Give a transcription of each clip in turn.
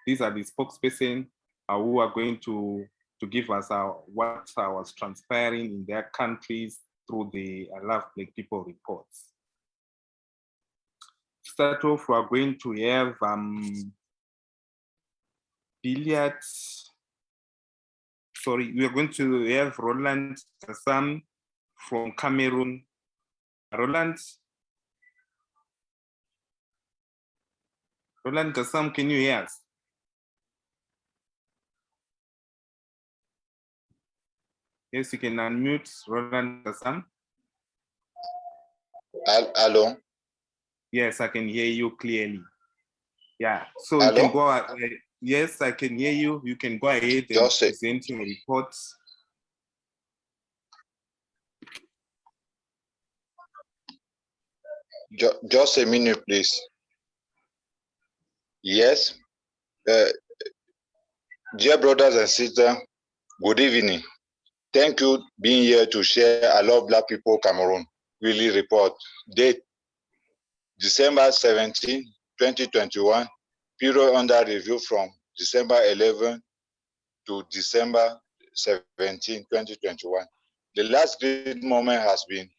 these are the spokesperson who are going to give us what was transpiring in their countries through the Love Black People reports. To start off, we are going to have we are going to have Roland Gassam from Cameroon. Roland Gassam, can you hear us? Yes, you can unmute Roland Gassam. Hello? Yes, I can hear you clearly. Yeah, so Hello? you can go ahead. Yes, I can hear you. You can go ahead and present your reports. Just a minute, please. Yes. Dear brothers and sisters, good evening. Thank you being here to share I Love Black People Cameroon Weekly Report. Date December 17, 2021. Period under review from December 11 to December 17, 2021. The last great moment has been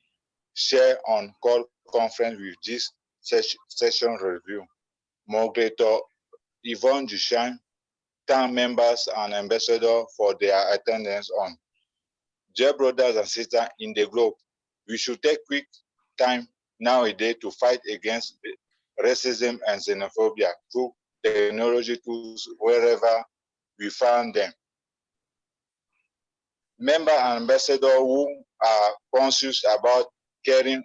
shared on call conference with this session review. Moderator Yvonne Duchamp thank members and ambassadors for their attendance on. Dear brothers and sisters in the globe, we should take quick time nowadays to fight against racism and xenophobia through technology tools wherever we find them. Members and ambassadors who are conscious about caring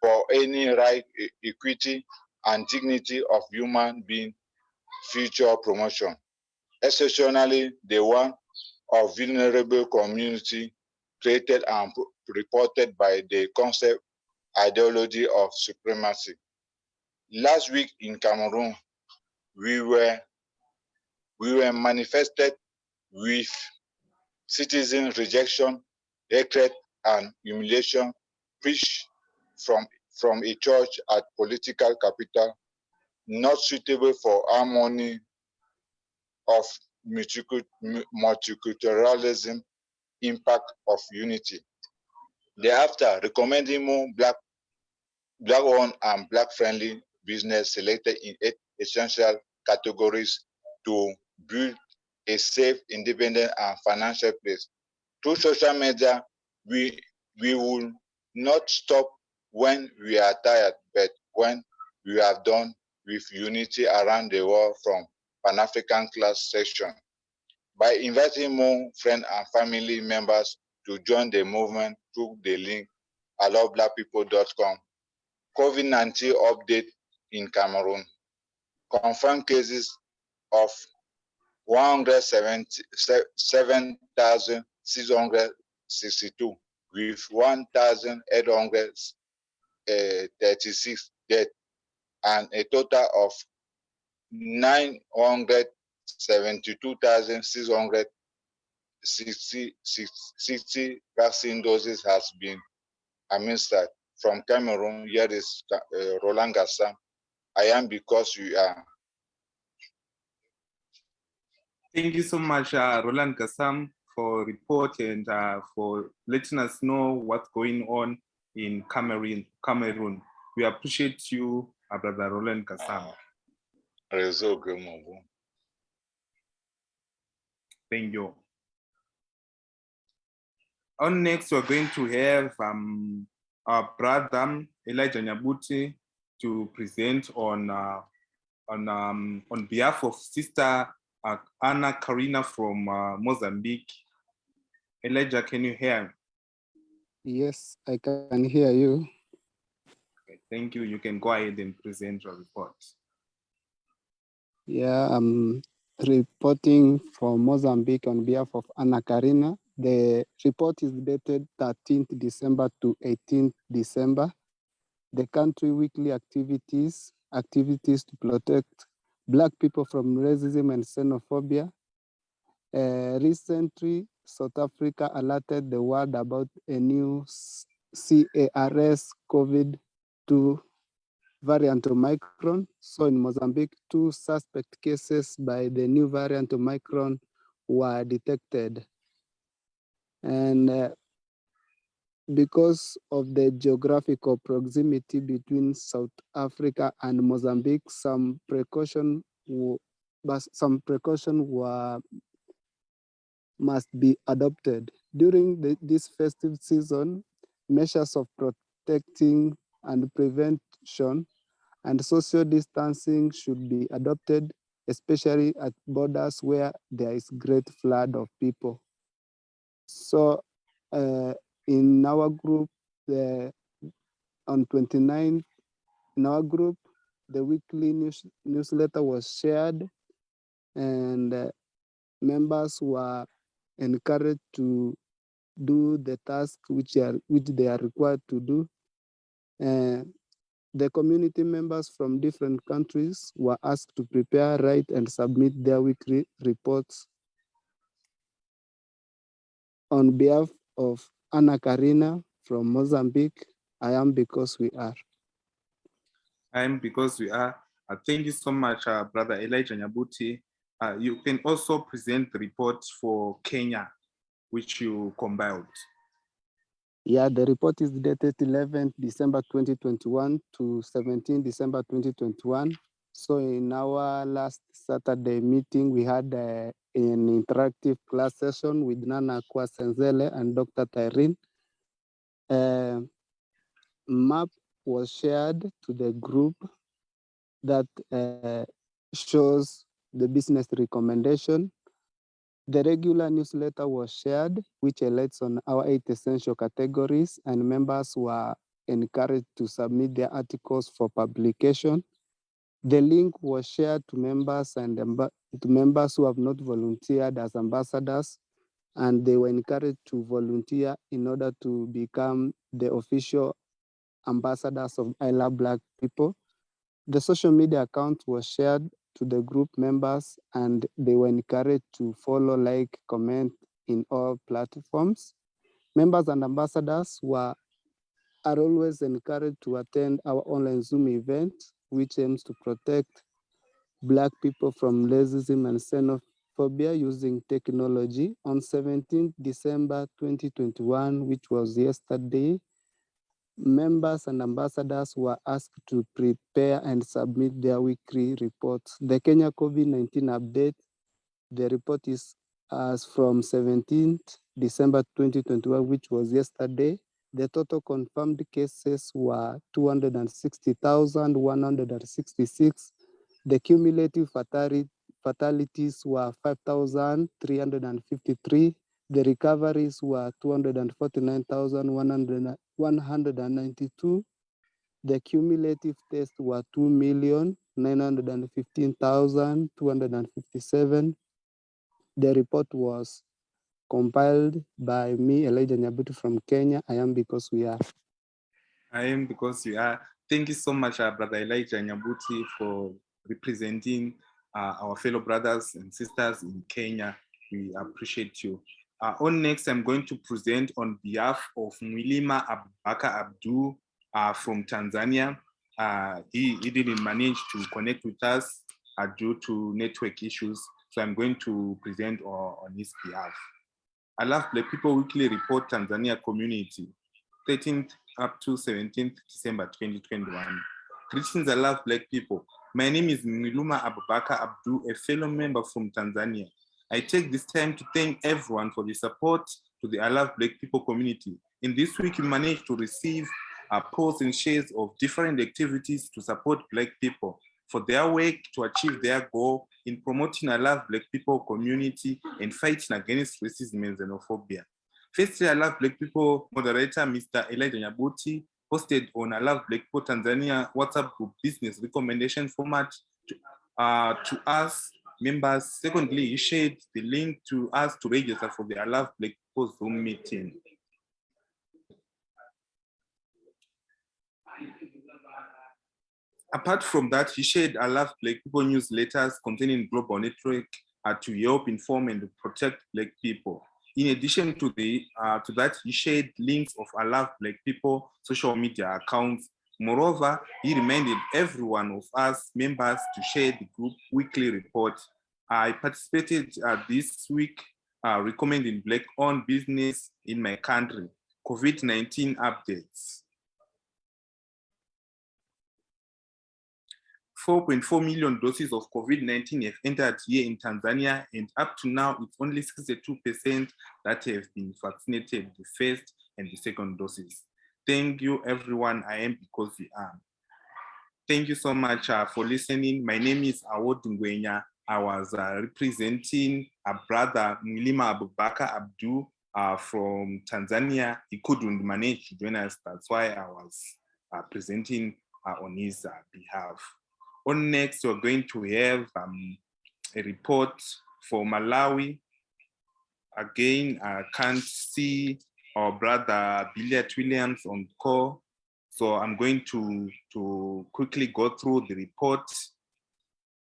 for any right, equity, and dignity of human being future promotion, exceptionally the one of vulnerable community created and reported by the concept ideology of supremacy. Last week in Cameroon, we were manifested with citizen rejection, hatred, and humiliation preached from a church at political capital, not suitable for harmony of multiculturalism, impact of unity. Thereafter, recommending more black-owned and black-friendly business selected in 8 essential categories to build a safe, independent, and financial place. Through social media, we will not stop when we are tired, but when we are done with unity around the world from Pan-African class section. By inviting more friends and family members to join the movement through the link alloveblackpeople.com. COVID-19 update in Cameroon. Confirmed cases of 107,662 with 1,836 deaths and a total of 972,660 vaccine doses has been administered. From Cameroon, here is Roland Gassam. I am because you are. Thank you so much, Roland Gassam, for report and for letting us know what's going on in Cameroon. We appreciate you, Brother Roland Gassam. Thank you. On next, we're going to have our brother Elijah Nyabuti to present on behalf of Sister Anna Karina from Mozambique. Elijah, can you hear? Yes, I can hear you. Okay, thank you. You can go ahead and present your report. Yeah, I'm reporting from Mozambique on behalf of Anna Karina. The report is dated 13th December to 18th December. The country weekly activities to protect Black people from racism and xenophobia. Recently, South Africa alerted the world about a new CARS COVID-2 variant Omicron. So in Mozambique, 2 suspect cases by the new variant Omicron were detected. And because of the geographical proximity between South Africa and Mozambique, some precaution must be adopted. During this festive season, measures of protecting and prevention and social distancing should be adopted, especially at borders where there is great flood of people. So in our group, on 29th, in our group, the weekly newsletter was shared, and members were encouraged to do the task which they are required to do. The community members from different countries were asked to prepare, write, and submit their weekly reports. On behalf of Anna Karina from Mozambique, I am because we are. I am because we are. Thank you so much, Brother Elijah Nyabuti. You can also present the report for Kenya, which you compiled. Yeah, the report is dated 11th December 2021 to 17th December 2021. So in our last Saturday meeting, we had an interactive class session with Nana Kwasenzele and Dr. Tyreen. Map was shared to the group that shows the business recommendation. The regular newsletter was shared, which highlights on our 8 essential categories, and members were encouraged to submit their articles for publication. The link was shared to members and to members who have not volunteered as ambassadors, and they were encouraged to volunteer in order to become the official ambassadors of I Love Black People. The social media account was shared to the group members, and they were encouraged to follow, like, comment in all platforms. Members and ambassadors are always encouraged to attend our online Zoom event, which aims to protect Black people from racism and xenophobia using technology. On 17th December 2021, which was yesterday, members and ambassadors were asked to prepare and submit their weekly reports. The Kenya COVID-19 update, the report is as from 17th December 2021, which was yesterday. The total confirmed cases were 260,166. The cumulative fatalities were 5,353. The recoveries were 249,192. The cumulative tests were 2,915,257. The report was compiled by me, Elijah Nyabuti from Kenya. I am because we are. I am because we are. Thank you so much, Brother Elijah Nyabuti, for representing our fellow brothers and sisters in Kenya. We appreciate you. On next, I'm going to present on behalf of Mwilima Abubakar Abdu from Tanzania. He didn't manage to connect with us due to network issues, so I'm going to present on his behalf. I Love Black People Weekly Report Tanzania Community, 13th up to 17th December 2021. Greetings, I love Black people. My name is Mwilima Abubakar Abdu, a fellow member from Tanzania. I take this time to thank everyone for the support to the I Love Black People community. In this week, we managed to receive posts and shares of different activities to support Black people for their work to achieve their goal in promoting I Love Black People community and fighting against racism and xenophobia. Firstly, I Love Black People moderator, Mr. Elijah Nyabuti, posted on I Love Black People Tanzania WhatsApp group business recommendation format to us members. Secondly, he shared the link to us to register for the I Love Black People Zoom meeting. Apart from that, he shared I Love Black People newsletters containing global network to help inform and protect Black people. In addition to that, he shared links of I Love Black People social media accounts Moreover, he reminded every one of us members to share the group weekly report. I participated this week recommending Black-owned business in my country, COVID-19 updates. 4.4 million doses of COVID-19 have entered here in Tanzania, and up to now, it's only 62% that have been vaccinated, the first and the second doses. Thank you, everyone. I am because we are. Thank you so much for listening. My name is Awodungwenya. I was representing a brother, Mwilima Abubakar Abdu, from Tanzania. He couldn't manage to join us. That's why I was presenting on his behalf. On next, we're going to have a report for Malawi. Again, I can't see our brother Billiard Williams on the call, so I'm going to quickly go through the report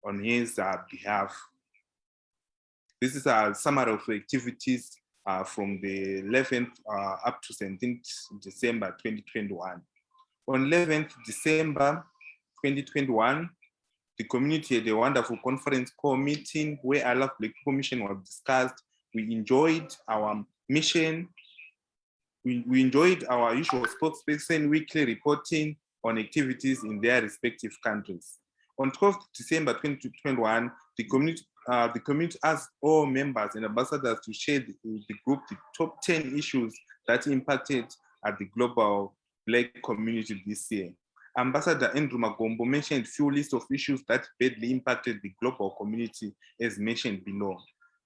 on his behalf. This is a summary of activities from the 11th up to 17th December 2021. On 11th December 2021, the community had a wonderful conference call meeting where I Love Black People mission was discussed. We enjoyed our mission. We enjoyed our usual spokesperson weekly reporting on activities in their respective countries. On 12th December 2021, the community asked all members and ambassadors to share with the group the top 10 issues that impacted at the global Black community this year. Ambassador Andrew Magombo mentioned few lists of issues that badly impacted the global community as mentioned below.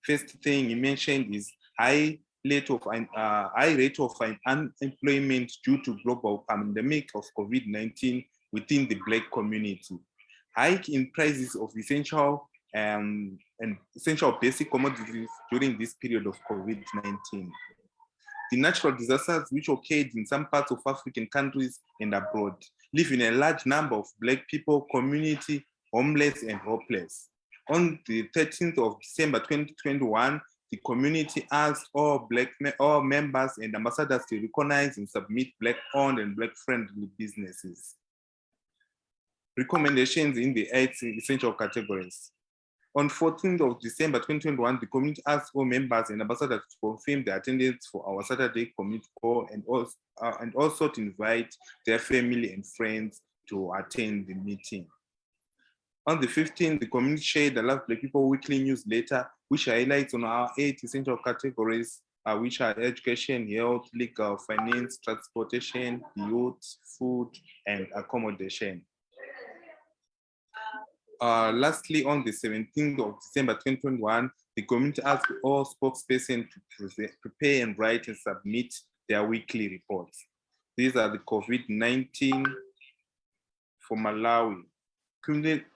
First thing he mentioned is high rate of unemployment due to global pandemic of COVID-19 within the Black community. Hike in prices of essential and essential basic commodities during this period of COVID-19. The natural disasters which occurred in some parts of African countries and abroad, leaving a large number of Black people, community, homeless and hopeless. On the 13th of December 2021, the community asked all members and ambassadors to recognize and submit Black-owned and Black-friendly businesses. Recommendations in the 8 essential categories. On 14th of December 2021, the community asked all members and ambassadors to confirm the attendance for our Saturday community call and also to invite their family and friends to attend the meeting. On the 15th, the community shared the Love Black People weekly newsletter, which highlights on our 8 essential categories, which are education, health, legal, finance, transportation, youth, food, and accommodation. Lastly, on the 17th of December 2021, the community asked all spokespersons to prepare and write and submit their weekly reports. These are the COVID-19 for Malawi.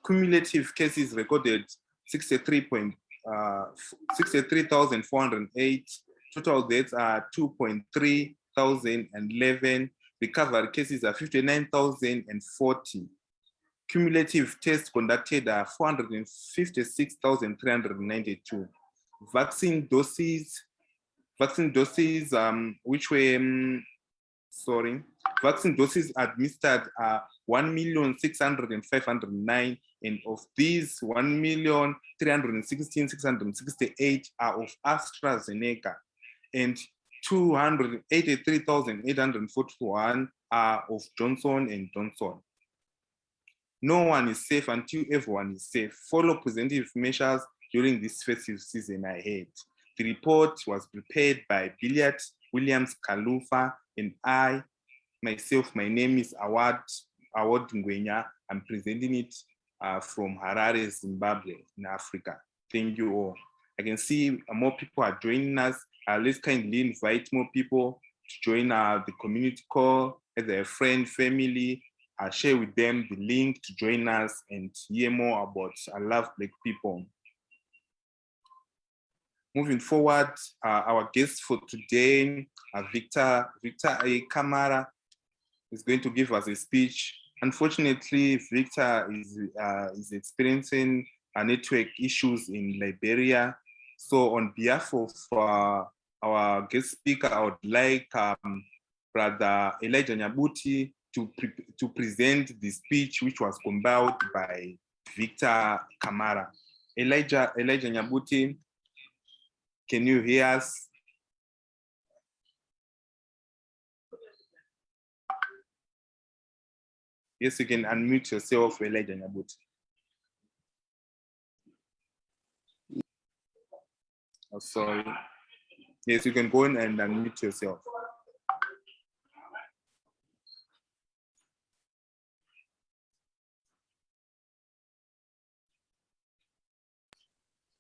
Cumulative cases recorded 63,408. Total deaths are 2,311. Recovered cases are 59,040. Cumulative tests conducted are 456,392. Vaccine doses administered are 1,600,509, and of these 1,316,668 are of AstraZeneca, and 283,841 are of Johnson & Johnson. No one is safe until everyone is safe. Follow preventive measures during this festive season ahead. The report was prepared by Billiard Williams Kalufa and I, myself, my name is Awodungwenya. I'm presenting it from Harare, Zimbabwe in Africa. Thank you all. I can see more people are joining us. Let's kindly invite more people to join the community call, as a friend, family, share with them the link to join us and hear more about I Love Black People. Moving forward, our guest for today, Victor A. Kamara, is going to give us a speech. Unfortunately, Victor is experiencing network issues in Liberia. So on behalf of our guest speaker, I would like Brother Elijah Nyabuti to present the speech which was compiled by Victor Kamara. Elijah Nyabuti, can you hear us? Yes, you can unmute yourself, Elijah Nyabuti. Oh, sorry. Yes, you can go in and unmute yourself.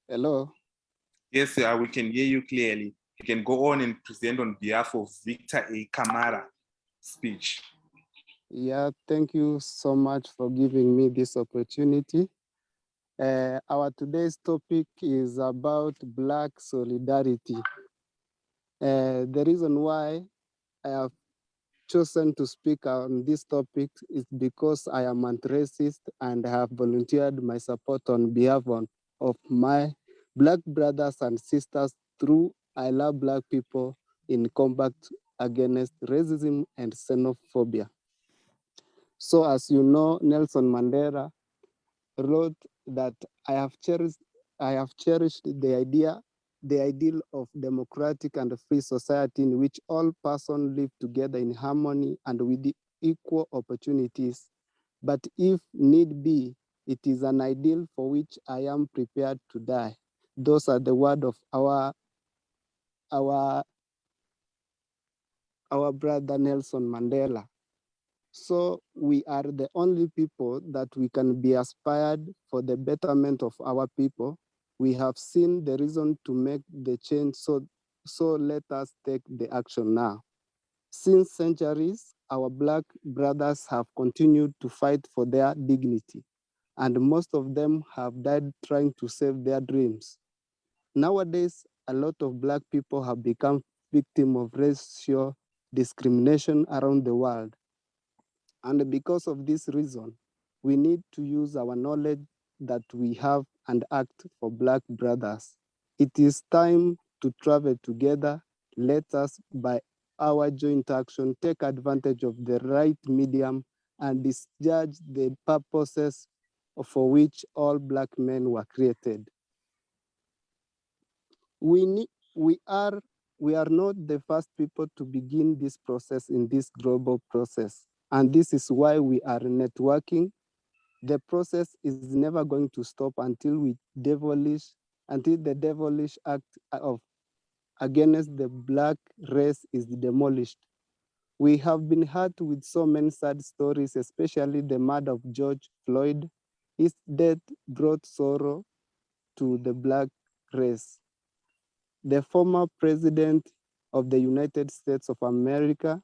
Hello. Yes, we can hear you clearly. You can go on and present on behalf of Victor A. Kamara speech. Yeah, thank you so much for giving me this opportunity. Our today's topic is about Black solidarity. The reason why I have chosen to speak on this topic is because I am anti-racist and have volunteered my support on behalf of my Black brothers and sisters through I Love Black People in combat against racism and xenophobia. So as you know, Nelson Mandela wrote that I have cherished the ideal of democratic and free society in which all persons live together in harmony and with equal opportunities. But if need be, it is an ideal for which I am prepared to die. Those are the words of our brother Nelson Mandela. So we are the only people that we can be aspired for the betterment of our people. We have seen the reason to make the change, so let us take the action now. Since centuries, our Black brothers have continued to fight for their dignity, and most of them have died trying to save their dreams. Nowadays, a lot of Black people have become victims of racial discrimination around the world. And because of this reason, we need to use our knowledge that we have and act for Black brothers. It is time to travel together. Let us, by our joint action, take advantage of the right medium and discharge the purposes for which all Black men were created. We are not the first people to begin this process in this global process. And this is why we are networking. The process is never going to stop until the devilish act of against the Black race is demolished. We have been hurt with so many sad stories, especially the murder of George Floyd. His death brought sorrow to the Black race. The former president of the United States of America,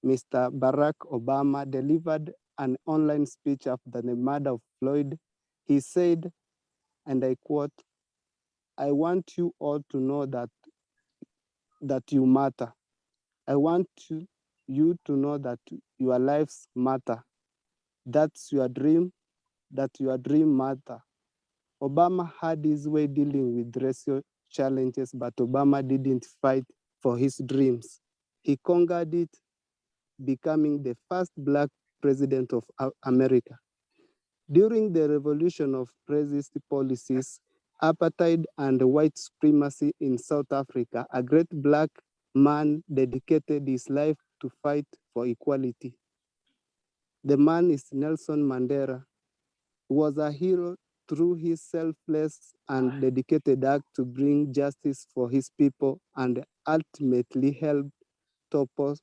Mr. Barack Obama, delivered an online speech after the murder of Floyd. He said, and I quote, "I want you all to know that you matter. I want you to know that your lives matter. That's your dream, that your dream matter." Obama had his way dealing with racial challenges, but Obama didn't fight for his dreams. He conquered it, becoming the first Black president of America. During the revolution of racist policies, apartheid and white supremacy in South Africa, a great Black man dedicated his life to fight for equality. The man is Nelson Mandela, who was a hero through his selfless and dedicated act to bring justice for his people and ultimately helped topple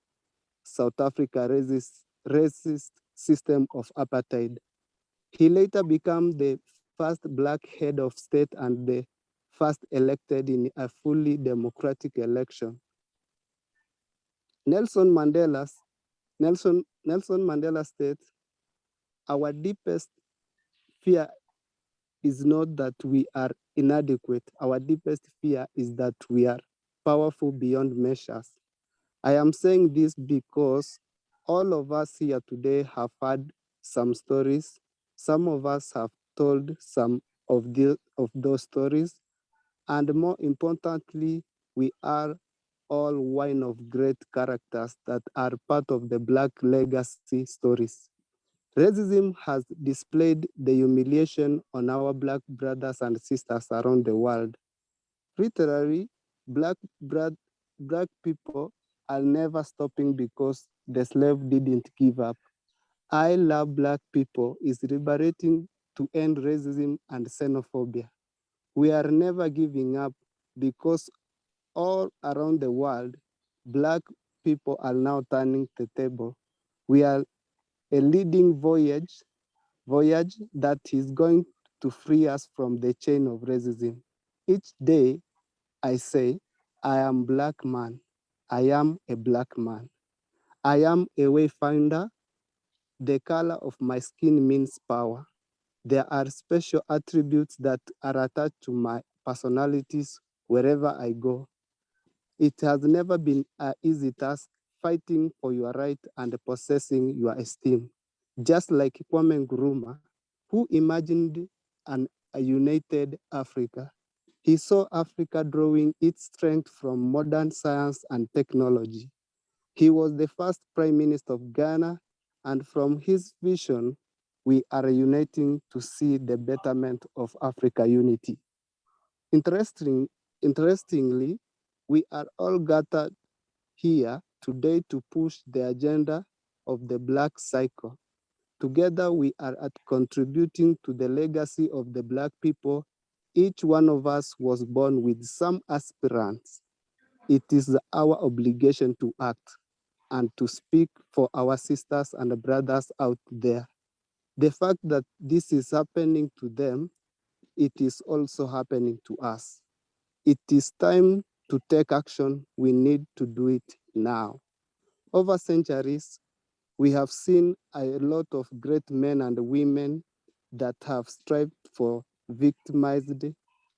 South Africa's racist system of apartheid. He later became the first Black head of state and the first elected in a fully democratic election. Nelson Mandela states, "Our deepest fear is not that we are inadequate. Our deepest fear is that we are powerful beyond measures." I am saying this because all of us here today have had some stories. Some of us have told some of those stories. And more importantly, we are all wine of great characters that are part of the Black legacy stories. Racism has displayed the humiliation on our Black brothers and sisters around the world. Literally, Black people are never stopping because the slave didn't give up. I Love Black People is liberating to end racism and xenophobia. We are never giving up because all around the world, Black people are now turning the table. We are a leading voyage that is going to free us from the chain of racism. Each day, I say, I am Black man. I am a Black man. I am a wayfinder. The color of my skin means power. There are special attributes that are attached to my personalities wherever I go. It has never been an easy task fighting for your right and possessing your esteem. Just like Kwame Nkrumah, who imagined a united Africa. He saw Africa drawing its strength from modern science and technology. He was the first Prime Minister of Ghana, and from his vision, we are uniting to see the betterment of Africa unity. Interestingly, we are all gathered here today to push the agenda of the Black cycle. Together, we are at contributing to the legacy of the Black people. Each one of us was born with some aspirants. It is our obligation to act and to speak for our sisters and brothers out there. The fact that this is happening to them, it is also happening to us. It is time to take action. We need to do it now. Over centuries, we have seen a lot of great men and women that have strived for victimized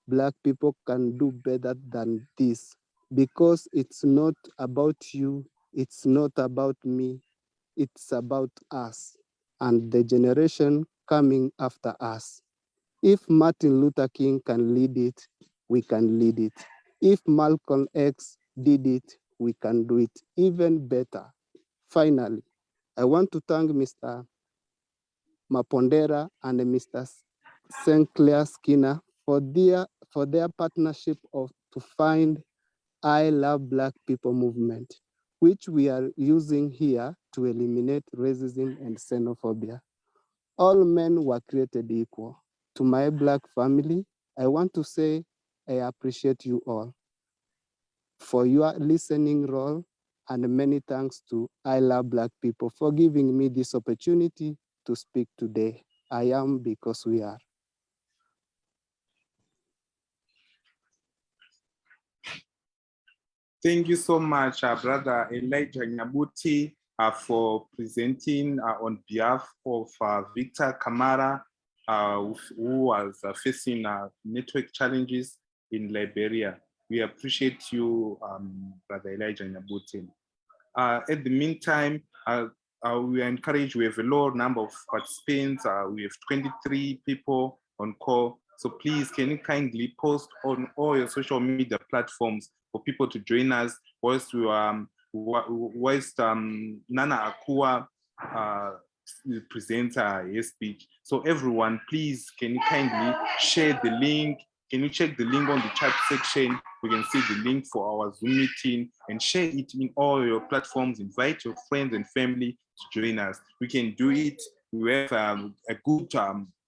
Black people can do better than this, because it's not about you, it's not about me, it's about us and the generation coming after us. If Martin Luther King can lead it, we can lead it. If Malcolm X did it, we can do it even better. Finally, I want to thank Mr. Mapondera and Mr. St. Clair Skinner for their partnership to find I Love Black People movement, which we are using here to eliminate racism and xenophobia. All men were created equal. To my Black family, I want to say I appreciate you all for your listening role, and many thanks to I Love Black People for giving me this opportunity to speak today. I am because we are. Thank you so much, Brother Elijah Nyabuti, for presenting on behalf of Victor Kamara, who was facing network challenges in Liberia. We appreciate you, Brother Elijah Nyabuti. At the meantime, we are encouraged. We have a low number of participants. We have 23 people on call. So please, can you kindly post on all your social media platforms for people to join us whilst Nana Akua presents her speech. So everyone, please, can you kindly share the link? Can you check the link on the chat section? We can see the link for our Zoom meeting and share it in all your platforms. Invite your friends and family to join us. We can do it. We have a good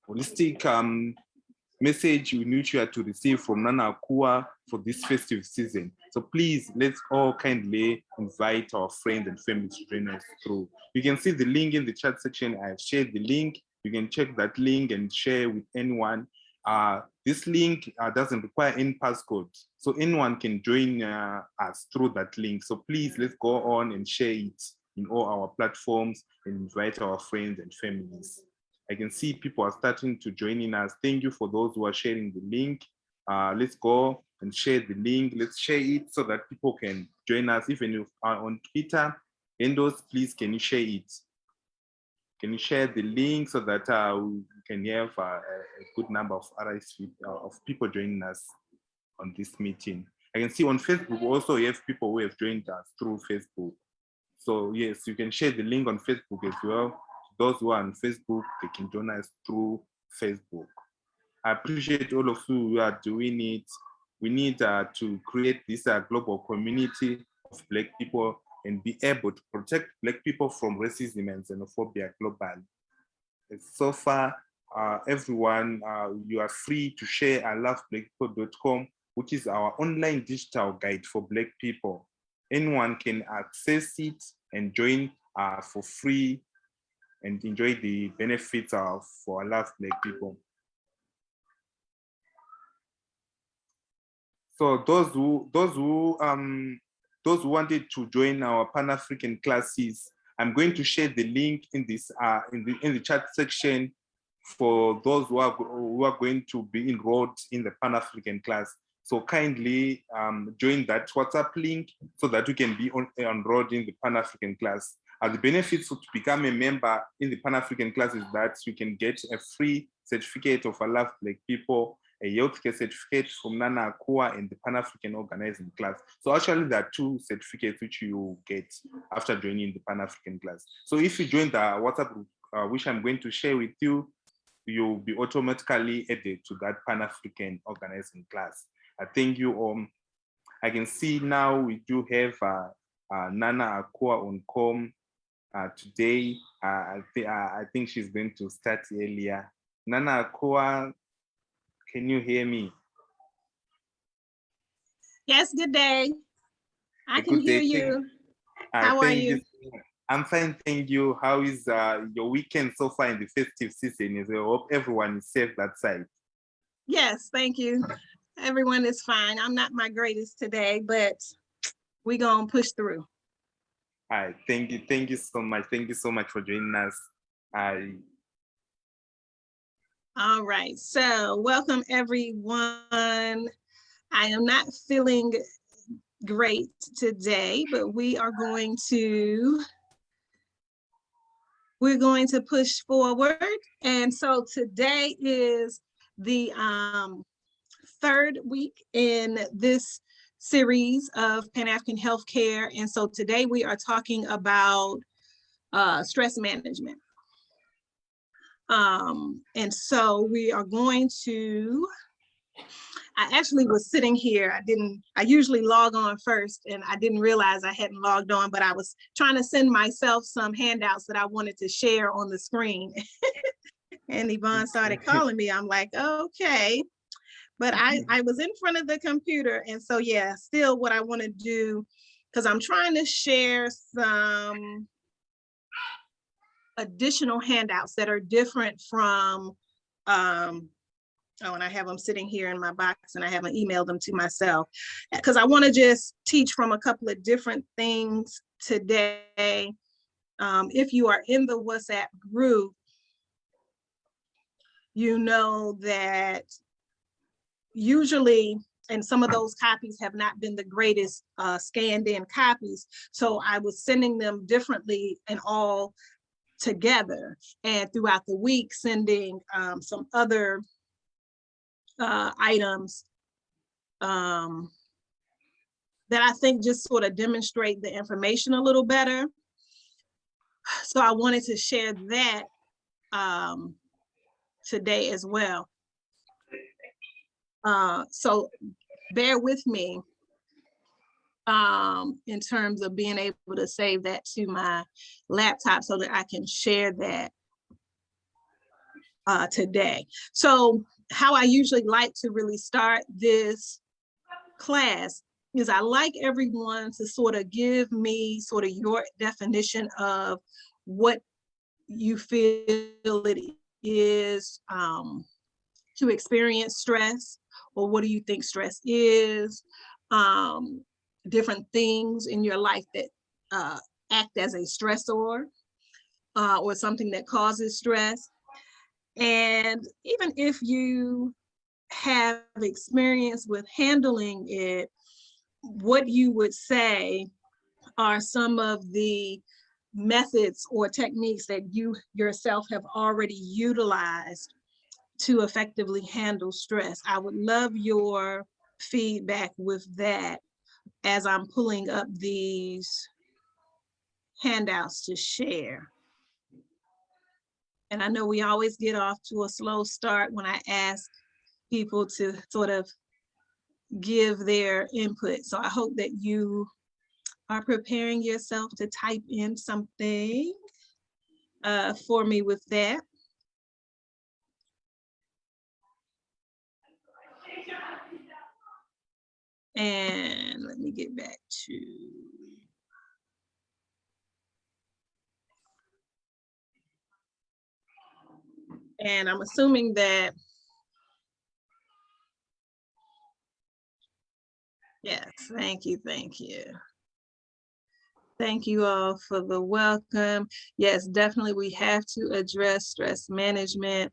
holistic message we need you to receive from Nana Akua for this festive season. So please, let's all kindly invite our friends and family to join us through. You can see the link in the chat section. I have shared the link. You can check that link and share with anyone. This link doesn't require any passcode, so anyone can join us through that link. So please, let's go on and share it in all our platforms and invite our friends and families. I can see people are starting to join in us. Thank you for those who are sharing the link. Let's go and share the link. Let's share it so that people can join us. Even if you are on Twitter, Endos, please, can you share it? Can you share the link so that we can have a good number of RSV, of people joining us on this meeting? I can see on Facebook also you have people who have joined us through Facebook. So yes, you can share the link on Facebook as well. Those who are on Facebook, they can join us through Facebook. I appreciate all of you who are doing it. We need to create this global community of Black people and be able to protect Black people from racism and xenophobia globally. So far, everyone, you are free to share iloveblackpeople.com, which is our online digital guide for Black people. Anyone can access it and join for free and enjoy the benefits of for I Love Black People. So those who wanted to join our Pan-African classes, I'm going to share the link in this in the chat section for those who are going to be enrolled in the Pan-African class. So kindly join that WhatsApp link so that you can be enrolled in the Pan-African class. The benefits to become a member in the Pan-African class is that you can get a free certificate of I Love Black People, a healthcare certificate from Nana Akua and the Pan-African Organizing class. So actually there are 2 certificates which you get after joining the Pan-African class. So if you join the WhatsApp group, which I'm going to share with you, you'll be automatically added to that Pan-African Organizing class. I thank you all. I can see now we do have Nana Akua on com today. I think she's going to start earlier. Nana Akua, can you hear me? Yes, good day. I can hear you. How are you? I'm fine, thank you. How is your weekend so far in the festive season? I hope everyone is safe that side. Yes, thank you. Everyone is fine. I'm not my greatest today, but we're gonna push through. All right, thank you. Thank you so much. Thank you so much for joining us. All right, so welcome everyone. I am not feeling great today, but we're going to push forward. And so today is the 3rd week in this series of Pan-African Healthcare. And so today we are talking about stress management. And so we are going to, I actually was sitting here, I usually log on first and I didn't realize I hadn't logged on, but I was trying to send myself some handouts that I wanted to share on the screen. And Yvonne started calling me. I'm like, okay. But I was in front of the computer. And so, yeah, still what I want to do, because I'm trying to share some additional handouts that are different from, and I have them sitting here in my box and I haven't emailed them to myself, because I want to just teach from a couple of different things today. If you are in the WhatsApp group, you know that usually, and some of those copies have not been the greatest scanned in copies. So I was sending them differently and all together, and throughout the week sending some other items that I think just sort of demonstrate the information a little better. So I wanted to share that today as well. So bear with me in terms of being able to save that to my laptop so that I can share that today. So how I usually like to really start this class is I like everyone to sort of give me sort of your definition of what you feel it is to experience stress, or what do you think stress is, different things in your life that act as a stressor or something that causes stress. And even if you have experience with handling it, what you would say are some of the methods or techniques that you yourself have already utilized to effectively handle stress. I would love your feedback with that as I'm pulling up these handouts to share. And I know we always get off to a slow start when I ask people to sort of give their input. So I hope that you are preparing yourself to type in something for me with that. And let me get back to, and I'm assuming that, yes, thank you, thank you. Thank you all for the welcome. Yes, definitely we have to address stress management.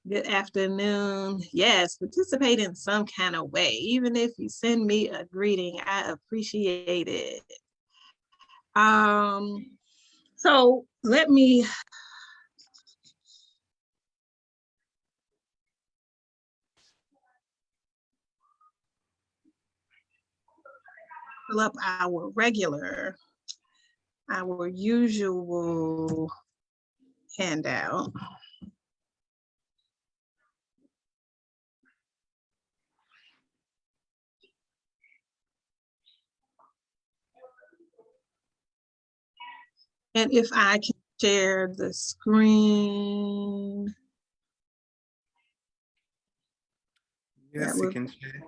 Good afternoon. Yes, participate in some kind of way. Even if you send me a greeting, I appreciate it. So let me pull up our usual handout. And if I can share the screen. Yes, you can share.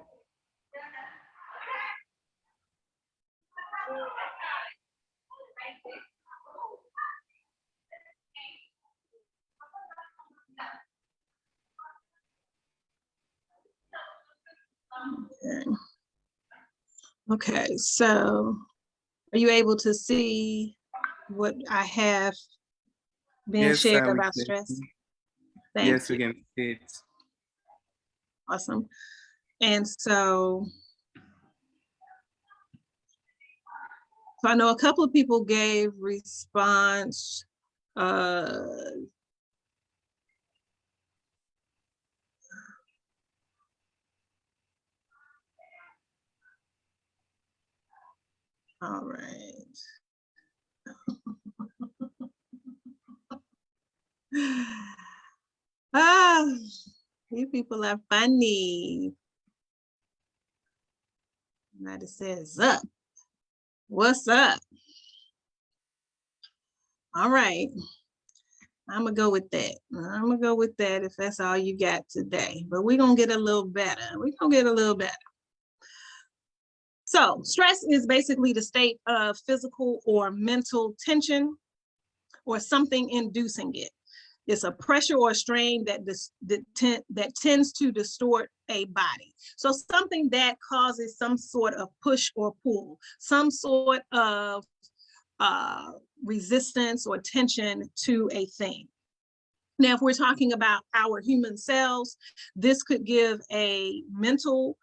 Okay, so are you able to see what I have been shared about stress? Yes, we can see it. Awesome. And so I know a couple of people gave response. All right. You people are funny. Somebody says up. What's up? All right. I'm gonna go with that. I'm gonna go with that if that's all you got today. But we're gonna get a little better. We're gonna get a little better. So stress is basically the state of physical or mental tension or something inducing it. It's a pressure or strain that tends to distort a body. So something that causes some sort of push or pull, some sort of resistance or tension to a thing. Now, if we're talking about our human cells, this could give a mental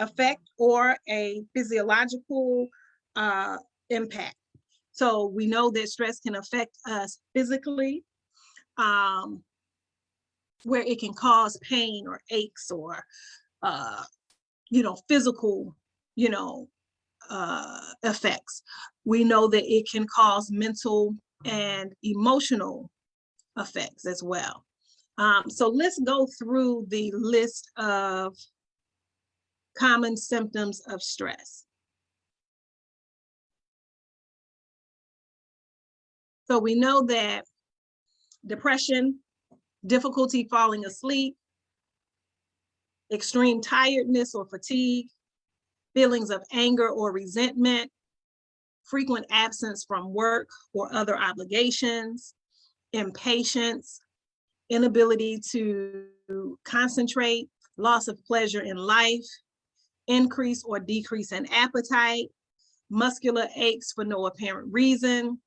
effect or a physiological impact. So we know that stress can affect us physically, where it can cause pain or aches or, physical, effects. We know that it can cause mental and emotional effects as well. So let's go through the list of common symptoms of stress. So we know that depression, difficulty falling asleep, extreme tiredness or fatigue, feelings of anger or resentment, frequent absence from work or other obligations, impatience, inability to concentrate, loss of pleasure in life, increase or decrease in appetite, muscular aches for no apparent reason,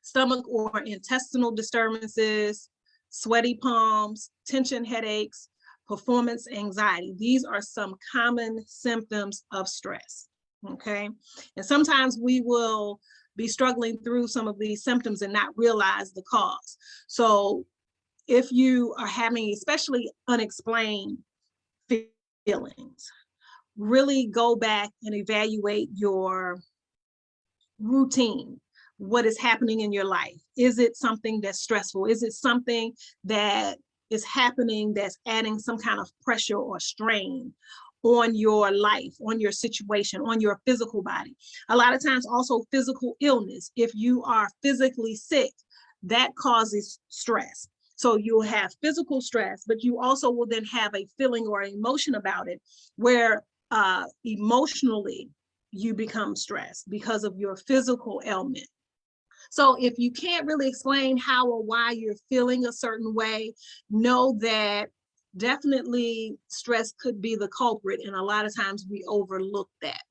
stomach or intestinal disturbances, sweaty palms, tension headaches, performance anxiety. These are some common symptoms of stress, okay? And sometimes we will be struggling through some of these symptoms and not realize the cause. So if you are having especially unexplained feelings. Really go back and evaluate your routine. What is happening in your life? Is it something that's stressful? Is it something that is happening that's adding some kind of pressure or strain on your life, on your situation, on your physical body? A lot of times also physical illness. If you are physically sick, that causes stress. So you'll have physical stress, but you also will then have a feeling or emotion about it where emotionally you become stressed because of your physical ailment. So if you can't really explain how or why you're feeling a certain way, know that definitely stress could be the culprit, and a lot of times we overlook that.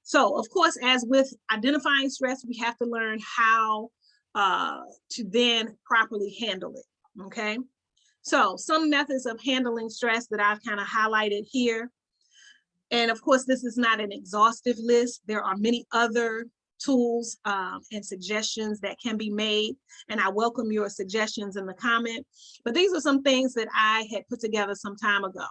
So of course, as with identifying stress, we have to learn how to then properly handle it, okay? So some methods of handling stress that I've kind of highlighted here. And of course, this is not an exhaustive list. There are many other tools and suggestions that can be made, and I welcome your suggestions in the comment. But these are some things that I had put together some time ago.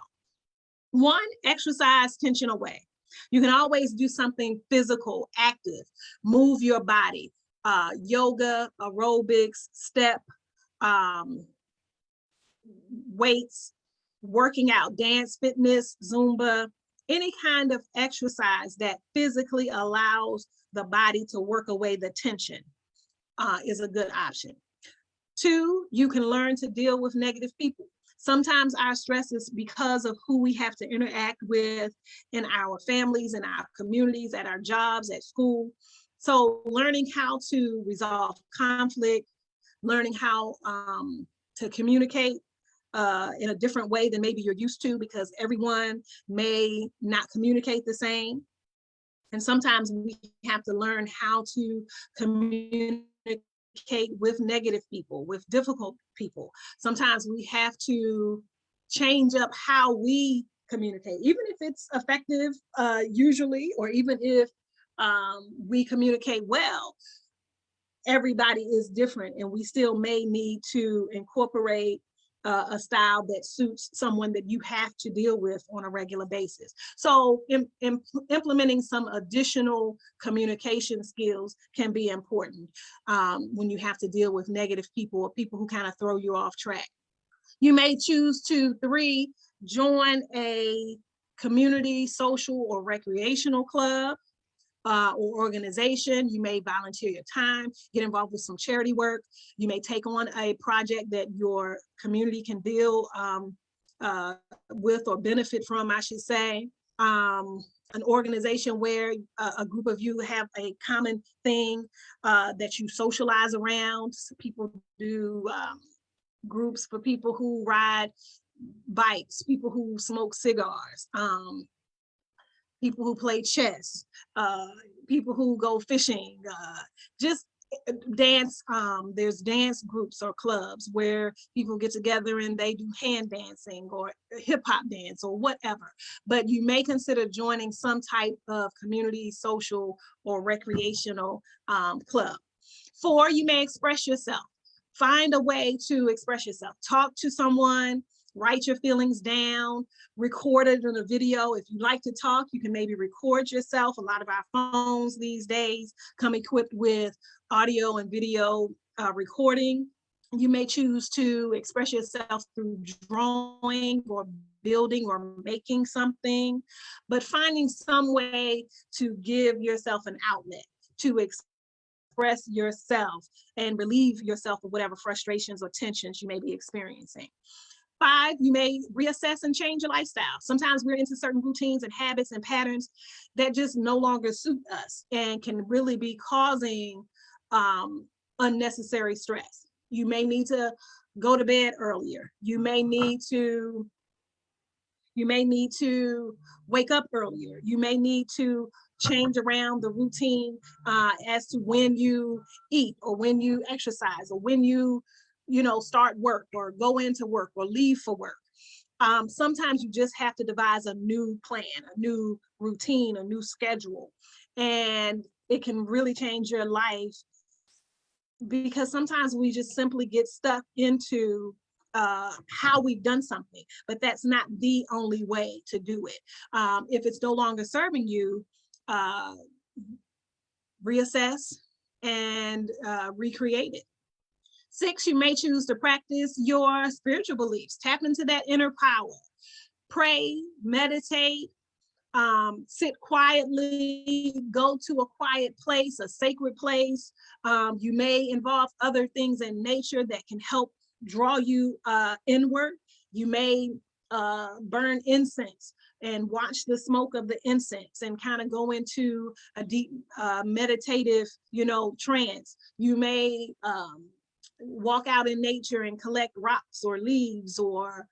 One, exercise tension away. You can always do something physical, active, move your body, yoga, aerobics, step, weights, working out, dance, fitness, Zumba, any kind of exercise that physically allows the body to work away the tension is a good option. Two, you can learn to deal with negative people. Sometimes our stress is because of who we have to interact with in our families, in our communities, at our jobs, at school. So learning how to resolve conflict, learning how to communicate in a different way than maybe you're used to, because everyone may not communicate the same. And sometimes we have to learn how to communicate with negative people, with difficult people. Sometimes we have to change up how we communicate, even if it's effective usually, or even if we communicate well. Everybody is different, and we still may need to incorporate a style that suits someone that you have to deal with on a regular basis. So implementing some additional communication skills can be important when you have to deal with negative people or people who kind of throw you off track. You may choose to, 3, join a community, social, or recreational club or organization. You may volunteer your time, get involved with some charity work. You may take on a project that your community can deal with or benefit from, I should say. An organization where a group of you have a common thing that you socialize around. So people do groups for people who ride bikes, people who smoke cigars, people who play chess, people who go fishing, just dance. There's dance groups or clubs where people get together and they do hand dancing or hip hop dance or whatever. But you may consider joining some type of community, social, or recreational club. 4, you may express yourself. Find a way to express yourself. Talk to someone, write your feelings down, record it in a video. If you like to talk, you can maybe record yourself. A lot of our phones these days come equipped with audio and video recording. You may choose to express yourself through drawing or building or making something, but finding some way to give yourself an outlet to express yourself and relieve yourself of whatever frustrations or tensions you may be experiencing. 5, you may reassess and change your lifestyle. Sometimes we're into certain routines and habits and patterns that just no longer suit us and can really be causing unnecessary stress. You may need to go to bed earlier. You may need to wake up earlier. You may need to change around the routine as to when you eat or when you exercise or when you start work or go into work or leave for work. Sometimes you just have to devise a new plan, a new routine, a new schedule, and it can really change your life, because sometimes we just simply get stuck into how we've done something, but that's not the only way to do it. If it's no longer serving you, reassess and recreate it. 6, you may choose to practice your spiritual beliefs. Tap into that inner power. Pray, meditate, sit quietly, go to a quiet place, a sacred place. You may involve other things in nature that can help draw you inward. You may burn incense and watch the smoke of the incense and kind of go into a deep meditative, trance. You may walk out in nature and collect rocks or leaves or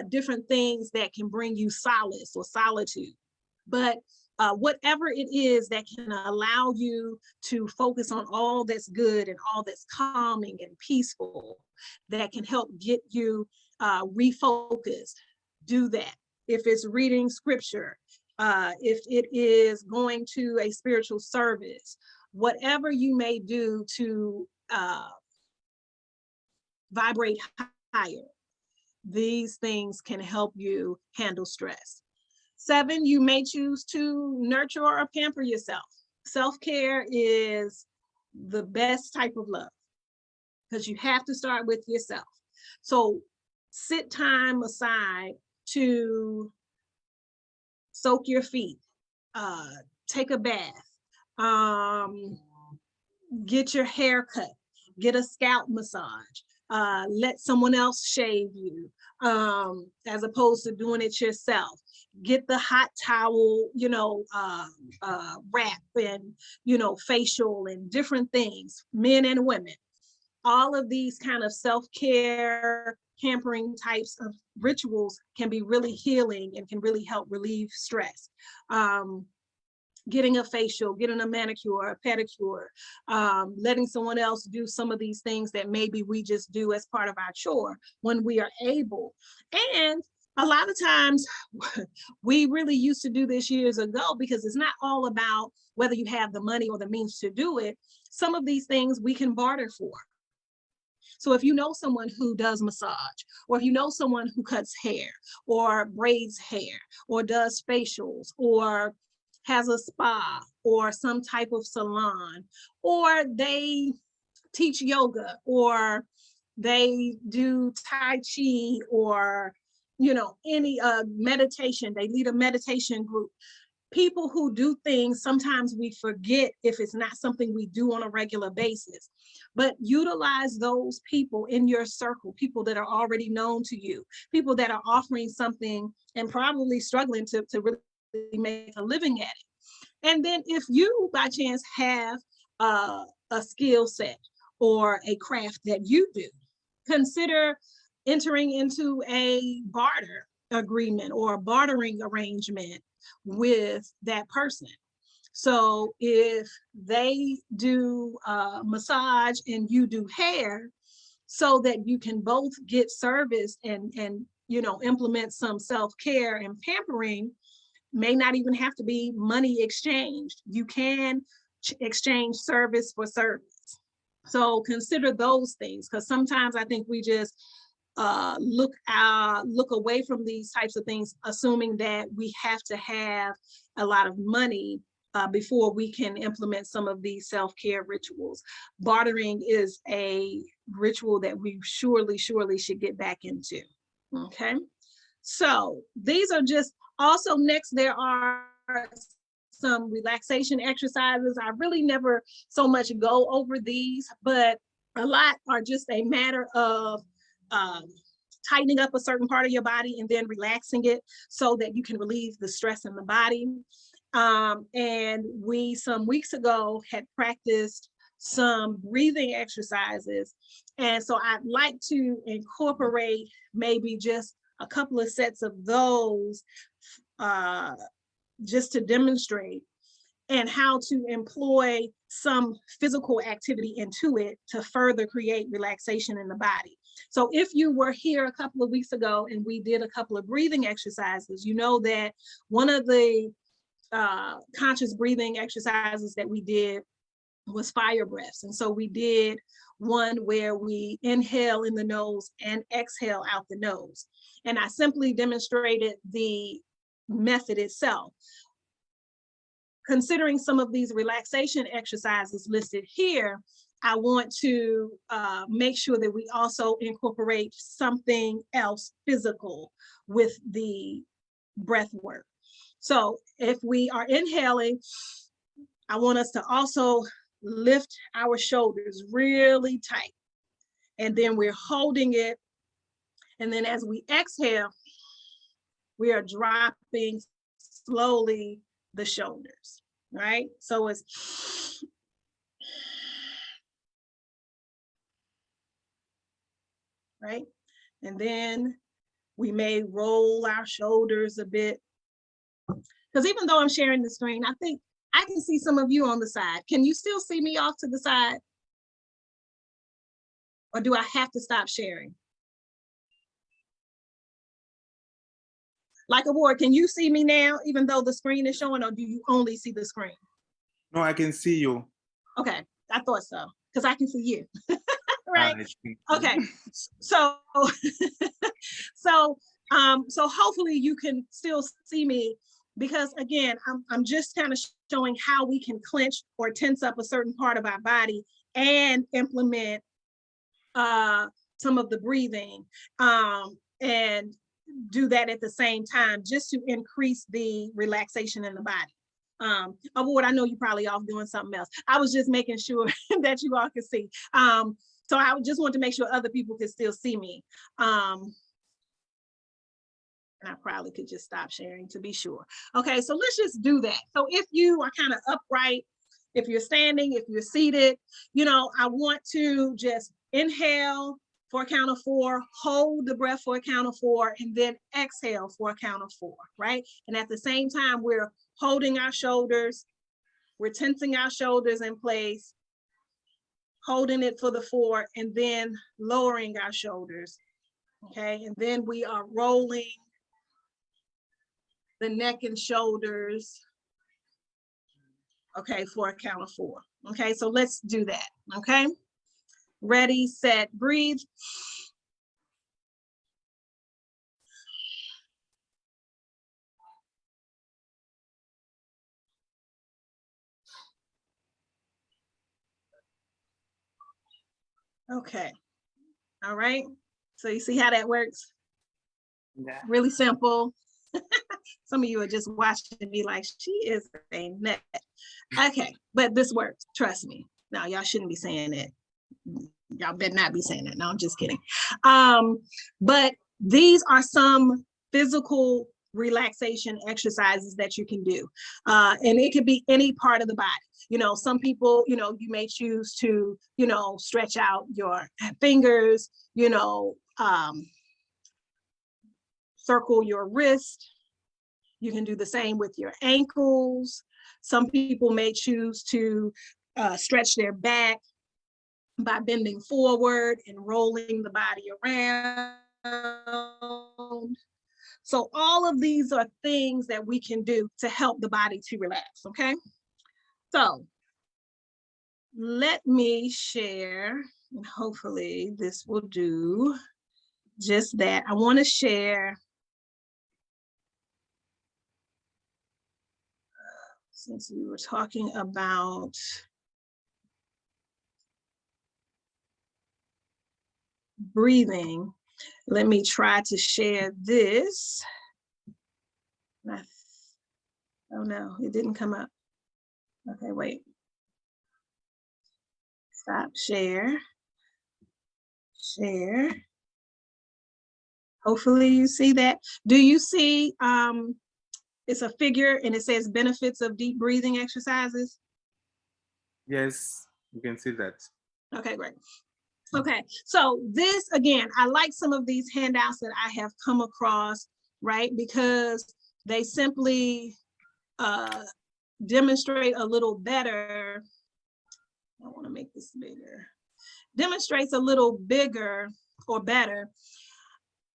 different things that can bring you solace or solitude. But whatever it is that can allow you to focus on all that's good and all that's calming and peaceful, that can help get you refocused, do that. If it's reading scripture, if it is going to a spiritual service, whatever you may do to vibrate higher, these things can help you handle stress. 7, you may choose to nurture or pamper yourself. Self-care is the best type of love because you have to start with yourself. So sit time aside to soak your feet, take a bath, get your hair cut, get a scalp massage, let someone else shave you, as opposed to doing it yourself. Get the hot towel, wrap and, facial and different things, men and women. All of these kind of self-care, pampering types of rituals can be really healing and can really help relieve stress. Getting a facial, getting a manicure, a pedicure, letting someone else do some of these things that maybe we just do as part of our chore when we are able. And a lot of times we really used to do this years ago because it's not all about whether you have the money or the means to do it. Some of these things we can barter for. So if you know someone who does massage, or if you know someone who cuts hair or braids hair or does facials or has a spa or some type of salon, or they teach yoga or they do Tai Chi or, any meditation, they lead a meditation group. People who do things, sometimes we forget if it's not something we do on a regular basis, but utilize those people in your circle, people that are already known to you, people that are offering something and probably struggling to really make a living at it. And then if you by chance have a skill set or a craft that you do, consider entering into a barter agreement or a bartering arrangement with that person. So if they do massage and you do hair, so that you can both get service and implement some self-care and pampering, may not even have to be money exchanged. You can exchange service for service. So consider those things, because sometimes I think we just look away from these types of things, assuming that we have to have a lot of money before we can implement some of these self-care rituals. Bartering is a ritual that we surely should get back into. Okay, so these are just, also next there are some relaxation exercises. I really never so much go over these, but a lot are just a matter of tightening up a certain part of your body and then relaxing it so that you can relieve the stress in the body. And we some weeks ago had practiced some breathing exercises. And so I'd like to incorporate maybe just a couple of sets of those just to demonstrate, and how to employ some physical activity into it to further create relaxation in the body. So if you were here a couple of weeks ago and we did a couple of breathing exercises, you know that one of the conscious breathing exercises that we did was fire breaths. And so we did one where we inhale in the nose and exhale out the nose. And I simply demonstrated the method itself. Considering some of these relaxation exercises listed here, I want to make sure that we also incorporate something else physical with the breath work. So if we are inhaling, I want us to also lift our shoulders really tight. And then we're holding it. And then as we exhale, we are dropping slowly the shoulders, right? So it's right. And then we may roll our shoulders a bit. Because even though I'm sharing the screen, I think I can see some of you on the side. Can you still see me off to the side? Or do I have to stop sharing? Like Award, can you see me now, even though the screen is showing, or do you only see the screen? No, I can see you. Okay, I thought so, because I can see you. Right? Ah, Okay, so so hopefully you can still see me, because again, I'm just kind of showing how we can clench or tense up a certain part of our body and implement some of the breathing and do that at the same time, just to increase the relaxation in the body. Award, I know you're probably off doing something else. I was just making sure that you all could see. So I just want to make sure other people could still see me. And I probably could just stop sharing to be sure. Okay, so let's just do that. So if you are kind of upright, if you're standing, if you're seated, you know, I want to just inhale for a count of 4, hold the breath for a count of 4, and then exhale for a count of 4, right? And at the same time, we're holding our shoulders, we're tensing our shoulders in place, holding it for the 4, and then lowering our shoulders, okay? And then we are rolling the neck and shoulders, okay, for a count of 4. Okay, so let's do that, okay? Ready, set, breathe. Okay, all right. So you see how that works? Yeah. Really simple. Some of you are just watching me like, she is a nut. Okay, but this works, trust me. Now, y'all shouldn't be saying that. Y'all better not be saying that. No, I'm just kidding. But these are some physical relaxation exercises that you can do. And it could be any part of the body. You know, some people, you know, you may choose to, you know, stretch out your fingers, you know, circle your wrist. You can do the same with your ankles. Some people may choose to stretch their back by bending forward and rolling the body around. So all of these are things that we can do to help the body to relax, okay? So let me share, and hopefully this will do just that. I want to share, since we were talking about breathing, let me try to share this. Oh no, it didn't come up. Okay, wait. Stop, share. Share. Hopefully you see that. Do you see, it's a figure and it says benefits of deep breathing exercises? Yes, you can see that. Okay, great. Okay, so this, again, I like some of these handouts that I have come across, right? Because they simply demonstrate a little better. I want to make this bigger. Demonstrates a little bigger or better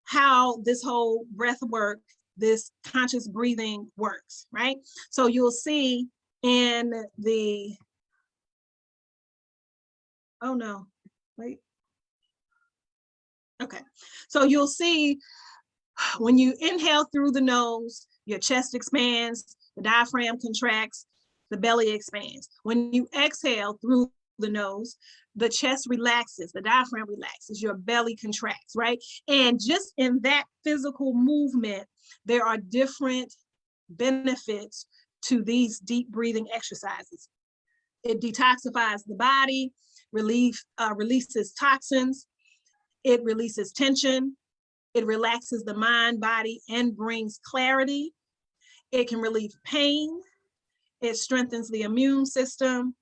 how this whole breath work, this conscious breathing works, right? So you'll see in the Oh no, wait. Okay, so you'll see when you inhale through the nose, your chest expands, the diaphragm contracts, the belly expands. When you exhale through the nose, the chest relaxes, the diaphragm relaxes, your belly contracts, right? And just in that physical movement, there are different benefits to these deep breathing exercises. It detoxifies the body, releases toxins, it releases tension, it relaxes the mind, body, and brings clarity. It can relieve pain. It strengthens the immune system,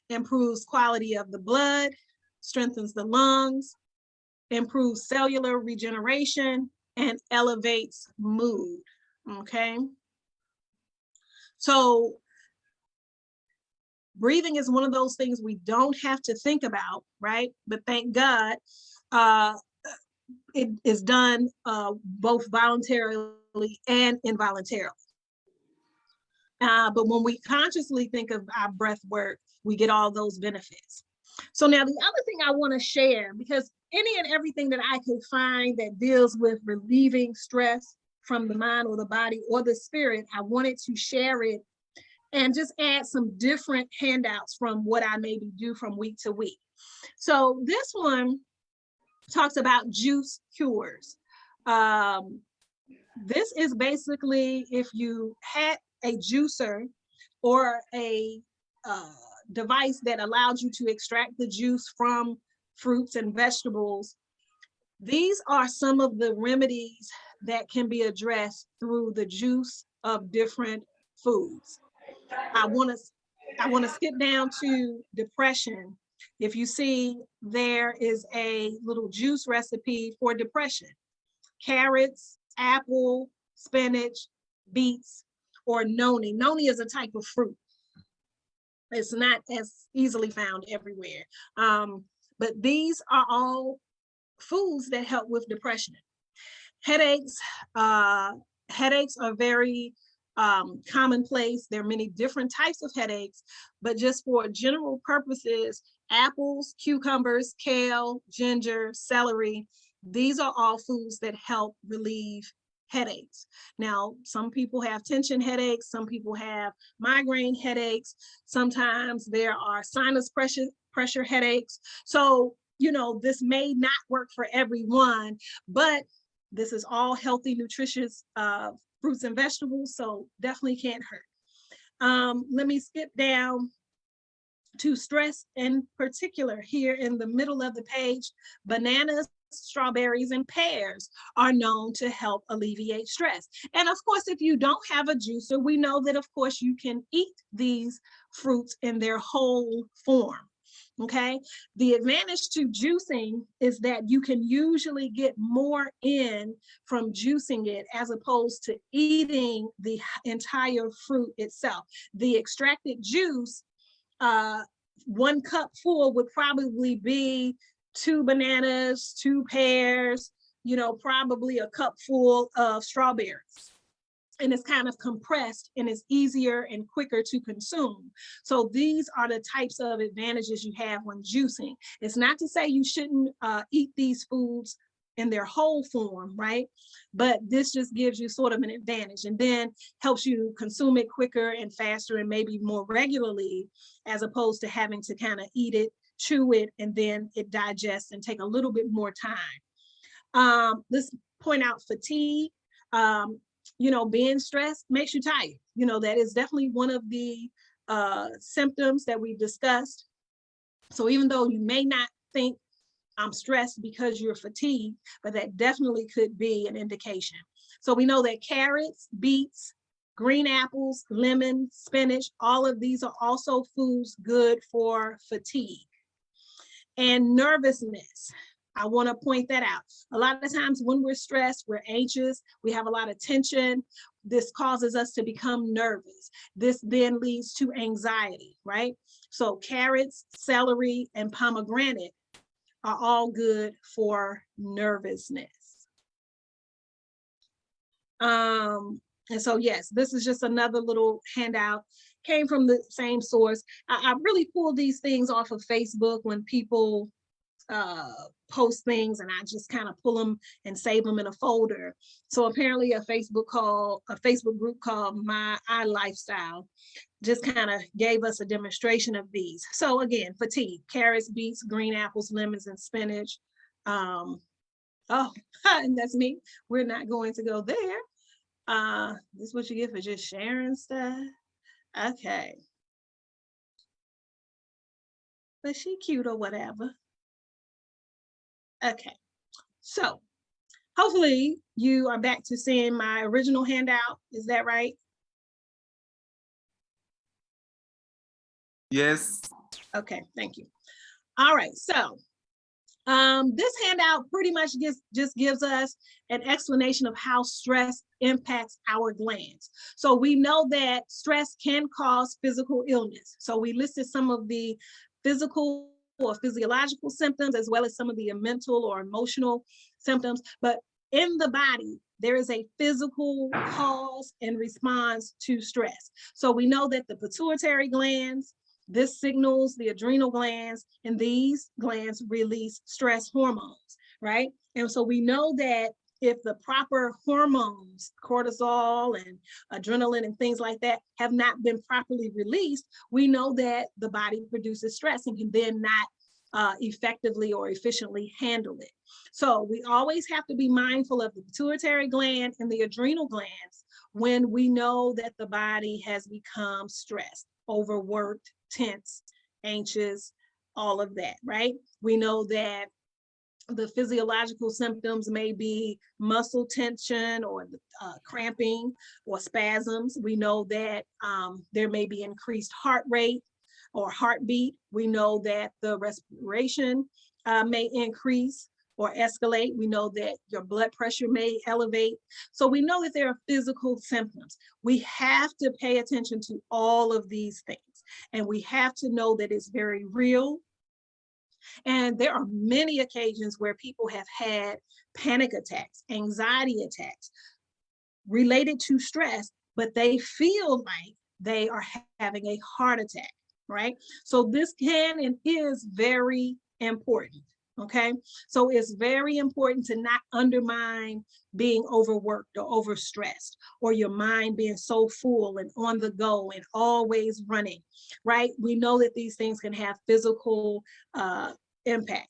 improves quality of the blood, strengthens the lungs, improves cellular regeneration, and elevates mood, okay? So breathing is one of those things we don't have to think about, right? But thank God, it is done both voluntarily and involuntarily. But when we consciously think of our breath work, we get all those benefits. So now the other thing I want to share, because any and everything that I could find that deals with relieving stress from the mind or the body or the spirit, I wanted to share it and just add some different handouts from what I maybe do from week to week. So this one talks about juice cures. This is basically if you had a juicer or a device that allows you to extract the juice from fruits and vegetables. These are some of the remedies that can be addressed through the juice of different foods. I want to skip down to depression. If you see, there is a little juice recipe for depression. Carrots, apple, spinach, beets, or noni. Noni is a type of fruit. It's not as easily found everywhere. But these are all foods that help with depression. Headaches, headaches are very commonplace. There are many different types of headaches, but just for general purposes, apples, cucumbers, kale, ginger, celery, these are all foods that help relieve headaches. Now, some people have tension headaches, some people have migraine headaches, sometimes there are sinus pressure headaches. So, you know, this may not work for everyone, but this is all healthy, nutritious fruits and vegetables, so definitely can't hurt. Let me skip down to stress in particular. Here in the middle of the page, bananas, strawberries, and pears are known to help alleviate stress. And of course, if you don't have a juicer, we know that of course you can eat these fruits in their whole form. Okay, the advantage to juicing is that you can usually get more in from juicing it as opposed to eating the entire fruit itself. The extracted juice, 1 cup full would probably be 2 bananas, 2 pears, you know, probably a cup full of strawberries. And it's kind of compressed and it's easier and quicker to consume. So these are the types of advantages you have when juicing. It's not to say you shouldn't eat these foods in their whole form, right? But this just gives you sort of an advantage and then helps you consume it quicker and faster and maybe more regularly, as opposed to having to kind of eat it, chew it, and then it digests and take a little bit more time. Let's point out fatigue. You know, being stressed makes you tired. You know, that is definitely one of the symptoms that we've discussed. So even though you may not think I'm stressed because you're fatigued, but that definitely could be an indication. So we know that carrots, beets, green apples, lemon, spinach, all of these are also foods good for fatigue. And nervousness, I want to point that out. A lot of times when we're stressed, we're anxious, we have a lot of tension. This causes us to become nervous. This then leads to anxiety, right? So carrots, celery, and pomegranate are all good for nervousness. And so, yes, this is just another little handout. came from the same source. I really pulled these things off of Facebook when people post things, and I just kind of pull them and save them in a folder. So apparently a Facebook group called My Eye Lifestyle just kind of gave us a demonstration of these. So again, fatigue, carrots, beets, green apples, lemons, and spinach. Oh, and that's me. We're not going to go there. This is what you get for just sharing stuff. Okay. But she cute or whatever. Okay, so hopefully you are back to seeing my original handout. Is that right? Yes. Okay, thank you. All right, so this handout pretty much just gives us an explanation of how stress impacts our glands. So we know that stress can cause physical illness. So we listed some of the physical or physiological symptoms, as well as some of the mental or emotional symptoms. But in the body, there is a physical cause and response to stress. So we know that the pituitary glands, this signals the adrenal glands, and these glands release stress hormones, right? And so we know that if the proper hormones, cortisol and adrenaline and things like that, have not been properly released, we know that the body produces stress and can then not effectively or efficiently handle it. So we always have to be mindful of the pituitary gland and the adrenal glands when we know that the body has become stressed, overworked, tense, anxious, all of that, right? We know that the physiological symptoms may be muscle tension or cramping or spasms. We know that there may be increased heart rate or heartbeat. We know that the respiration may increase or escalate. We know that your blood pressure may elevate. So we know that there are physical symptoms. We have to pay attention to all of these things, and we have to know that it's very real. And there are many occasions where people have had panic attacks, anxiety attacks related to stress, but they feel like they are having a heart attack, right? So this can and is very important, okay? So it's very important to not undermine being overworked or overstressed, or your mind being so full and on the go and always running, right? We know that these things can have physical impact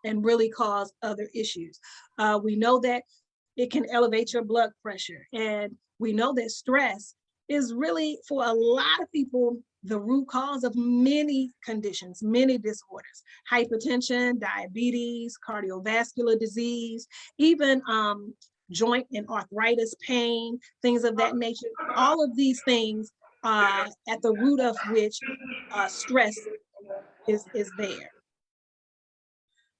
and really cause other issues. We know that it can elevate your blood pressure, and we know that stress is really, for a lot of people, the root cause of many conditions, many disorders: hypertension, diabetes, cardiovascular disease, even joint and arthritis pain, things of that nature. All of these things at the root of which stress is there.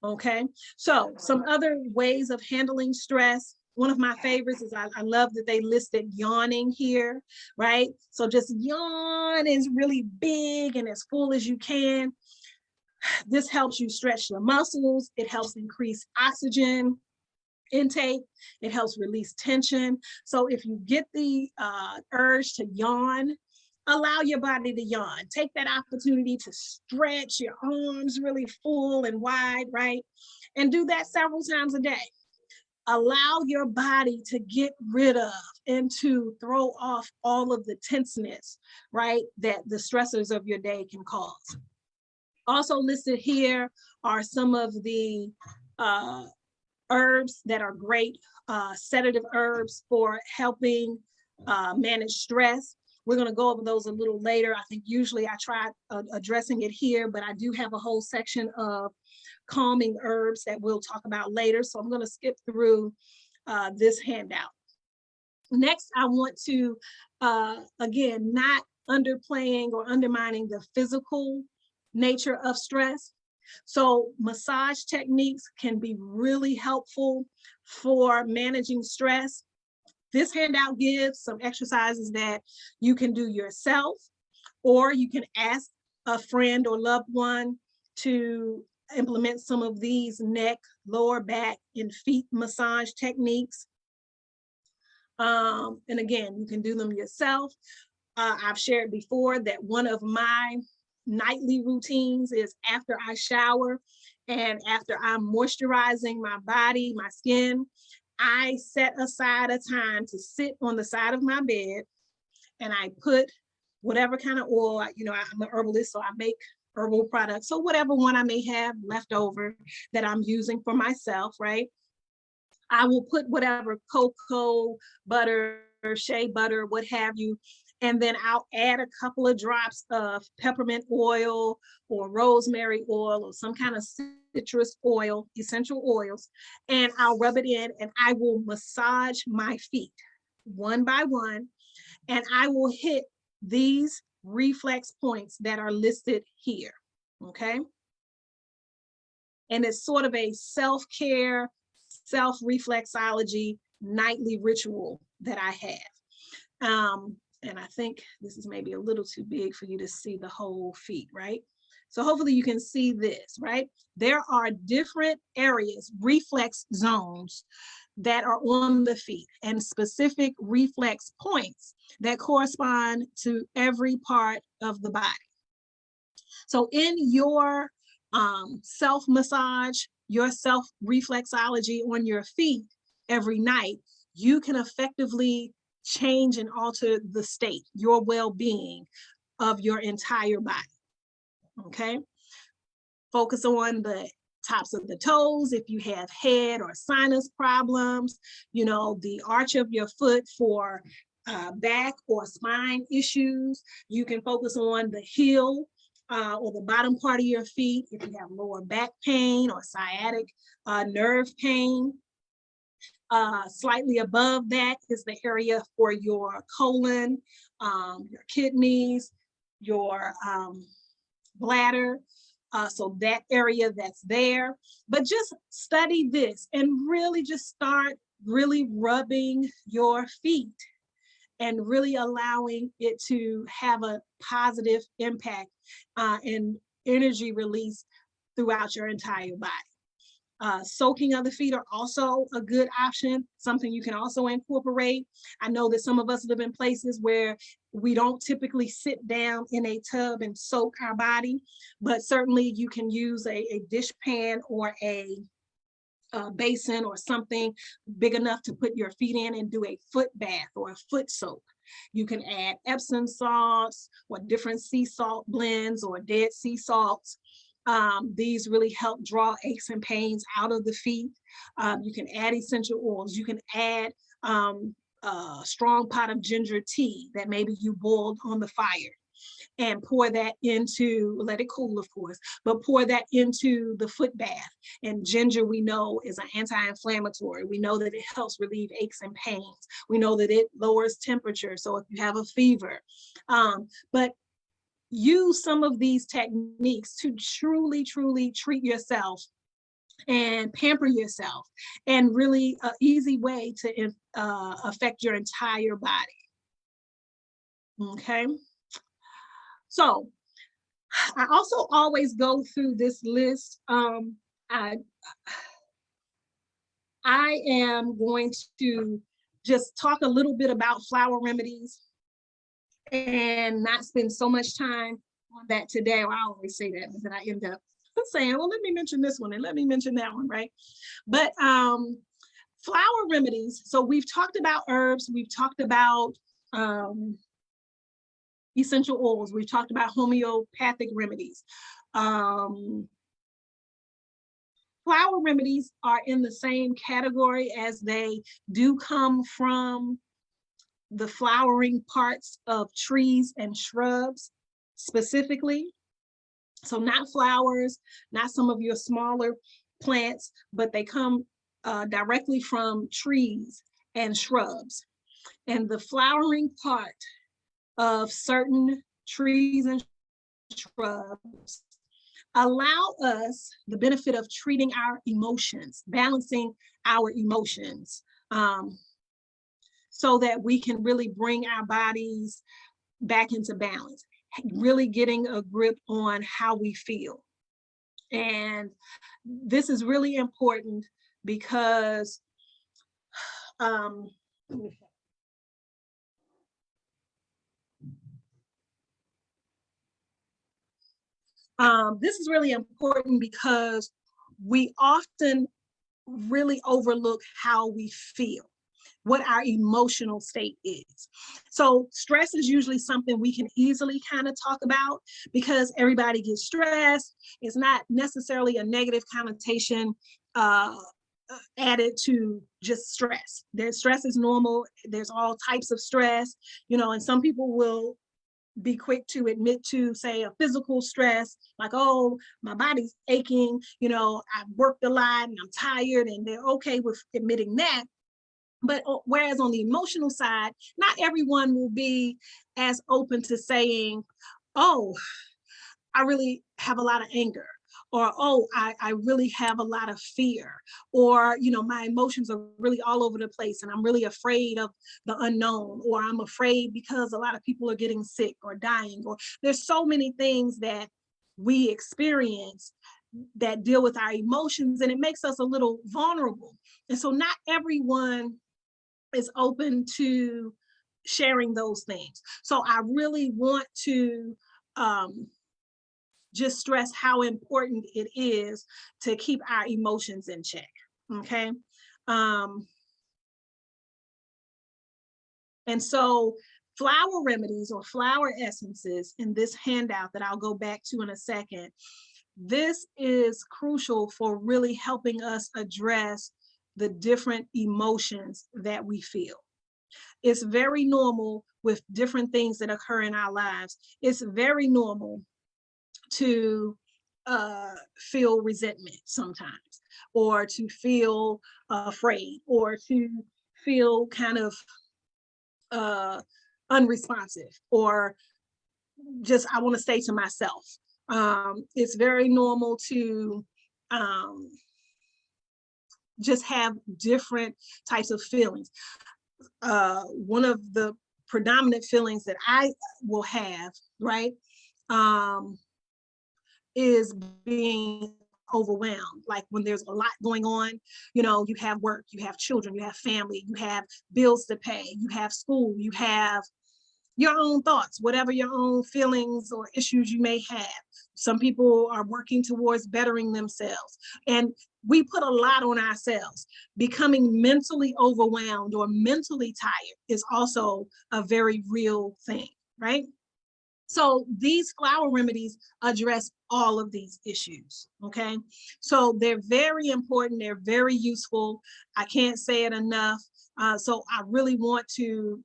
Okay, so some other ways of handling stress. One of my favorites is I love that they listed yawning here, right? So just yawn is really big and as full as you can. This helps you stretch your muscles. It helps increase oxygen intake. It helps release tension. So if you get the urge to yawn, allow your body to yawn. Take that opportunity to stretch your arms really full and wide, right? And do that several times a day. Allow your body to get rid of and to throw off all of the tenseness, right, that the stressors of your day can cause. Also listed here are some of the herbs that are great sedative herbs for helping manage stress. We're going to go over those a little later. I think usually I try addressing it here, but I do have a whole section of calming herbs that we'll talk about later. So I'm going to skip through this handout. Next, I want to, again, not underplaying or undermining the physical nature of stress. So massage techniques can be really helpful for managing stress. This handout gives some exercises that you can do yourself, or you can ask a friend or loved one to implement some of these neck, lower back, and feet massage techniques. And again, you can do them yourself. I've shared before that one of my nightly routines is after I shower and after I'm moisturizing my body, my skin, I set aside a time to sit on the side of my bed and I put whatever kind of oil, you know, I'm an herbalist, so I make herbal products. So whatever one I may have left over that I'm using for myself, right? I will put whatever cocoa butter, shea butter, what have you, and then I'll add a couple of drops of peppermint oil or rosemary oil or some kind of citrus oil, essential oils, and I'll rub it in and I will massage my feet one by one, and I will hit these reflex points that are listed here, okay? And it's sort of a self-care, self-reflexology nightly ritual that I have. And I think this is maybe a little too big for you to see the whole feet, right? So hopefully you can see this, right? There are different areas, reflex zones that are on the feet and specific reflex points that correspond to every part of the body. So in your self-massage, your self-reflexology on your feet every night, you can effectively change and alter the state, your well-being of your entire body, okay? Focus on the tops of the toes if you have head or sinus problems, you know, the arch of your foot for back or spine issues. You can focus on the heel or the bottom part of your feet if you have lower back pain or sciatic nerve pain. Slightly above that is the area for your colon, your kidneys, your bladder. So that area that's there, but just study this and really just start really rubbing your feet and really allowing it to have a positive impact and energy release throughout your entire body. Soaking of the feet are also a good option, something you can also incorporate. I know that some of us live in places where we don't typically sit down in a tub and soak our body, but certainly you can use a dish pan or a basin or something big enough to put your feet in and do a foot bath or a foot soak. You can add Epsom salts or different sea salt blends or Dead Sea salts. These really help draw aches and pains out of the feet. You can add essential oils. You can add a strong pot of ginger tea that maybe you boiled on the fire and pour that into, let it cool of course, but pour that into the foot bath. And ginger we know is an anti-inflammatory. We know that it helps relieve aches and pains. We know that it lowers temperature. So if you have a fever, but use some of these techniques to truly, truly treat yourself and pamper yourself, and really an easy way to affect your entire body. Okay. So I also always go through this list. I am going to just talk a little bit about flower remedies and not spend so much time on that today. Well, I always say that, but then I end up saying, well, let me mention this one and let me mention that one, right? But flower remedies. So we've talked about herbs, we've talked about essential oils, we've talked about homeopathic remedies. Flower remedies are in the same category as they do come from the flowering parts of trees and shrubs specifically. So not flowers, not some of your smaller plants, but they come directly from trees and shrubs. And the flowering part of certain trees and shrubs allow us the benefit of treating our emotions, balancing our emotions, so that we can really bring our bodies back into balance, really getting a grip on how we feel. And this is really important because This is really important because we often really overlook how we feel, what our emotional state is. So stress is usually something we can easily kind of talk about because everybody gets stressed. It's not necessarily a negative connotation added to just stress. Stress is normal. There's all types of stress, and some people will be quick to admit to, say, a physical stress, like, oh, my body's aching, I've worked a lot and I'm tired, and they're okay with admitting that. But whereas on the emotional side, not everyone will be as open to saying, oh, I really have a lot of anger, or, oh, I really have a lot of fear, or, my emotions are really all over the place and I'm really afraid of the unknown, or I'm afraid because a lot of people are getting sick or dying, or there's so many things that we experience that deal with our emotions, and it makes us a little vulnerable. And so not everyone is open to sharing those things. So I really want to just stress how important it is to keep our emotions in check, okay? And so flower remedies or flower essences in this handout that I'll go back to in a second, this is crucial for really helping us address the different emotions that we feel. It's very normal with different things that occur in our lives. It's very normal to feel resentment sometimes, or to feel afraid, or to feel kind of unresponsive, or just, I want to stay to myself. It's very normal to just have different types of feelings. One of the predominant feelings that I will have, right, is being overwhelmed. Like when there's a lot going on, you have work, you have children, you have family, you have bills to pay, you have school, you have your own thoughts, whatever your own feelings or issues you may have. Some people are working towards bettering themselves, and we put a lot on ourselves. Becoming mentally overwhelmed or mentally tired is also a very real thing, right? So these flower remedies address all of these issues, okay? So they're very important, they're very useful. I can't say it enough. So I really want to,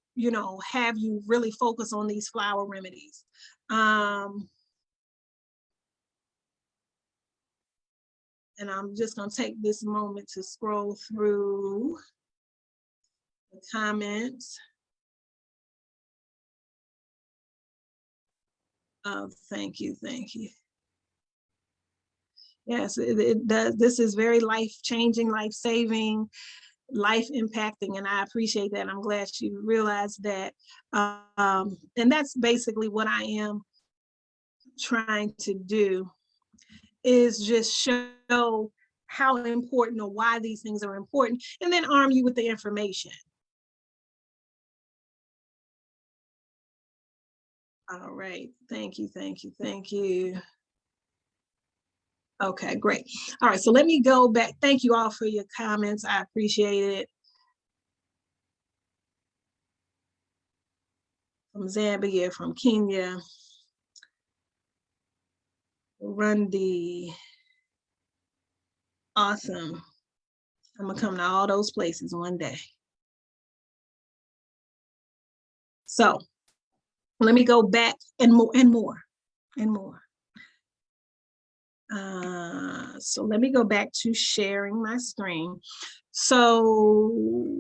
have you really focus on these flower remedies. And I'm just gonna take this moment to scroll through the comments. Oh, thank you, thank you. Yes, it does. This is very life-changing, life-saving, life-impacting, and I appreciate that. I'm glad you realized that. And that's basically what I am trying to do, is just show how important or why these things are important, and then arm you with the information. All right, thank you, thank you, thank you. Okay, great. All right, so let me go back. Thank you all for your comments. I appreciate it. From Zambia, from Kenya, Burundi. Awesome. I'm gonna come to all those places one day. So let me go back and more and more and more. So let me go back to sharing my screen. So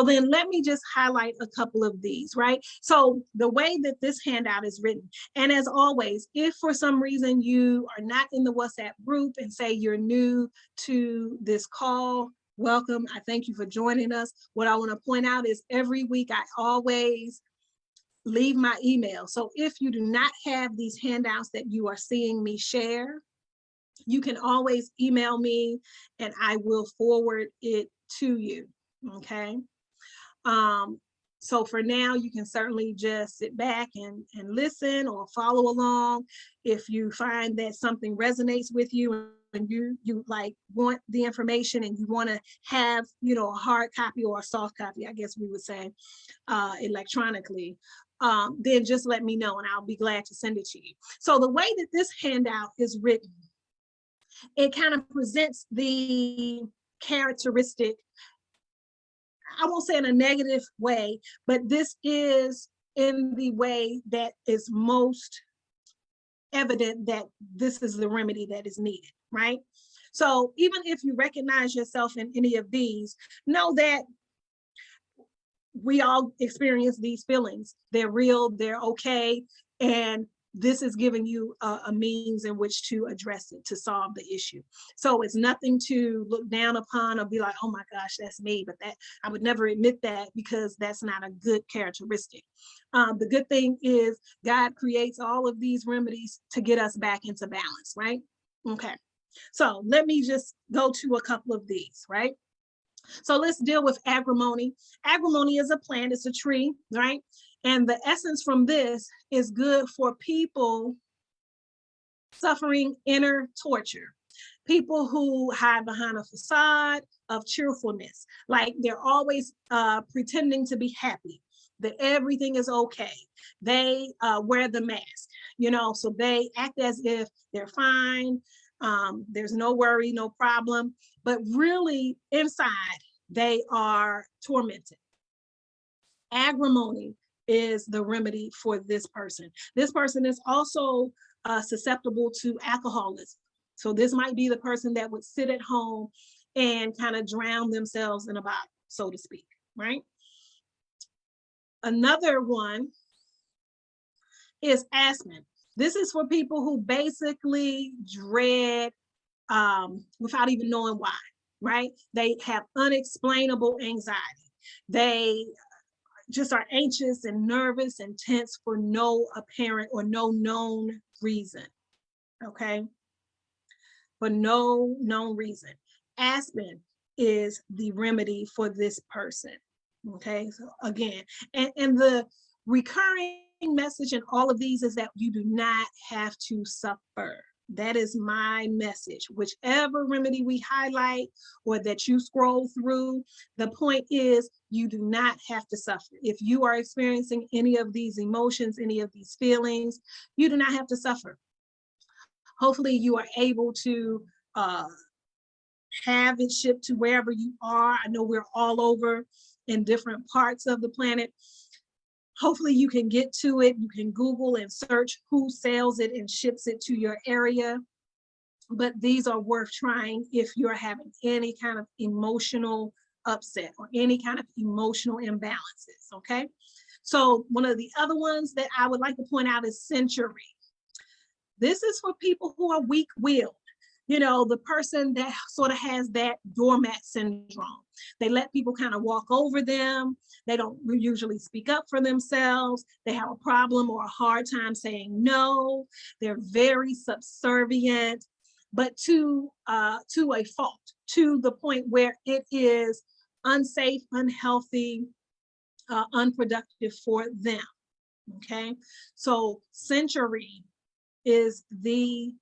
then let me just highlight a couple of these, right? So the way that this handout is written, and as always, if for some reason you are not in the WhatsApp group and say you're new to this call, welcome. I thank you for joining us. What I want to point out is every week I always leave my email. So if you do not have these handouts that you are seeing me share, you can always email me and I will forward it to you, okay? So for now, you can certainly just sit back and listen or follow along. If you find that something resonates with you and you like want the information and you want to have, you know, a hard copy or a soft copy, I guess we would say, electronically, then just let me know and I'll be glad to send it to you. So the way that this handout is written, it kind of presents the characteristic, I won't say in a negative way, but this is in the way that is most evident that this is the remedy that is needed, right? So even if you recognize yourself in any of these, know that we all experience these feelings. They're real, they're okay, and this is giving you a means in which to address it, to solve the issue. So it's nothing to look down upon or be like, oh my gosh, that's me, but that I would never admit that because that's not a good characteristic. The good thing is God creates all of these remedies to get us back into balance, right? Okay, so let me just go to a couple of these, right? So let's deal with agrimony. Agrimony is a plant, it's a tree, right? And the essence from this is good for people suffering inner torture, people who hide behind a facade of cheerfulness, like they're always pretending to be happy, that everything is okay. They wear the mask, you know, so they act as if they're fine, there's no worry, no problem, but really inside they are tormented. Agrimony is the remedy for this person. This person is also susceptible to alcoholism. So this might be the person that would sit at home and kind of drown themselves in a bottle, so to speak, right? Another one is asthma. This is for people who basically dread without even knowing why, right? They have unexplainable anxiety. They just are anxious and nervous and tense for no apparent or no known reason, okay? For no known reason. Aspen is the remedy for this person, okay? So again, and the recurring message in all of these is that you do not have to suffer. That is my message. Whichever remedy we highlight or that you scroll through, the point is you do not have to suffer. If you are experiencing any of these emotions, any of these feelings, you do not have to suffer. Hopefully you are able to have it shipped to wherever you are. I know we're all over in different parts of the planet. Hopefully you can get to it. You can Google and search who sells it and ships it to your area. But these are worth trying if you're having any kind of emotional upset or any kind of emotional imbalances, okay? So one of the other ones that I would like to point out is Century. This is for people who are weak-willed. You know, the person that sort of has that doormat syndrome. They let people kind of walk over them. They don't usually speak up for themselves. They have a problem or a hard time saying no. They're very subservient, but to a fault, to the point where it is unsafe, unhealthy, unproductive for them, okay? So Century is the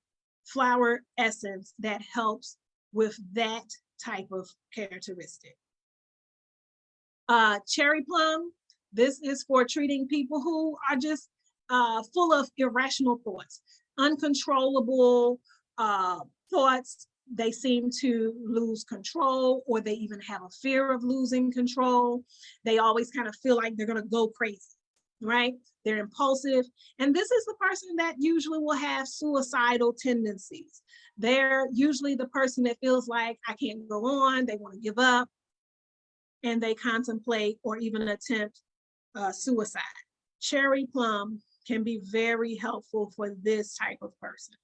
flower essence that helps with that type of characteristic. Cherry plum, this is for treating people who are just full of irrational thoughts, uncontrollable thoughts. They seem to lose control, or they even have a fear of losing control. They always kind of feel like they're gonna go crazy, right? They're impulsive. And this is the person that usually will have suicidal tendencies. They're usually the person that feels like I can't go on, they want to give up, and they contemplate or even attempt suicide. Cherry plum can be very helpful for this type of person.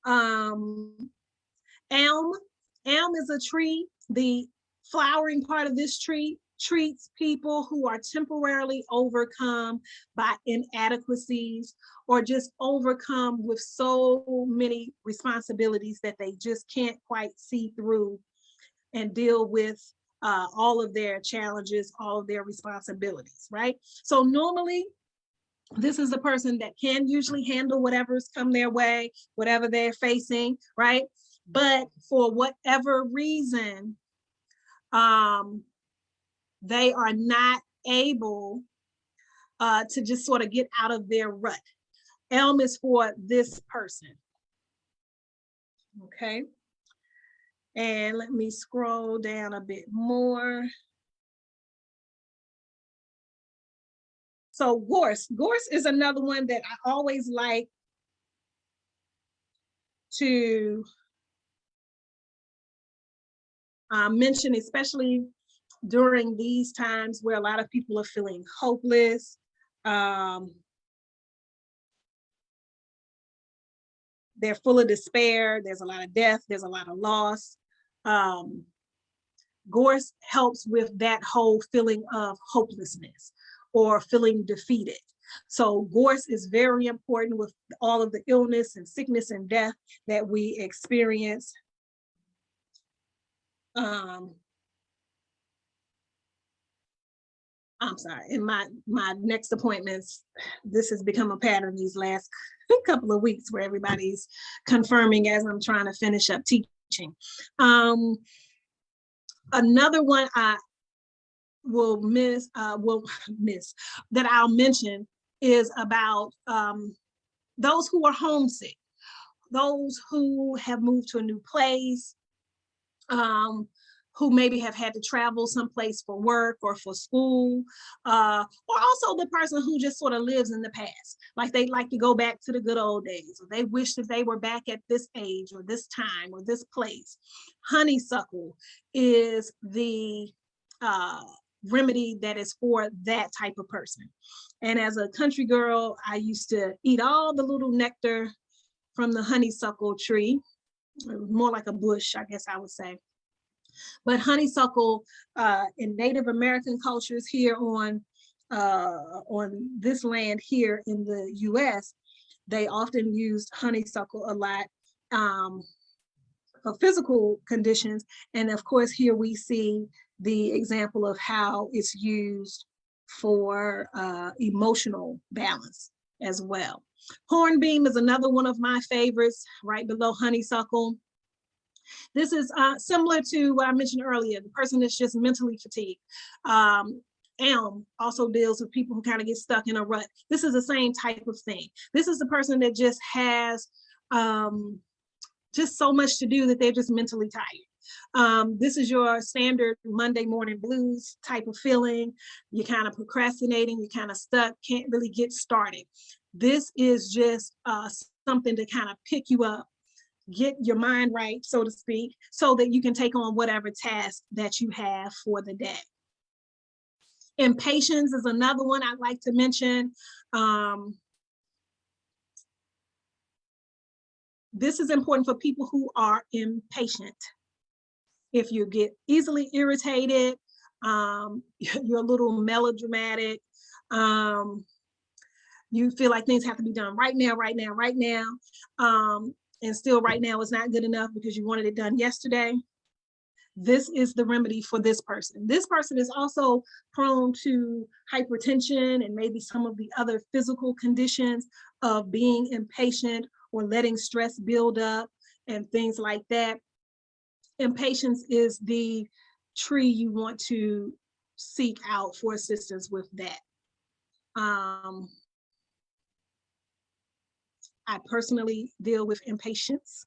Elm is a tree. The flowering part of this tree treats people who are temporarily overcome by inadequacies or just overcome with so many responsibilities that they just can't quite see through and deal with all of their challenges, all of their responsibilities, right? So normally, this is the person that can usually handle whatever's come their way, whatever they're facing, right? But for whatever reason, they are not able to just sort of get out of their rut. Elm is for this person. Okay. And let me scroll down a bit more. So gorse is another one that I always like to mention, especially during these times where a lot of people are feeling hopeless. They're full of despair. There's a lot of death. There's a lot of loss. Gorse helps with that whole feeling of hopelessness or feeling defeated. So gorse is very important with all of the illness and sickness and death that we experience. I'm sorry, in my next appointments, this has become a pattern these last couple of weeks where everybody's confirming as I'm trying to finish up teaching. Another one I will miss that I'll mention is about those who are homesick, those who have moved to a new place, who maybe have had to travel someplace for work or for school, or also the person who just sort of lives in the past, like they like to go back to the good old days, or they wish that they were back at this age or this time or this place. Honeysuckle is the remedy that is for that type of person. And as a country girl, I used to eat all the little nectar from the honeysuckle tree, more like a bush, I guess I would say. But honeysuckle in Native American cultures here on this land here in the US, they often used honeysuckle a lot for physical conditions. And of course, here we see the example of how it's used for emotional balance as well. Hornbeam is another one of my favorites, right below honeysuckle. This is similar to what I mentioned earlier, the person that's just mentally fatigued. Elm also deals with people who kind of get stuck in a rut. This is the same type of thing. This is the person that just has just so much to do that they're just mentally tired. This is your standard Monday morning blues type of feeling. You're kind of procrastinating, you're kind of stuck, can't really get started. This is just something to kind of pick you up, get your mind right, so to speak, so that you can take on whatever task that you have for the day. Impatience is another one I'd like to mention. This is important for people who are impatient. If you get easily irritated, you're a little melodramatic, you feel like things have to be done right now, and still right now is not good enough because you wanted it done yesterday. This is the remedy for this person. This person is also prone to hypertension and maybe some of the other physical conditions of being impatient or letting stress build up and things like that. Impatience is the tree you want to seek out for assistance with that. I personally deal with impatience,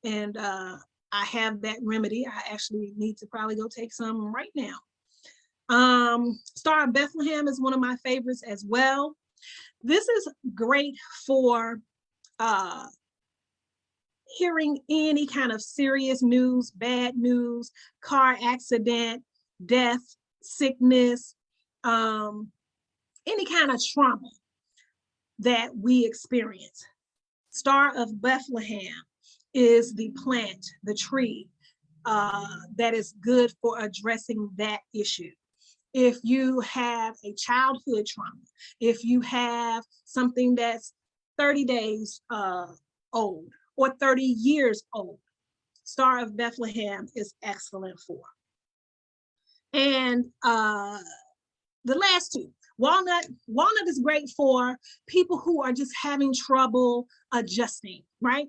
and I have that remedy. I actually need to probably go take some right now. Star of Bethlehem is one of my favorites as well. This is great for hearing any kind of serious news, bad news, car accident, death, sickness, any kind of trauma that we experience. Star of Bethlehem is the plant, the tree, that is good for addressing that issue. If you have a childhood trauma, if you have something that's 30 days old or 30 years old, Star of Bethlehem is excellent for. And the last two, walnut is great for people who are just having trouble adjusting, right?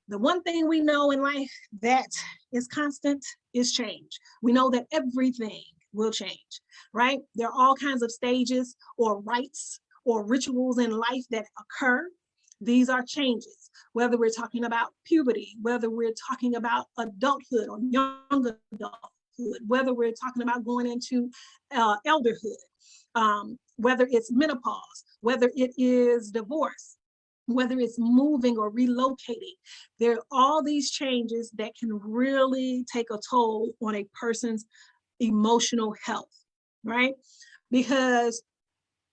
The one thing we know in life that is constant is change. We know that everything will change, right? There are all kinds of stages or rites or rituals in life that occur. These are changes, whether we're talking about puberty, whether we're talking about adulthood or young adulthood, whether we're talking about going into elderhood, whether it's menopause, whether it is divorce, whether it's moving or relocating. There are all these changes that can really take a toll on a person's emotional health, right? Because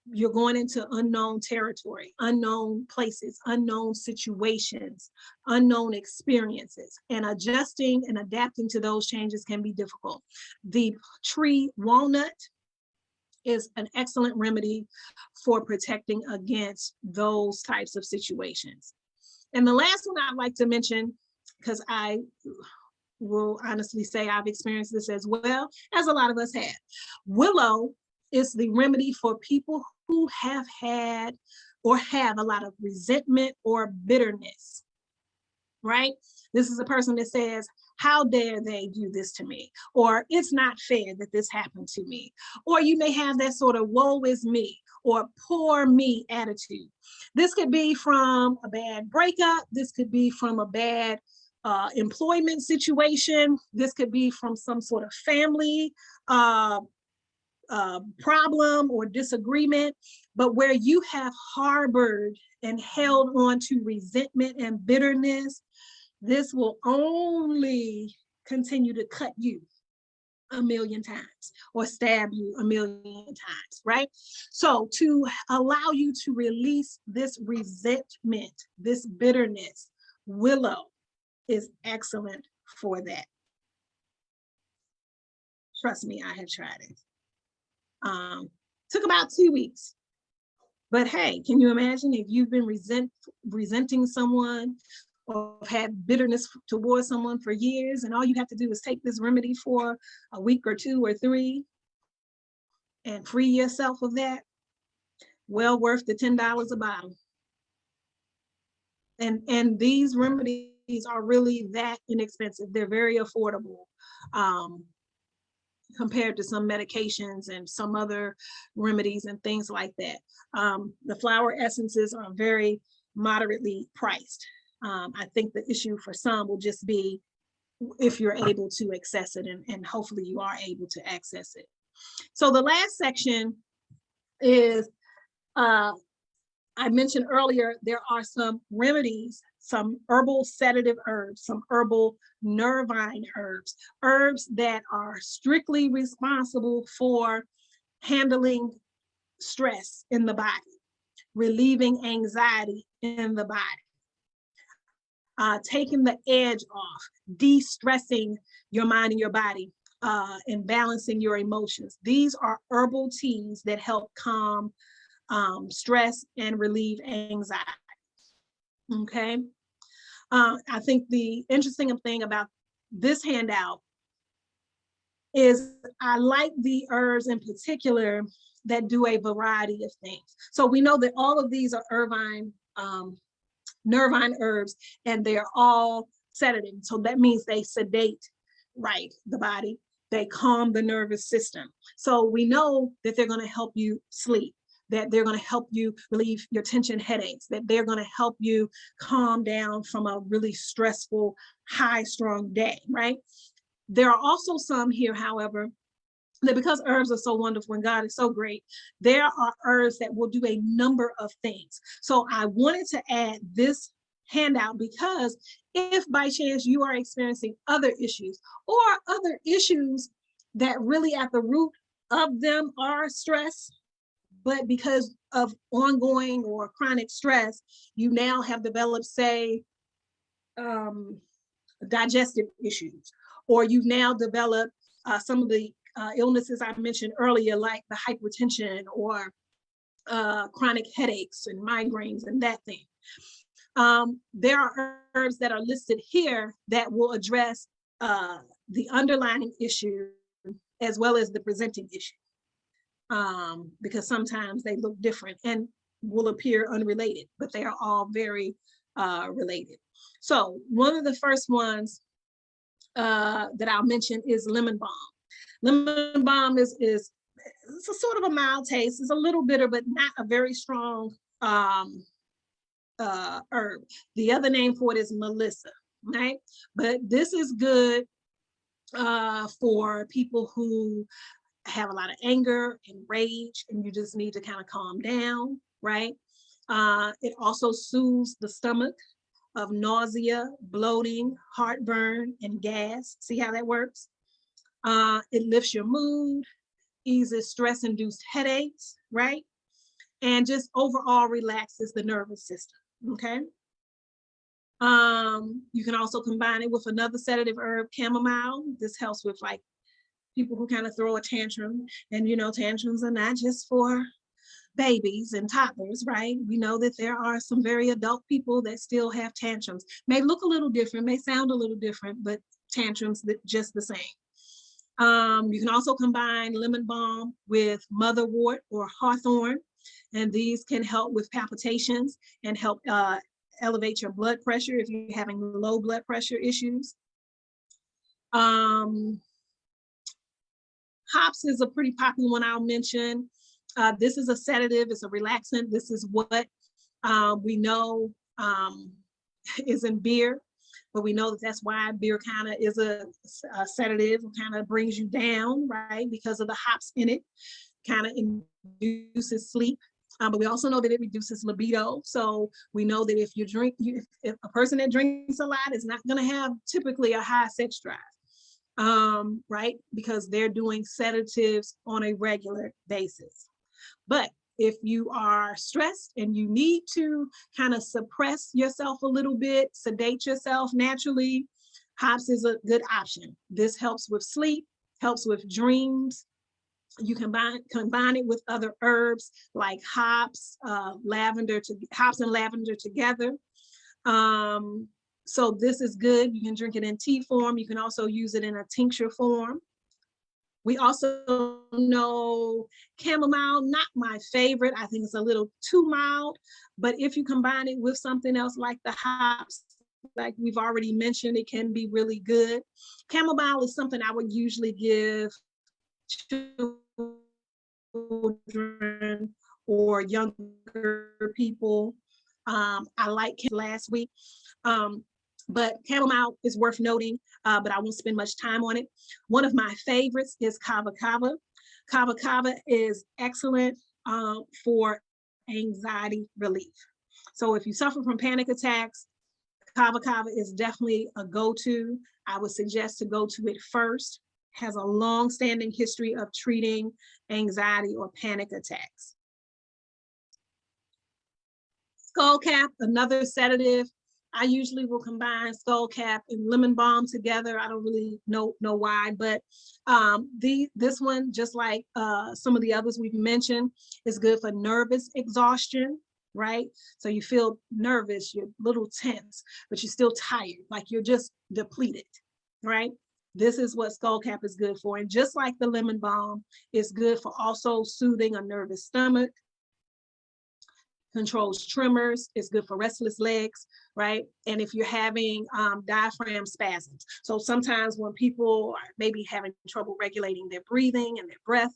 you're going into unknown territory, unknown places, unknown situations, unknown experiences, and adjusting and adapting to those changes can be difficult. The tree walnut is an excellent remedy for protecting against those types of situations. And the last one I'd like to mention, because I will honestly say I've experienced this as well, as a lot of us have. Willow is the remedy for people who have had or have a lot of resentment or bitterness, right? This is a person that says, how dare they do this to me? Or it's not fair that this happened to me. Or you may have that sort of woe is me or poor me attitude. This could be from a bad breakup. This could be from a bad employment situation. This could be from some sort of family problem or disagreement, but where you have harbored and held on to resentment and bitterness, this will only continue to cut you a million times or stab you a million times, right? So to allow you to release this resentment, this bitterness, willow is excellent for that. Trust me, I have tried it. Took about 2 weeks. But hey, can you imagine if you've been resenting someone or had bitterness towards someone for years, and all you have to do is take this remedy for a week or 2 or 3 and free yourself of that? Well worth the $10 a bottle. And these remedies are really that inexpensive. They're very affordable. Compared to some medications and some other remedies and things like that. The flower essences are very moderately priced. I think the issue for some will just be if you're able to access it, and hopefully you are able to access it. So the last section is, I mentioned earlier, there are some remedies, some herbal sedative herbs, some herbal nervine herbs, herbs that are strictly responsible for handling stress in the body, relieving anxiety in the body, taking the edge off, de-stressing your mind and your body, and balancing your emotions. These are herbal teas that help calm stress and relieve anxiety. Okay. I think the interesting thing about this handout is I like the herbs in particular that do a variety of things. So we know that all of these are nervine herbs, and they're all sedative. So that means they sedate, right, the body. They calm the nervous system. So we know that they're going to help you sleep, that they're going to help you relieve your tension headaches, that they're going to help you calm down from a really stressful, high-strung day, right? There are also some here, however, that because herbs are so wonderful and God is so great, there are herbs that will do a number of things. So I wanted to add this handout because if by chance you are experiencing other issues or other issues that really at the root of them are stress, but because of ongoing or chronic stress, you now have developed, say, digestive issues, or you've now developed some of the illnesses I mentioned earlier, like the hypertension or chronic headaches and migraines and that thing. There are herbs that are listed here that will address the underlying issue as well as the presenting issue, because sometimes they look different and will appear unrelated, but they are all very related. So one of the first ones that I'll mention is lemon balm. Lemon balm is it's a sort of a mild taste. It's a little bitter, but not a very strong herb. The other name for it is Melissa, right? But this is good for people who have a lot of anger and rage, and you just need to kind of calm down, right? It also soothes the stomach of nausea, bloating, heartburn, and gas. See how that works? It lifts your mood, eases stress-induced headaches, right? And just overall relaxes the nervous system, okay? You can also combine it with another sedative herb, chamomile. This helps with like people who kind of throw a tantrum, and you know, tantrums are not just for babies and toddlers, right? We know that there are some very adult people that still have tantrums. May look a little different, may sound a little different, but tantrums just the same. You can also combine lemon balm with motherwort or hawthorn, and these can help with palpitations and help elevate your blood pressure if you're having low blood pressure issues. Hops is a pretty popular one I'll mention. This is a sedative, it's a relaxant. This is what we know is in beer, but we know that that's why beer kind of is a sedative, kind of brings you down, right? Because of the hops in it, kind of induces sleep. But we also know that it reduces libido. So we know that if you drink, if a person that drinks a lot is not gonna have typically a high sex drive. Right? Because they're doing sedatives on a regular basis. But if you are stressed and you need to kind of suppress yourself a little bit, sedate yourself naturally, hops is a good option. This helps with sleep, helps with dreams. You combine it with other herbs like hops, hops and lavender together. So this is good. You can drink it in tea form. You can also use it in a tincture form. We also know chamomile, not my favorite. I think it's a little too mild, but if you combine it with something else like the hops, like we've already mentioned, it can be really good. Chamomile is something I would usually give children or younger people. I like last week. But chamomile is worth noting, but I won't spend much time on it. One of my favorites is kava kava. Kava kava is excellent for anxiety relief. So if you suffer from panic attacks, kava kava is definitely a go-to. I would suggest to go to it first. It has a long-standing history of treating anxiety or panic attacks. Skullcap, another sedative. I usually will combine skullcap and lemon balm together. I don't really know why, but this one, just like some of the others we've mentioned, is good for nervous exhaustion, right? So you feel nervous, you're a little tense, but you're still tired, like you're just depleted, right? This is what skullcap is good for. And just like the lemon balm, it's good for also soothing a nervous stomach, controls tremors, it's good for restless legs, right? And if you're having diaphragm spasms. So sometimes when people are maybe having trouble regulating their breathing and their breath,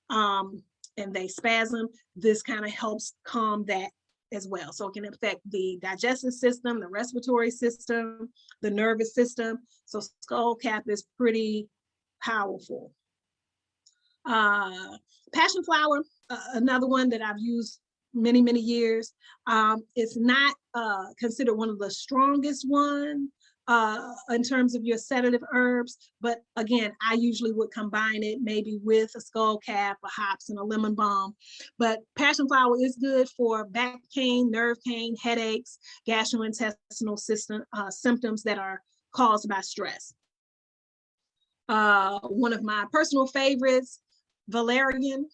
and they spasm, this kind of helps calm that as well. So it can affect the digestive system, the respiratory system, the nervous system. So skullcap is pretty powerful. Passion flower, another one that I've used many years. It's not considered one of the strongest one in terms of your sedative herbs, but again, I usually would combine it maybe with a skullcap, a hops, and a lemon balm. But passion flower is good for back pain, nerve pain, headaches, gastrointestinal system symptoms that are caused by stress. One of my personal favorites, Valerian.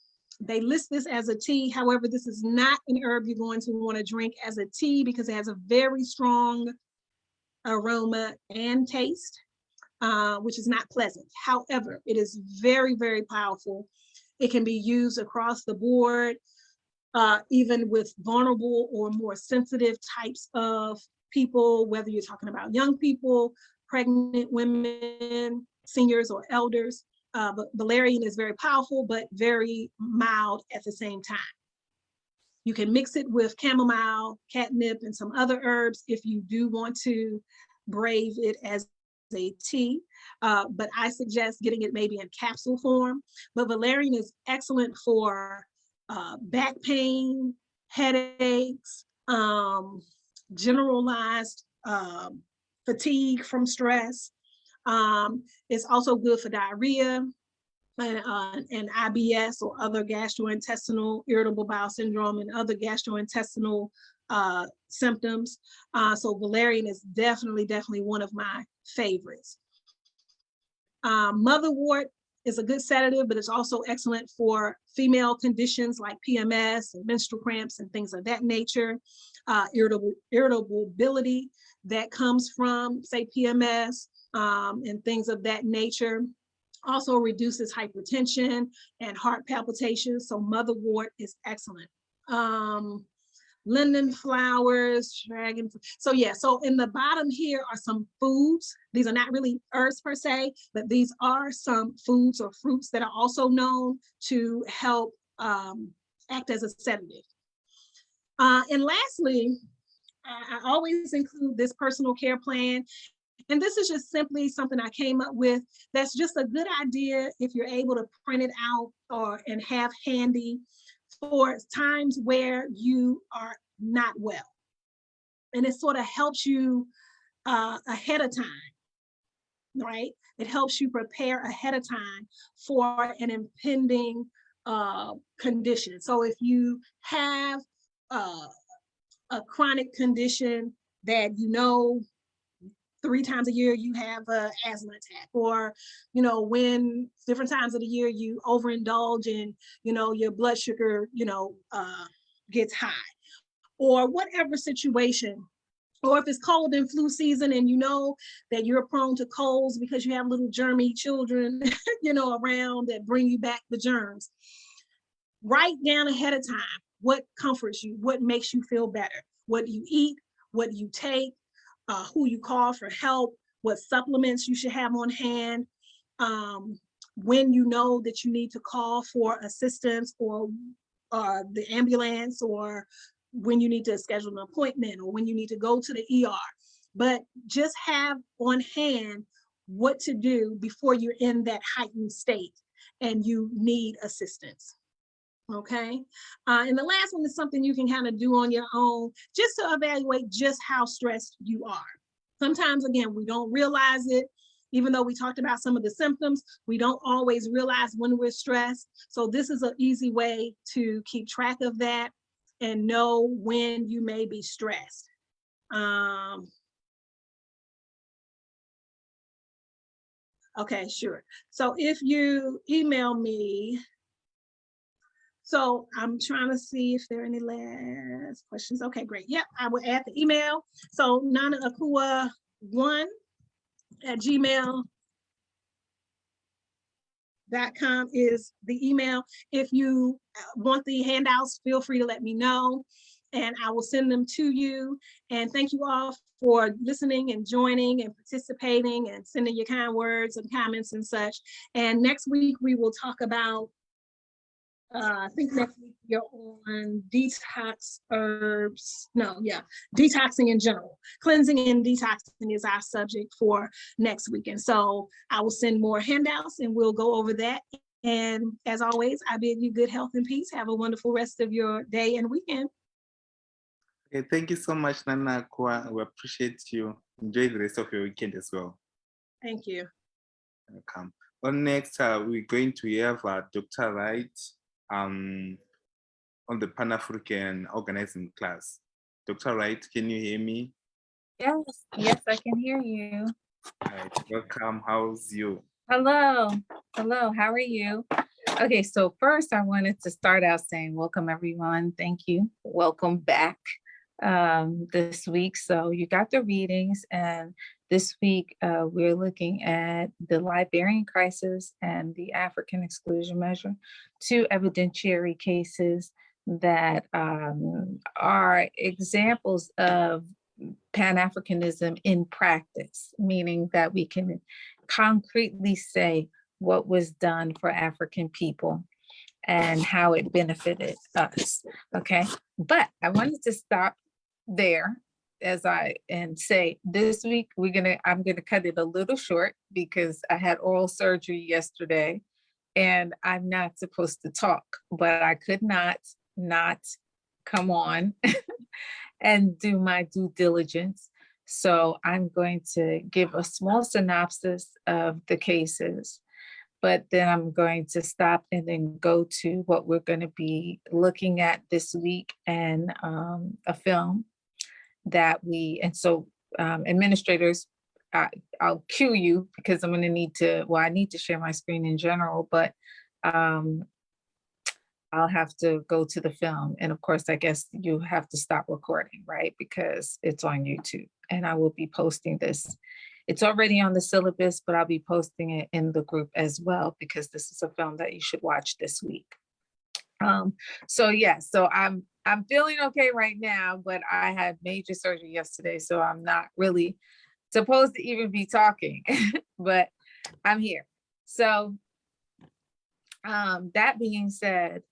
They list this as a tea. However, this is not an herb you're going to want to drink as a tea because it has a very strong aroma and taste. which is not pleasant. However, it is very, very powerful. It can be used across the board, even with vulnerable or more sensitive types of people, whether you're talking about young people, pregnant women, seniors, or elders. But valerian is very powerful, but very mild at the same time. You can mix it with chamomile, catnip, and some other herbs if you do want to brave it as a tea, but I suggest getting it maybe in capsule form. But valerian is excellent for back pain, headaches, generalized fatigue from stress. It's also good for diarrhea and IBS or other gastrointestinal irritable bowel syndrome and other gastrointestinal symptoms. So valerian is definitely one of my favorites. Motherwort is a good sedative, but it's also excellent for female conditions like PMS and menstrual cramps and things of that nature. Irritability that comes from, say, PMS and things of that nature. Also reduces hypertension and heart palpitations. So motherwort is excellent. Linden flowers, dragon. So yeah, so in the bottom here are some foods. These are not really herbs per se, but these are some foods or fruits that are also known to help act as a sedative. And lastly, I always include this personal care plan. And this is just simply something I came up with that's just a good idea if you're able to print it out and have handy for times where you are not well. And it sort of helps you ahead of time, right? It helps you prepare ahead of time for an impending condition. So if you have a chronic condition that you know 3 times a year you have an asthma attack, or when different times of the year you overindulge and your blood sugar gets high, or whatever situation, or if it's cold and flu season and you know that you're prone to colds because you have little germy children around that bring you back the germs. Write down ahead of time what comforts you, what makes you feel better, what you eat, what you take, who you call for help, what supplements you should have on hand, when you know that you need to call for assistance or the ambulance, or when you need to schedule an appointment, or when you need to go to the ER. But just have on hand what to do before you're in that heightened state and you need assistance. Okay. And the last one is something you can kind of do on your own just to evaluate just how stressed you are. Sometimes, again, we don't realize it. Even though we talked about some of the symptoms, we don't always realize when we're stressed. So this is an easy way to keep track of that and know when you may be stressed. Okay, sure. So if you email me, so I'm trying to see if there are any last questions. Okay, great. Yep, I will add the email. So nanaakua1@gmail.com is the email. If you want the handouts, feel free to let me know and I will send them to you. And thank you all for listening and joining and participating and sending your kind words and comments and such. And next week we will talk about I think next week you're on detox herbs. No, yeah, detoxing in general. Cleansing and detoxing is our subject for next week. And so I will send more handouts and we'll go over that. And as always, I bid you good health and peace. Have a wonderful rest of your day and weekend. Okay, thank you so much, Nana Akua. We appreciate you. Enjoy the rest of your weekend as well. Thank you. Welcome. On next, we're going to have Dr. Wright on the Pan-African organizing class. Dr. Wright, can you hear me? Yes, I can hear you. All right, welcome. How's you? Hello, how are you? Okay, so first I wanted to start out saying welcome everyone. Thank you. Welcome back this week. So you got the readings, and This week, we're looking at the Librarian Crisis and the African Exclusion Measure, two evidentiary cases that are examples of Pan-Africanism in practice, meaning that we can concretely say what was done for African people and how it benefited us. Okay, but I wanted to stop there and say this week I'm gonna cut it a little short because I had oral surgery yesterday and I'm not supposed to talk, but I could not come on and do my due diligence. So I'm going to give a small synopsis of the cases, but then I'm going to stop and then go to what we're going to be looking at this week and a film that administrators, I'll cue you because I'm going to need to, I need to share my screen in general, but I'll have to go to the film. And of course, I guess you have to stop recording, right? Because it's on YouTube and I will be posting this. It's already on the syllabus, but I'll be posting it in the group as well, because this is a film that you should watch this week. So I'm feeling okay right now, but I had major surgery yesterday, so I'm not really supposed to even be talking, but I'm here. So that being said,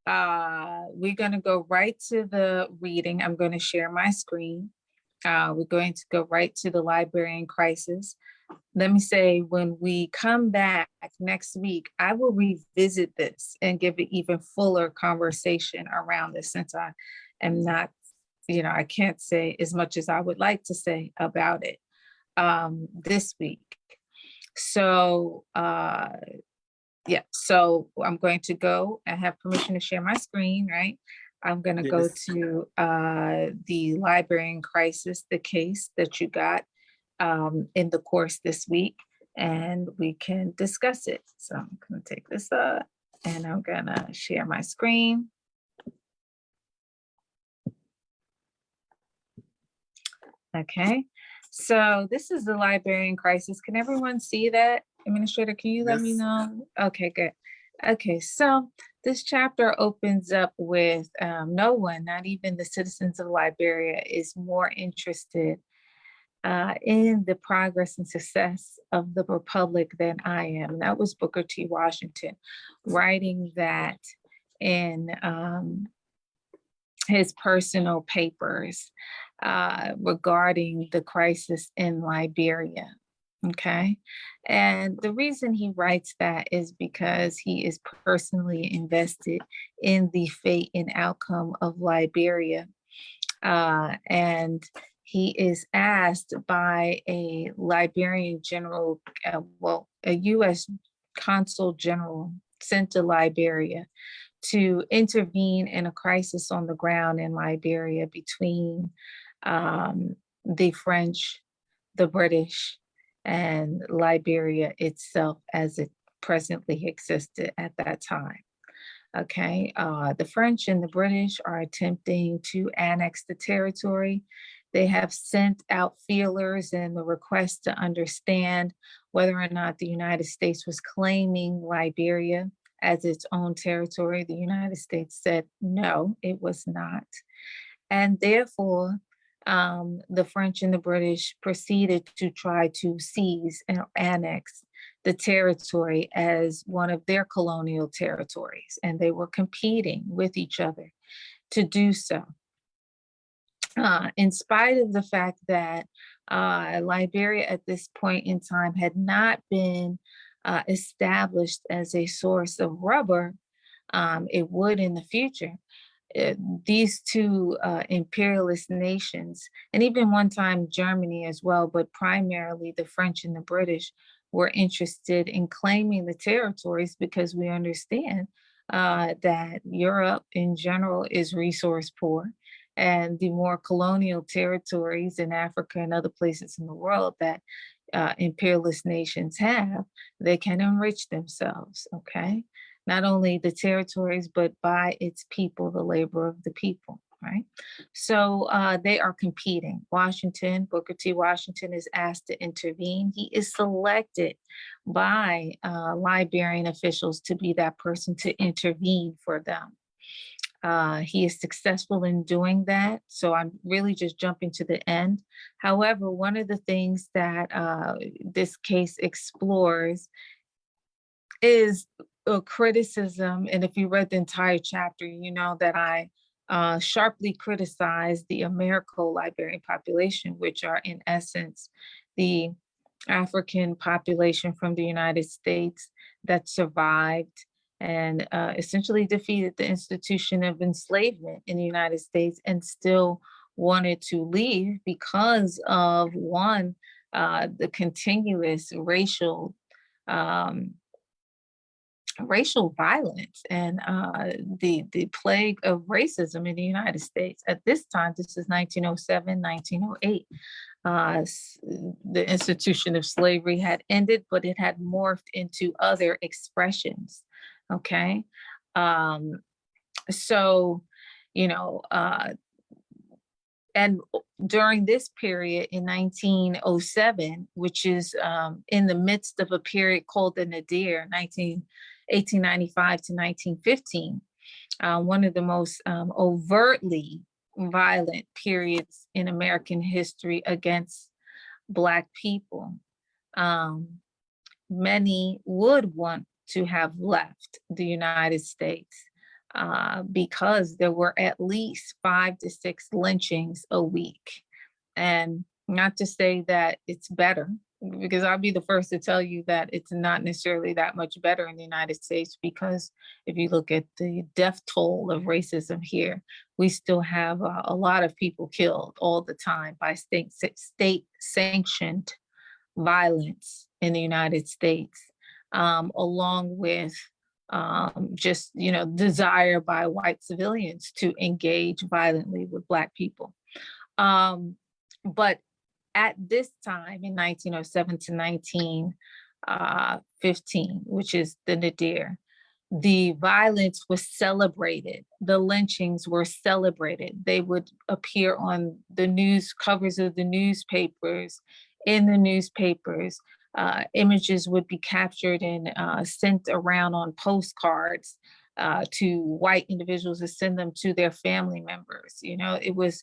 we're going to go right to the reading. I'm going to share my screen. We're going to go right to the Librarian Crisis. Let me say, when we come back next week, I will revisit this and give an even fuller conversation around this, since I am not, I can't say as much as I would like to say about it this week. So, so I'm going to go. I have permission to share my screen, right? I'm going to go to the Librarian Crisis, the case that you got in the course this week, and we can discuss it. So I'm going to take this up and I'm going to share my screen. Okay, so this is the Librarian Crisis. Can everyone see that? Administrator, can you let me know? Okay, good. Okay, so this chapter opens up with no one, not even the citizens of Liberia, is more interested in the progress and success of the Republic than I am. That was Booker T. Washington writing that in his personal papers regarding the crisis in Liberia. Okay, and the reason he writes that is because he is personally invested in the fate and outcome of Liberia. And he is asked by a Liberian general, a US consul general sent to Liberia to intervene in a crisis on the ground in Liberia between the French, the British, and Liberia itself as it presently existed at that time. Okay, the French and the British are attempting to annex the territory. They have sent out feelers and the request to understand whether or not the United States was claiming Liberia as its own territory. The United States said no, it was not. And therefore, the French and the British proceeded to try to seize and annex the territory as one of their colonial territories, and they were competing with each other to do so. In spite of the fact that Liberia at this point in time had not been established as a source of rubber, it would in the future. These two imperialist nations, and even one time Germany as well, but primarily the French and the British, were interested in claiming the territories because we understand that Europe in general is resource poor, and the more colonial territories in Africa and other places in the world that imperialist nations have, they can enrich themselves, okay? Not only the territories, but by its people, the labor of the people, right? So they are competing. Washington, Booker T. Washington is asked to intervene. He is selected by Liberian officials to be that person to intervene for them. He is successful in doing that. So I'm really just jumping to the end. However, one of the things that this case explores is a criticism. And if you read the entire chapter, you know that I sharply criticize the Americo-Liberian population, which are in essence the African population from the United States that survived and essentially defeated the institution of enslavement in the United States and still wanted to leave because of one, the continuous racial violence and the plague of racism in the United States. At this time, this is 1907, 1908. The institution of slavery had ended, but it had morphed into other expressions. Okay. So, you know, and during this period in 1907, which is in the midst of a period called the Nadir, 1895 to 1915, one of the most overtly violent periods in American history against Black people. Many would want to have left the United States because there were at least 5 to 6 lynchings a week. And not to say that it's better, because I'll be the first to tell you that it's not necessarily that much better in the United States, because if you look at the death toll of racism here, we still have a lot of people killed all the time by state sanctioned violence in the United States, along with just, you know, desire by white civilians to engage violently with Black people. But at this time in 1907 to 1915, which is the Nadir, the violence was celebrated. The lynchings were celebrated. They would appear on the news covers of the newspapers, in the newspapers. Images would be captured and sent around on postcards to white individuals to send them to their family members. You know, it was,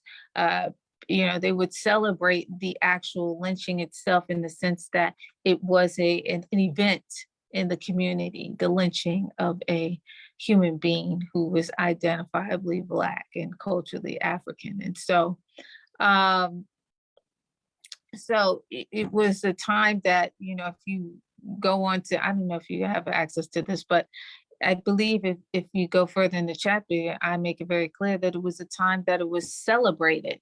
you know, they would celebrate the actual lynching itself in the sense that it was an event in the community, the lynching of a human being who was identifiably Black and culturally African. And so, it was a time that, you know, if you go on to, I don't know if you have access to this, but I believe if you go further in the chapter, I make it very clear that it was a time that it was celebrated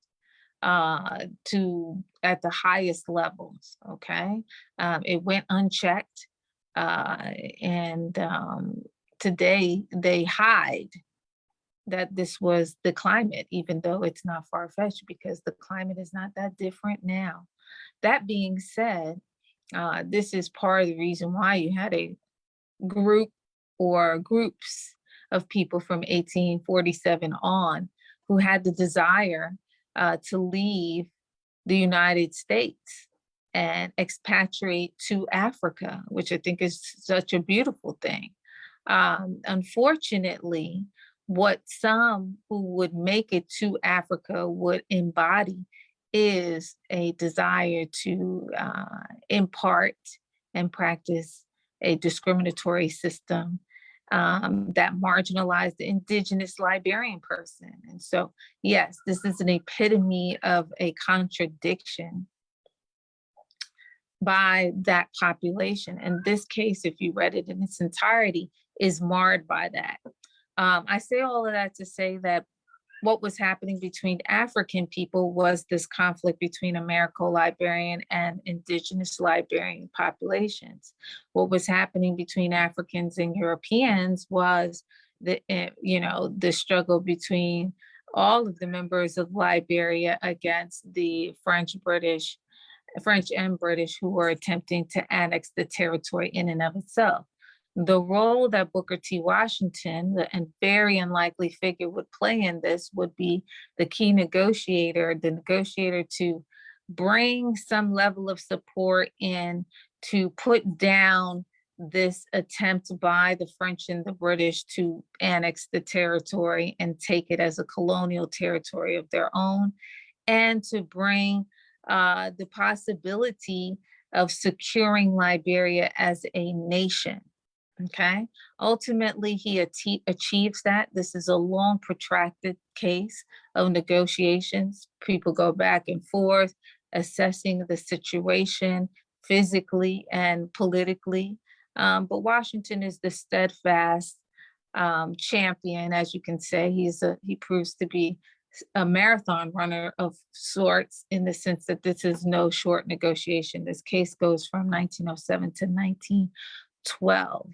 at the highest levels. Okay. It went unchecked. And today they hide that this was the climate, even though it's not far-fetched, because the climate is not that different now. That being said, this is part of the reason why you had a group or groups of people from 1847 on who had the desire to leave the United States and expatriate to Africa, which I think is such a beautiful thing. Unfortunately, what some who would make it to Africa would embody is a desire to impart and practice a discriminatory system that marginalized the indigenous Liberian person. And so, yes, this is an epitome of a contradiction by that population. And this case, if you read it in its entirety, is marred by that. I say all of that to say that what was happening between African people was this conflict between Americo-Liberian and indigenous Liberian populations. What was happening between Africans and Europeans was the struggle between all of the members of Liberia against the French and British who were attempting to annex the territory in and of itself. The role that Booker T. Washington, and very unlikely figure, would play in this would be the key negotiator, the negotiator to bring some level of support in to put down this attempt by the French and the British to annex the territory and take it as a colonial territory of their own, and to bring the possibility of securing Liberia as a nation. Okay, ultimately he achieves that. This is a long, protracted case of negotiations. People go back and forth, assessing the situation physically and politically. But Washington is the steadfast champion, as you can say. He proves to be a marathon runner of sorts, in the sense that this is no short negotiation. This case goes from 1907 to 1912.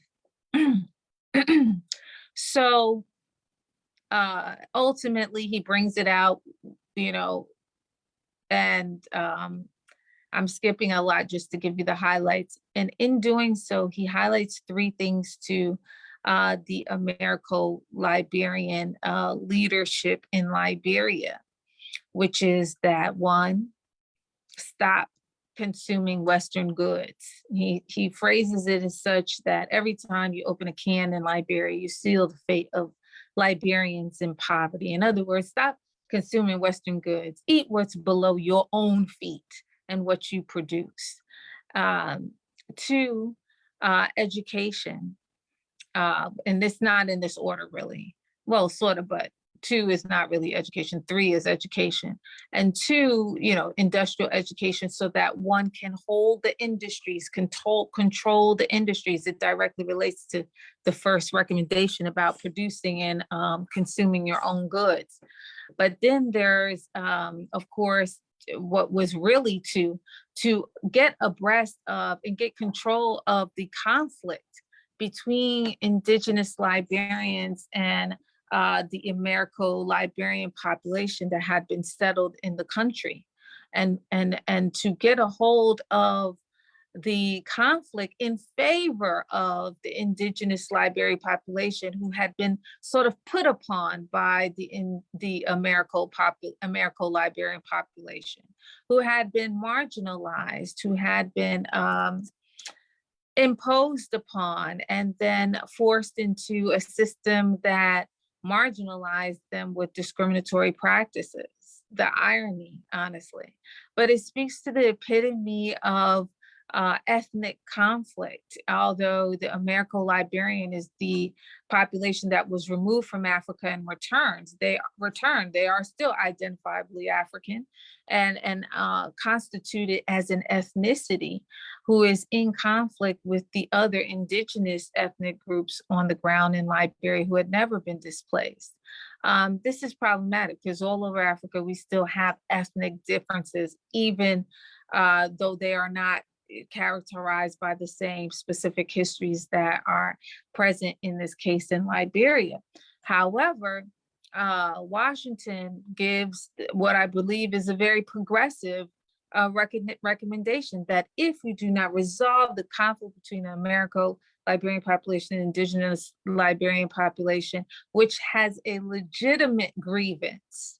So ultimately he brings it out, and I'm skipping a lot just to give you the highlights. And in doing so, he highlights three things to the Americo-Liberian leadership in Liberia, which is that, one, stop consuming Western goods. He phrases it as such that every time you open a can in Liberia, you seal the fate of Liberians in poverty. In other words, stop consuming Western goods. Eat what's below your own feet and what you produce. Two, education. And this not in this order, really. Well, sort of, but two is not really education. Three is education. And two, industrial education, so that one can hold the industries, control the industries. It directly relates to the first recommendation about producing and consuming your own goods. But then there's, of course, what was really to get abreast of and get control of the conflict between indigenous Liberians and the Americo-Liberian population that had been settled in the country, and to get a hold of the conflict in favor of the indigenous Liberian population, who had been sort of put upon by the Americo-Liberian population, who had been marginalized, who had been imposed upon, and then forced into a system that marginalized them with discriminatory practices. The irony, honestly. But it speaks to the epitome of ethnic conflict. Although the Americo-Liberian is the population that was removed from Africa and returns, they are still identifiably African and constituted as an ethnicity who is in conflict with the other indigenous ethnic groups on the ground in Liberia who had never been displaced. This is problematic because all over Africa, we still have ethnic differences, even though they are not characterized by the same specific histories that are present in this case in Liberia. However, Washington gives what I believe is a very progressive recommendation that if you do not resolve the conflict between the Americo-Liberian population and indigenous Liberian population, which has a legitimate grievance.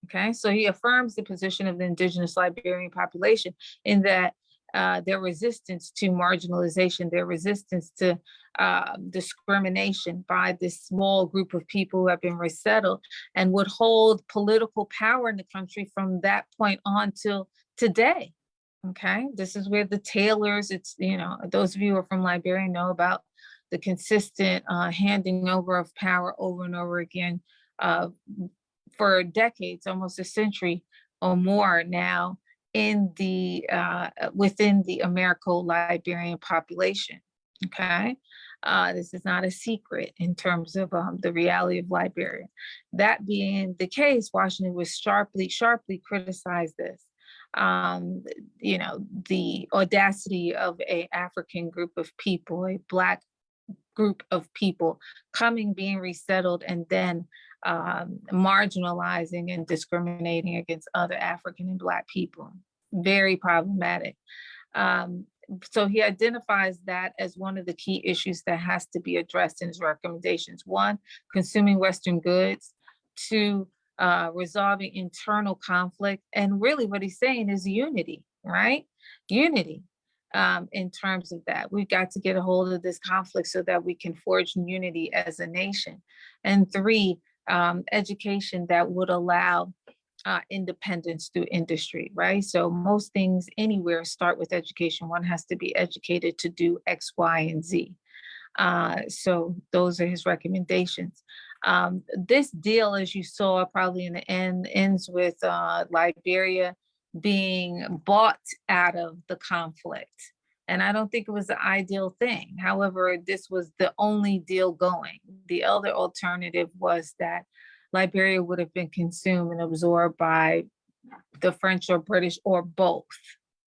Okay, so he affirms the position of the indigenous Liberian population in that their resistance to marginalization, their resistance to discrimination by this small group of people who have been resettled and would hold political power in the country from that point on till today. Okay, this is where the Taylors, those of you who are from Liberia know about the consistent handing over of power over and over again for decades, almost a century or more now, in the within the Americo-Liberian population. Okay, this is not a secret in terms of the reality of Liberia. That being the case, Washington was sharply criticized this. The audacity of an African group of people, a Black group of people being resettled, and then marginalizing and discriminating against other African and Black people. Very problematic. so he identifies that as one of the key issues that has to be addressed in his recommendations. One, consuming Western goods. Two, resolving internal conflict. And really what he's saying is unity, right? Unity. In terms of that, we've got to get a hold of this conflict so that we can forge unity as a nation. And three, education that would allow independence through industry, right? So most things anywhere start with education. One has to be educated to do X, Y, and Z. So those are his recommendations. This deal, as you saw probably in the end, ends with Liberia being bought out of the conflict. And I don't think it was the ideal thing. However, this was the only deal going. The other alternative was that Liberia would have been consumed and absorbed by the French or British or both,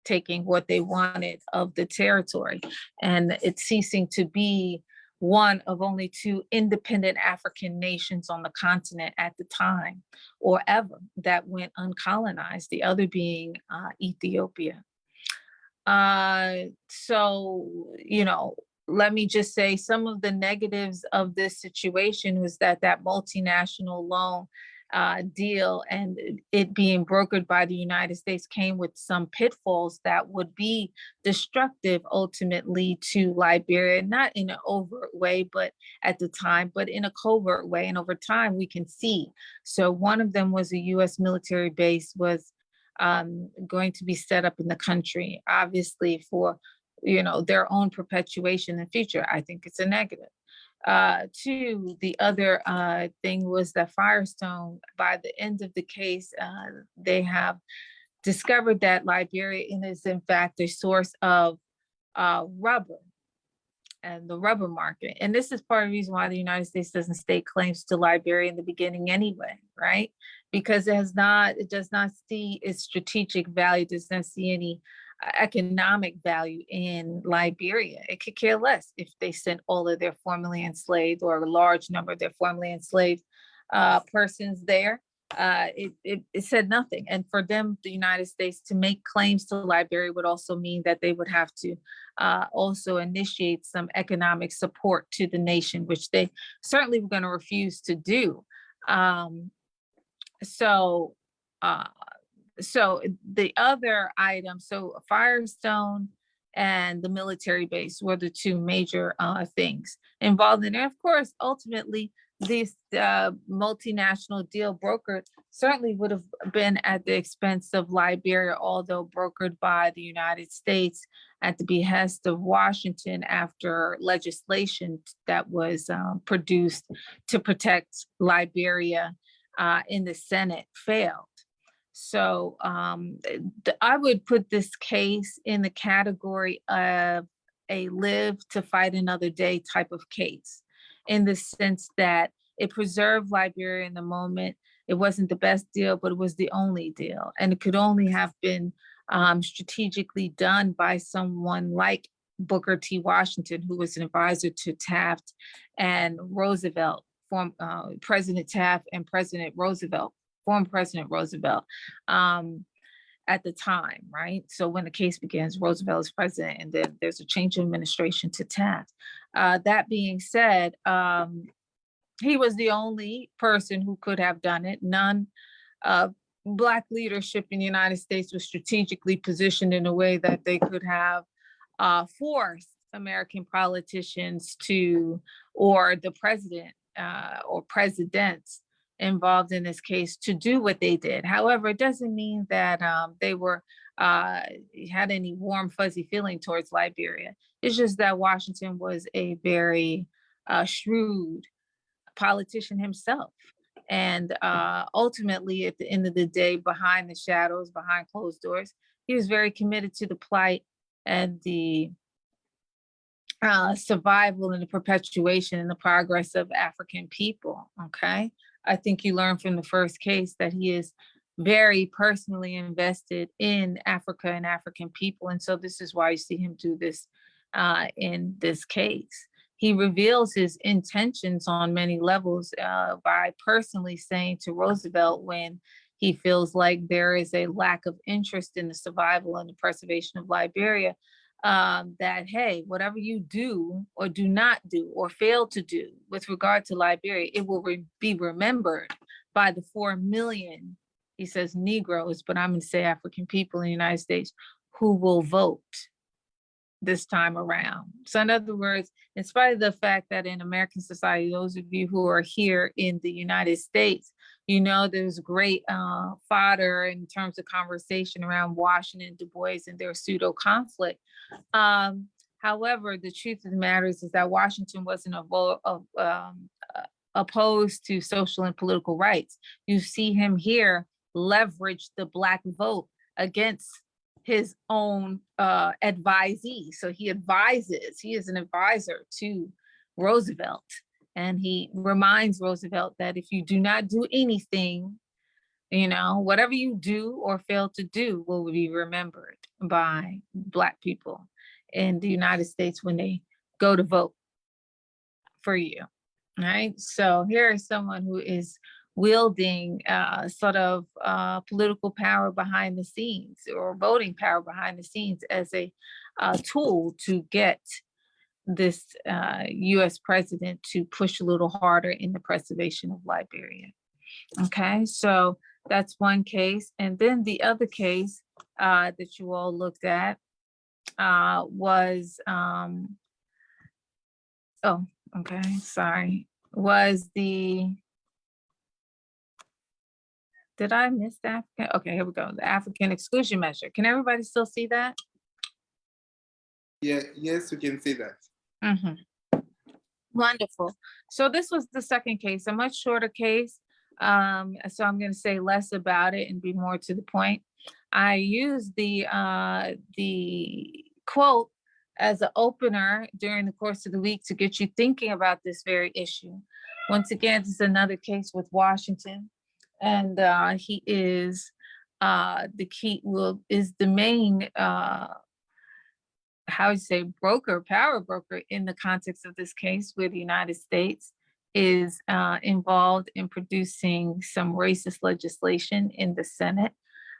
taking what they wanted of the territory. And it's ceasing to be one of only two independent African nations on the continent at the time, or ever, that went uncolonized, the other being Ethiopia. So, you know, let me just say some of the negatives of this situation was that multinational loan deal and it being brokered by the United States came with some pitfalls that would be destructive ultimately to Liberia, not in an overt way, but at the time, but in a covert way. And over time we can see. So one of them was a US military base was going to be set up in the country, obviously for, you know, their own perpetuation in the future. I think it's a negative. Two, the other thing was that Firestone, by the end of the case, they have discovered that Liberia is in fact a source of rubber and the rubber market. And this is part of the reason why the United States doesn't stake claims to Liberia in the beginning anyway, right? Because it does not see its strategic value, does not see any economic value in Liberia. It could care less if they sent all of their formerly enslaved or a large number of their formerly enslaved persons there. It said nothing. And for them, the United States, to make claims to Liberia would also mean that they would have to also initiate some economic support to the nation, which they certainly were going to refuse to do. So the other item, so Firestone and the military base were the two major things involved in it. Of course, ultimately, this multinational deal brokered certainly would have been at the expense of Liberia, although brokered by the United States at the behest of Washington after legislation that was produced to protect Liberia in the Senate failed. So I would put this case in the category of a live to fight another day type of case, in the sense that it preserved Liberia in the moment. It wasn't the best deal, but it was the only deal. And it could only have been strategically done by someone like Booker T. Washington, who was an advisor to Taft and Roosevelt, President Taft and President Roosevelt, former President Roosevelt at the time, right? So when the case begins, Roosevelt is president, and then there's a change of administration to Taft. That being said, he was the only person who could have done it. None of Black leadership in the United States was strategically positioned in a way that they could have forced American politicians to, or the president or presidents involved in this case to do what they did. However, it doesn't mean that they were had any warm, fuzzy feeling towards Liberia. It's just that Washington was a very shrewd politician himself. And ultimately, at the end of the day, behind the shadows, behind closed doors, he was very committed to the plight and the survival and the perpetuation and the progress of African people, okay? I think you learned from the first case that he is very personally invested in Africa and African people. And so this is why you see him do this in this case. He reveals his intentions on many levels by personally saying to Roosevelt, when he feels like there is a lack of interest in the survival and the preservation of Liberia, that, hey, whatever you do or do not do or fail to do with regard to Liberia, it will be remembered by the 4 million, he says Negroes, but I'm going to say African people in the United States who will vote this time around. So in other words, in spite of the fact that in American society, those of you who are here in the United States, you know, there's great fodder in terms of conversation around Washington, Du Bois, and their pseudo conflict. However, the truth of the matter is that Washington wasn't opposed to social and political rights. You see him here leverage the Black vote against his own advisee. So he is an advisor to Roosevelt. And he reminds Roosevelt that if you do not do anything, you know, whatever you do or fail to do will be remembered by Black people in the United States when they go to vote for you, right? So here is someone who is wielding sort of political power behind the scenes, or voting power behind the scenes, as a tool to get this US president to push a little harder in the preservation of Liberia. Okay, so that's one case. And then the other case that you all looked at was, was the, did I miss the African? Okay, here we go. The African exclusion measure. Can everybody still see that? Yeah, yes, we can see that. Mm-hmm. Wonderful. So this was the second case, a much shorter case. So I'm going to say less about it and be more to the point. I used the quote as an opener during the course of the week to get you thinking about this very issue. Once again, this is another case with Washington, and he is the main power broker in the context of this case, where the United States is involved in producing some racist legislation in the Senate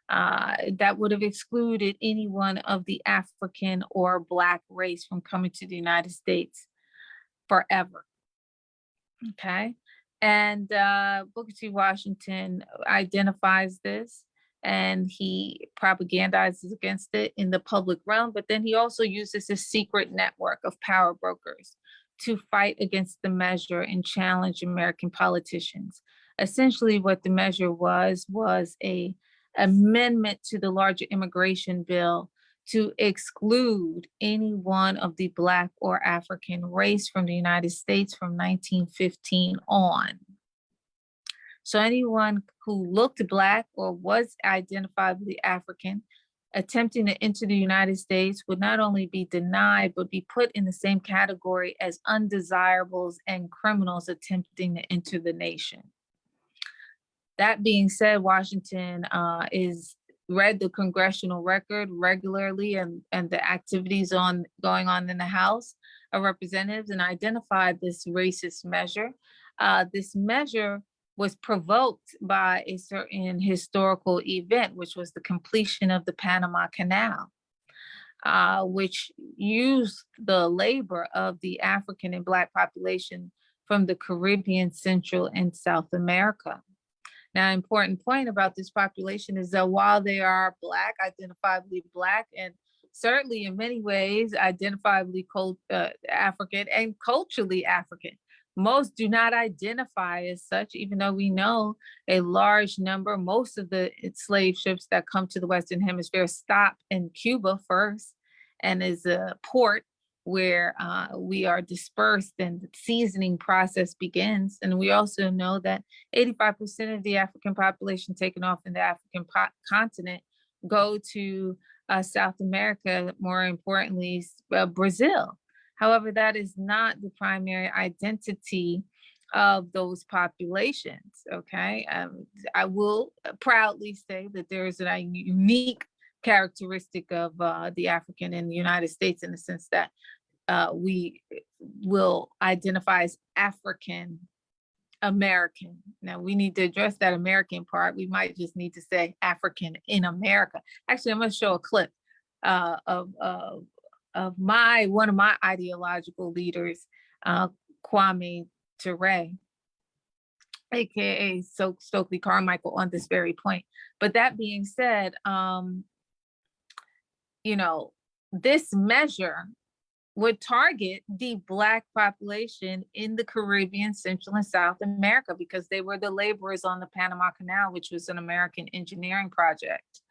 that would have excluded anyone of the African or Black race from coming to the United States forever. Okay. And Booker T. Washington identifies this, and he propagandizes against it in the public realm, but then he also uses a secret network of power brokers to fight against the measure and challenge American politicians. Essentially, what the measure was a amendment to the larger immigration bill to exclude anyone of the Black or African race from the United States from 1915 on. So anyone who looked Black or was identifiably African attempting to enter the United States would not only be denied, but be put in the same category as undesirables and criminals attempting to enter the nation. That being said, Washington read the congressional record regularly and the activities going on in the House of Representatives, and identified this racist measure. This measure was provoked by a certain historical event, which was the completion of the Panama Canal, which used the labor of the African and Black population from the Caribbean, Central, and South America. Now, important point about this population is that while they are Black, identifiably Black, and certainly in many ways identifiably African and culturally African, most do not identify as such, even though we know a large number, most of the slave ships that come to the Western Hemisphere stop in Cuba first, and is a port where we are dispersed and the seasoning process begins. And we also know that 85% of the African population taken off in the African continent go to South America, more importantly, Brazil. However, that is not the primary identity of those populations, okay? I will proudly say that there is a unique characteristic of the African in the United States, in the sense that we will identify as African American. Now we need to address that American part. We might just need to say African in America. Actually, I'm going to show a clip of one of my ideological leaders, Kwame Ture, aka Stokely Carmichael, on this very point. But that being said, this measure would target the Black population in the Caribbean, Central and South America, because they were the laborers on the Panama Canal, which was an American engineering project.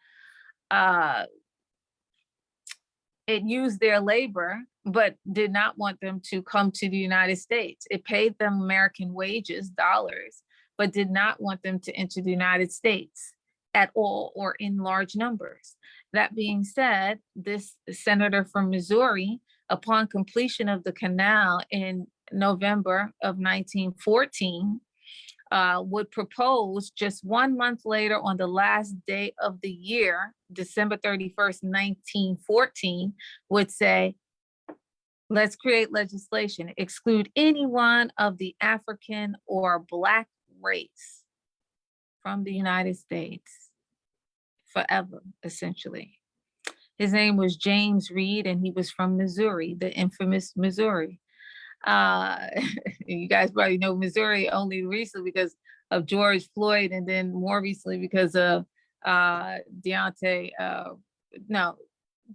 It used their labor, but did not want them to come to the United States. It paid them American wages, dollars, but did not want them to enter the United States at all or in large numbers. That being said, this senator from Missouri, upon completion of the canal in November of 1914, would propose just 1 month later, on the last day of the year, December 31st, 1914, would say, let's create legislation, exclude anyone of the African or Black race from the United States forever, essentially. His name was James Reed, and he was from Missouri, the infamous Missouri. You guys probably know Missouri only recently because of George Floyd, and then more recently because of the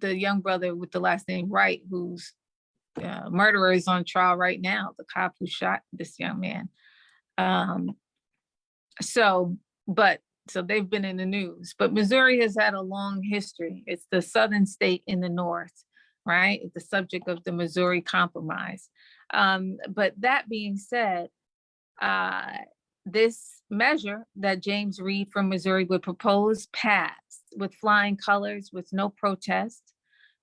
young brother with the last name Wright, whose murderer is on trial right now, the cop who shot this young man. So they've been in the news, but Missouri has had a long history. It's the southern state in the north, right? It's the subject of the Missouri Compromise. But that being said, this measure that James Reed from Missouri would propose passed with flying colors, with no protest,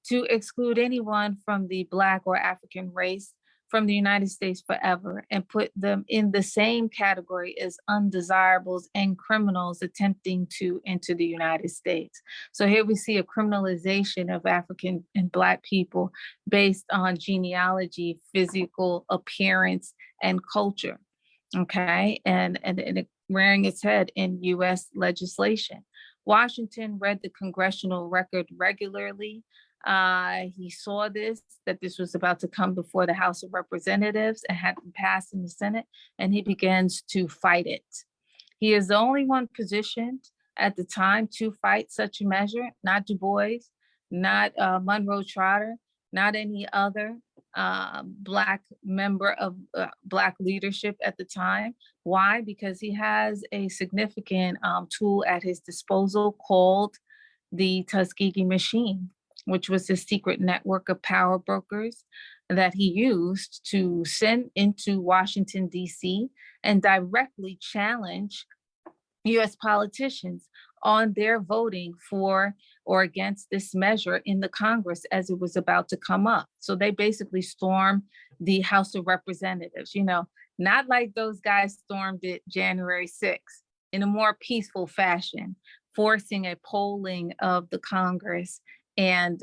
to exclude anyone from the Black or African race from the United States forever, and put them in the same category as undesirables and criminals attempting to enter the United States. So here we see a criminalization of African and Black people based on genealogy, physical appearance, and culture, okay? And it rearing its head in US legislation. Washington read the congressional record regularly. He saw that this was about to come before the House of Representatives and had been passed in the Senate, and he begins to fight it. He is the only one positioned at the time to fight such a measure, not Du Bois, not Monroe Trotter, not any other Black member of Black leadership at the time. Why? Because he has a significant tool at his disposal called the Tuskegee Machine, which was a secret network of power brokers that he used to send into Washington, D.C. and directly challenge U.S. politicians on their voting for or against this measure in the Congress as it was about to come up. So they basically stormed the House of Representatives, not like those guys stormed it January 6th, in a more peaceful fashion, forcing a polling of the Congress, and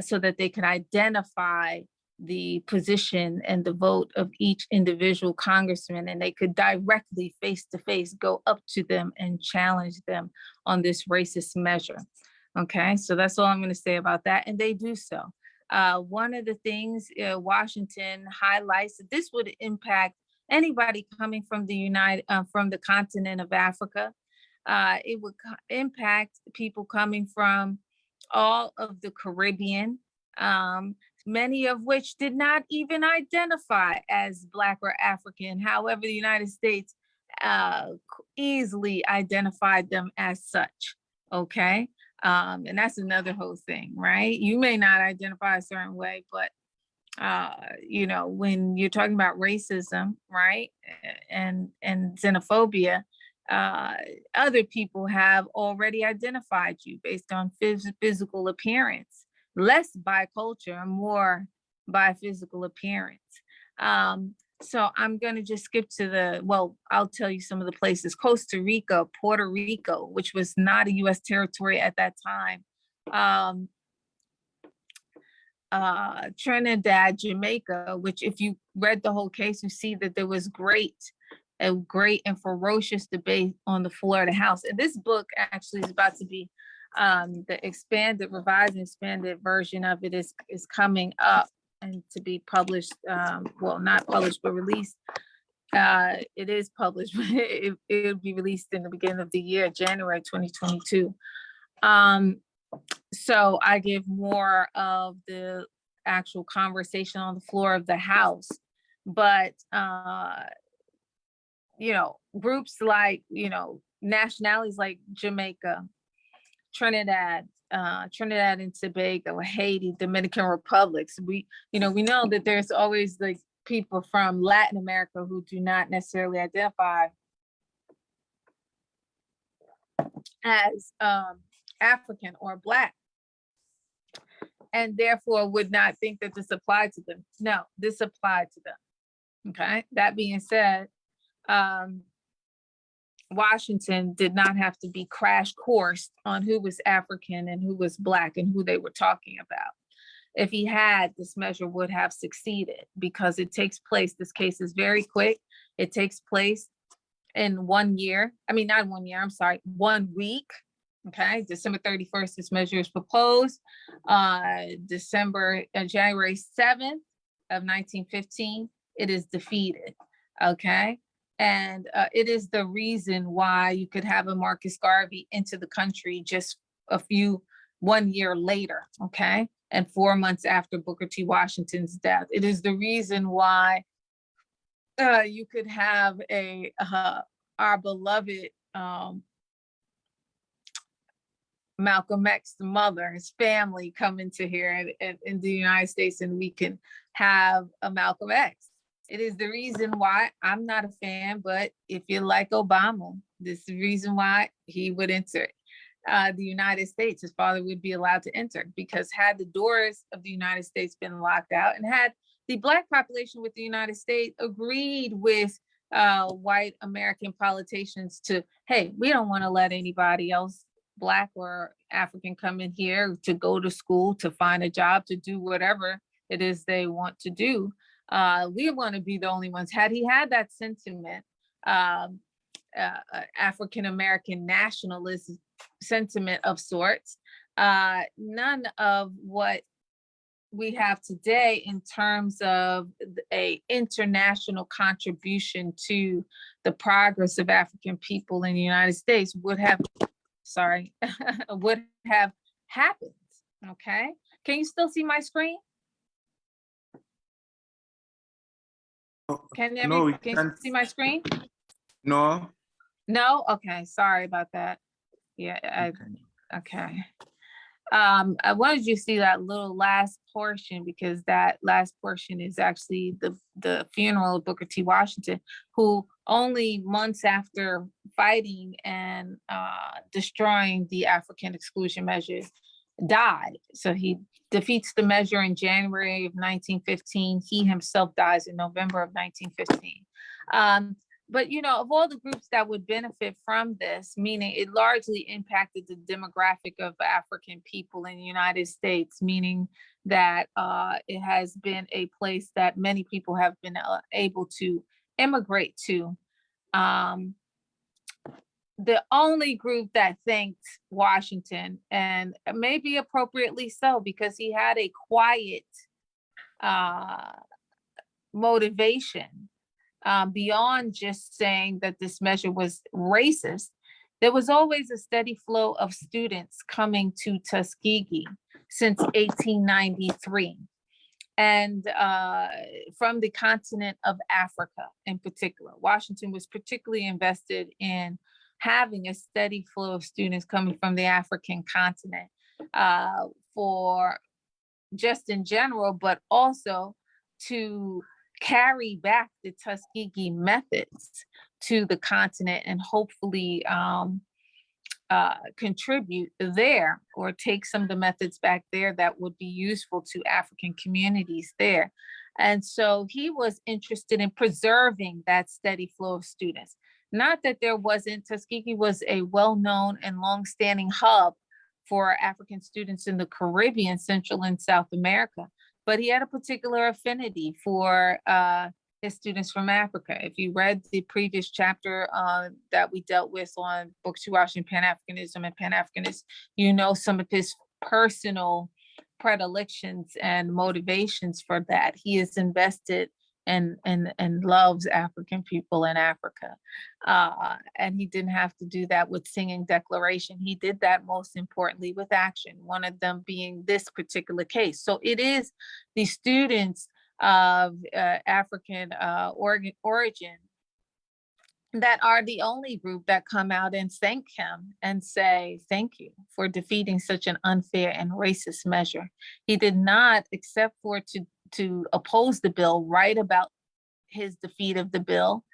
so that they could identify the position and the vote of each individual congressman, and they could directly face-to-face go up to them and challenge them on this racist measure. Okay, so that's all I'm going to say about that, and they do so. One of the things Washington highlights, that this would impact anybody coming from the continent of Africa. It would impact people coming from all of the Caribbean, many of which did not even identify as Black or African. However, the United States easily identified them as such, okay? And that's another whole thing, right? You may not identify a certain way, but when you're talking about racism, right, and xenophobia, other people have already identified you based on physical appearance, less by culture, more by physical appearance. So I'm going to just skip to I'll tell you some of the places: Costa Rica, Puerto Rico, which was not a U.S. territory at that time, Trinidad, Jamaica, which if you read the whole case, you see that there was a great and ferocious debate on the floor of the House. And this book actually is about to be The expanded, revised and expanded version of it is coming up and to be published, well, not published, but released. It is published, but it'll be released in the beginning of the year, January 2022. So I give more of the actual conversation on the floor of the House, but you know, groups like, you know, nationalities like Jamaica, Trinidad and Tobago, Haiti, Dominican Republics. We know that there's always like people from Latin America who do not necessarily identify as African or Black, and therefore would not think that this applied to them. No, this applied to them. Okay. That being said, Washington did not have to be crash coursed on who was African and who was Black and who they were talking about. If he had, this measure would have succeeded, because it takes place, this case is very quick. It takes place in 1 year. I mean, not 1 year, I'm sorry, 1 week. Okay, December 31st, this measure is proposed. January 7th of 1915, it is defeated. Okay. And it is the reason why you could have a Marcus Garvey into the country just 1 year later, okay? And 4 months after Booker T. Washington's death. It is the reason why you could have our beloved Malcolm X's mother, his family come into here in the United States, and we can have a Malcolm X. It is the reason why I'm not a fan, but if you like Obama, this is the reason why he would enter the United States. His father would be allowed to enter, because had the doors of the United States been locked out, and had the Black population with the United States agreed with white American politicians to, hey, we don't want to let anybody else, Black or African, come in here to go to school, to find a job, to do whatever it is they want to do. We want to be the only ones. Had he had that sentiment, African-American nationalist sentiment of sorts, none of what we have today in terms of a international contribution to the progress of African people in the United States would have, would have happened. Okay. Can you still see my screen? Can you see my screen? No. No? Okay, sorry about that. Yeah, okay. I wanted you to see that little last portion, because that last portion is actually the funeral of Booker T. Washington, who only months after fighting and destroying the African exclusion measures died. So he defeats the measure in January of 1915. He himself dies in November of 1915. But, you know, of all the groups that would benefit from this, meaning it largely impacted the demographic of African people in the United States, meaning that it has been a place that many people have been able to immigrate to. The only group that thanked Washington, and maybe appropriately so, because he had a quiet motivation beyond just saying that this measure was racist. There was always a steady flow of students coming to Tuskegee since 1893. And from the continent of Africa in particular. Washington was particularly invested in having a steady flow of students coming from the African continent for just in general, but also to carry back the Tuskegee methods to the continent and hopefully contribute there, or take some of the methods back there that would be useful to African communities there. And so he was interested in preserving that steady flow of students. Not that there wasn't, Tuskegee was a well-known and long-standing hub for African students in the Caribbean, Central and South America, but he had a particular affinity for his students from Africa. If you read the previous chapter that we dealt with on Book 2, Washington, Pan-Africanism and Pan-Africanism, you know some of his personal predilections and motivations for that. He is invested and loves African people in Africa. And he didn't have to do that with singing declaration. He did that most importantly with action, one of them being this particular case. So it is the students of African origin that are the only group that come out and thank him and say, thank you for defeating such an unfair and racist measure. He did not, except for to oppose the bill, write about his defeat of the bill.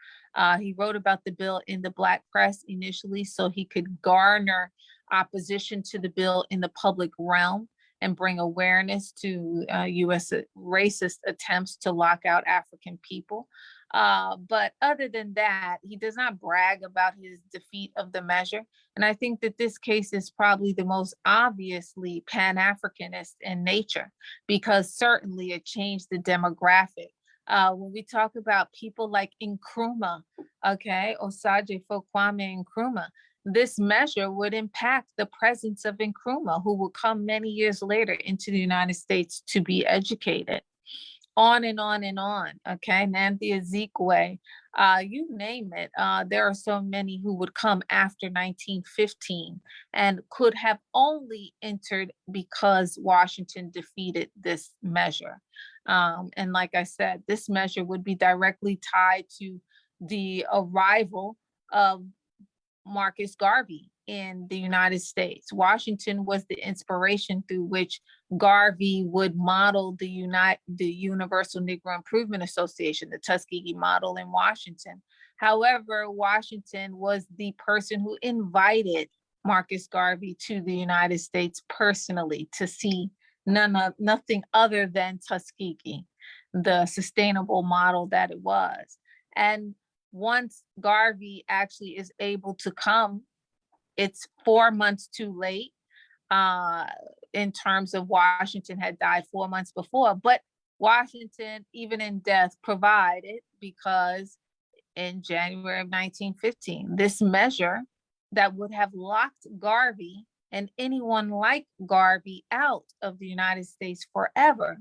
He wrote about the bill in the Black press initially so he could garner opposition to the bill in the public realm and bring awareness to US racist attempts to lock out African people. But other than that, he does not brag about his defeat of the measure. And I think that this case is probably the most obviously Pan-Africanist in nature, because certainly it changed the demographic. When we talk about people like Nkrumah, okay, Osagyefo Kwame Nkrumah, this measure would impact the presence of Nkrumah, who will come many years later into the United States to be educated. On and on and on, okay? Nanthi Ezekwe, you name it. There are so many who would come after 1915 and could have only entered because Washington defeated this measure. And like I said, this measure would be directly tied to the arrival of Marcus Garvey in the United States. Washington was the inspiration through which Garvey would model the Universal Negro Improvement Association, the Tuskegee model in Washington. However, Washington was the person who invited Marcus Garvey to the United States personally to see nothing other than Tuskegee, the sustainable model that it was. And once Garvey actually is able to come, it's 4 months too late in terms of Washington had died 4 months before, but Washington, even in death, provided, because in January of 1915, this measure that would have locked Garvey and anyone like Garvey out of the United States forever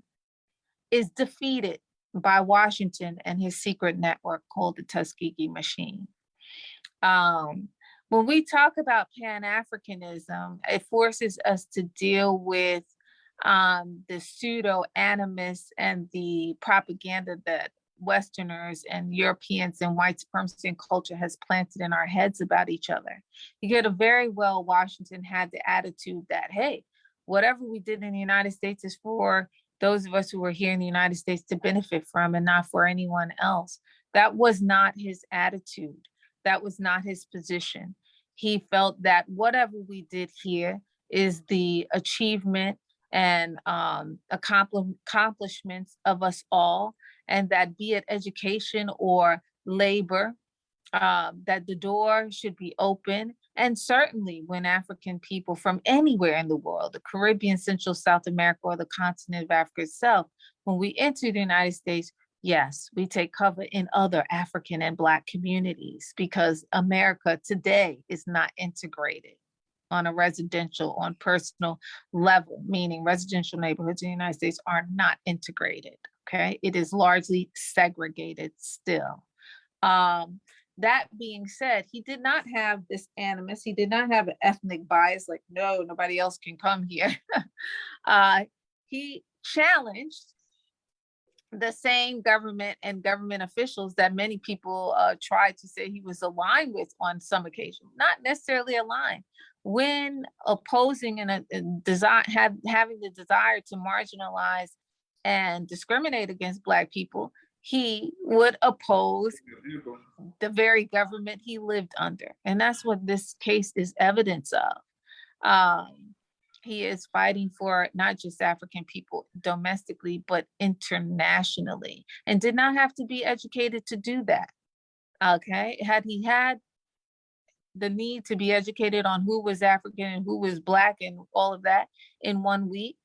is defeated by Washington and his secret network called the Tuskegee Machine. When we talk about Pan-Africanism, it forces us to deal with the pseudo-animus and the propaganda that Westerners and Europeans and white supremacy and culture has planted in our heads about each other. You get a very well, Washington had the attitude that, hey, whatever we did in the United States is for those of us who were here in the United States to benefit from and not for anyone else. That was not his attitude. That was not his position. He felt that whatever we did here is the achievement and accomplishments of us all, and that be it education or labor, that the door should be open. And certainly when African people from anywhere in the world, the Caribbean, Central, South America, or the continent of Africa itself, when we enter the United States, yes, we take cover in other African and Black communities, because America today is not integrated on a residential, on personal level, meaning residential neighborhoods in the United States are not integrated, okay? It is largely segregated still. That being said, he did not have this animus. He did not have an ethnic bias, like, no, nobody else can come here. He challenged the same government and government officials that many people tried to say he was aligned with on some occasions, not necessarily aligned. When opposing and having the desire to marginalize and discriminate against Black people, he would oppose the very government he lived under. And that's what this case is evidence of. He is fighting for not just African people domestically, but internationally, and did not have to be educated to do that. Okay, had he had the need to be educated on who was African and who was Black and all of that in 1 week,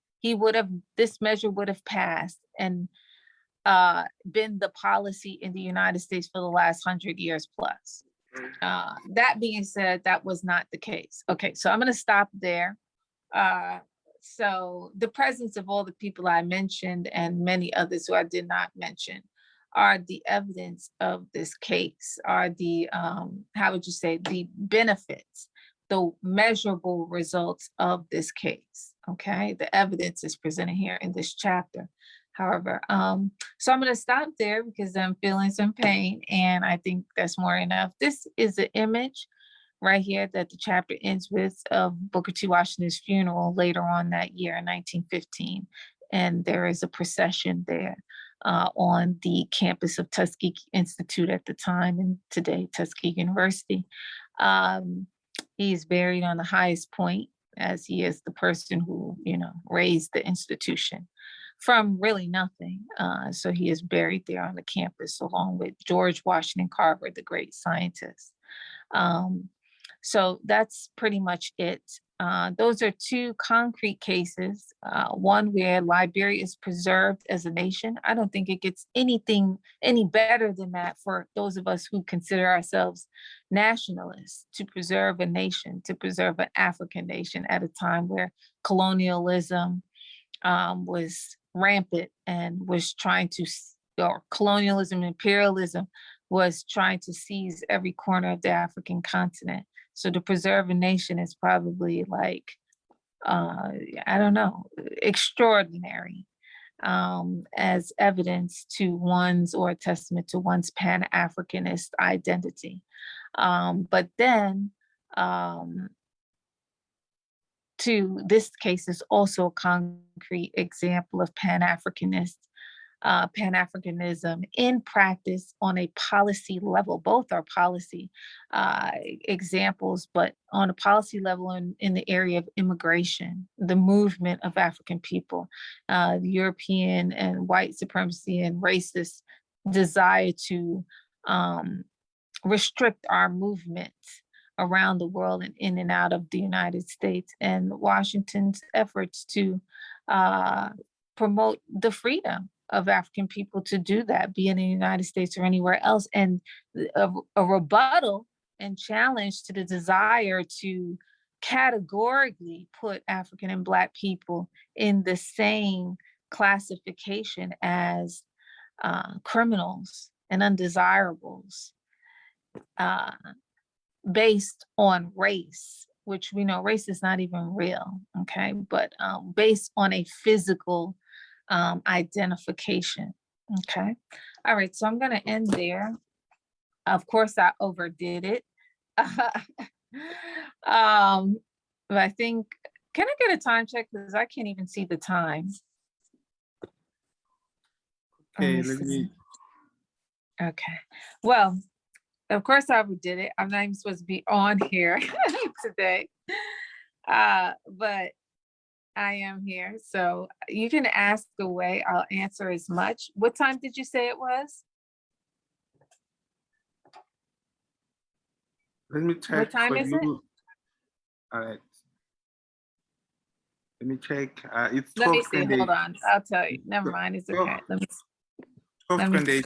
this measure would have passed. And been the policy in the United States for the last 100 years plus. That being said, that was not the case. Okay, so I'm going to stop there. So the presence of all the people I mentioned and many others who I did not mention are the evidence of this case, are the, how would you say, the benefits, the measurable results of this case, okay? The evidence is presented here in this chapter. However, so I'm gonna stop there because I'm feeling some pain and I think that's more enough. This is the image right here that the chapter ends with of Booker T. Washington's funeral later on that year in 1915. And there is a procession there on the campus of Tuskegee Institute at the time, and today Tuskegee University. He's buried on the highest point, as he is the person who, you know, raised the institution from really nothing. So he is buried there on the campus along with George Washington Carver, the great scientist. So that's pretty much it. Those are two concrete cases. One where Liberia is preserved as a nation. I don't think it gets anything any better than that for those of us who consider ourselves nationalists, to preserve a nation, to preserve an African nation at a time where colonialism was rampant and was trying to, or colonialism, imperialism was trying to seize every corner of the African continent. So to preserve a nation is probably like, I don't know, extraordinary as evidence to one's, or a testament to one's Pan-Africanist identity. But then to this case is also a concrete example of Pan-Africanism in practice on a policy level. Both are policy examples, but on a policy level in the area of immigration, the movement of African people, the European and white supremacy and racist desire to restrict our movement around the world and in and out of the United States, and Washington's efforts to promote the freedom of African people to do that, be it in the United States or anywhere else, and a rebuttal and challenge to the desire to categorically put African and Black people in the same classification as criminals and undesirables based on race, which we know race is not even real, okay? But based on a physical identification, okay? All right, so I'm gonna end there. Of course, I overdid it. But I think, can I get a time check? Because I can't even see the time. Okay, let me. Okay, well, of course I overdid it. I'm not even supposed to be on here today, but I am here. So you can ask away. I'll answer as much. What time did you say it was? Let me check. What time is it? All right. Let me check. It's 12:28. Let me see. Hold on. I'll tell you. Never mind. It's okay. Let me see. 12:28.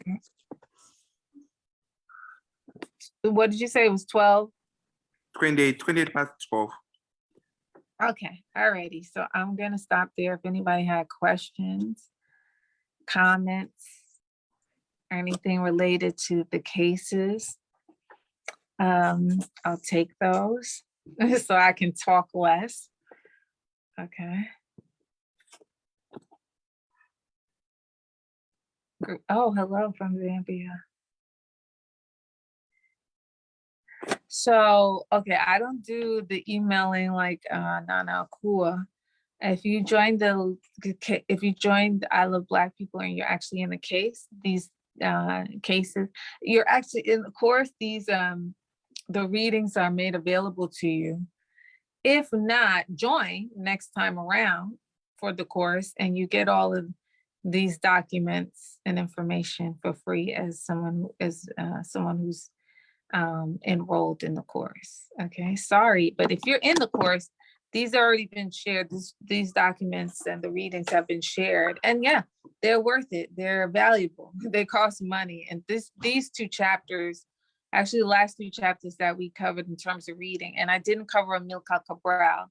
What did you say? It was 12? 28 past 12. Okay. Alrighty. So I'm going to stop there. If anybody had questions, comments, anything related to the cases, I'll take those so I can talk less. Okay. Oh, hello from Zambia. So, okay, I don't do the emailing like Nana Akua. If you join I Love Black People and you're actually in the case, these cases, you're actually in the course, these the readings are made available to you. If not, join next time around for the course and you get all of these documents and information for free as someone who's enrolled in the course. Okay, sorry, but if you're in the course, these already been shared. These documents and the readings have been shared, and yeah, they're worth it. They're valuable. They cost money. And these two chapters, actually the last 3 chapters that we covered in terms of reading, and I didn't cover Amilcar Cabral,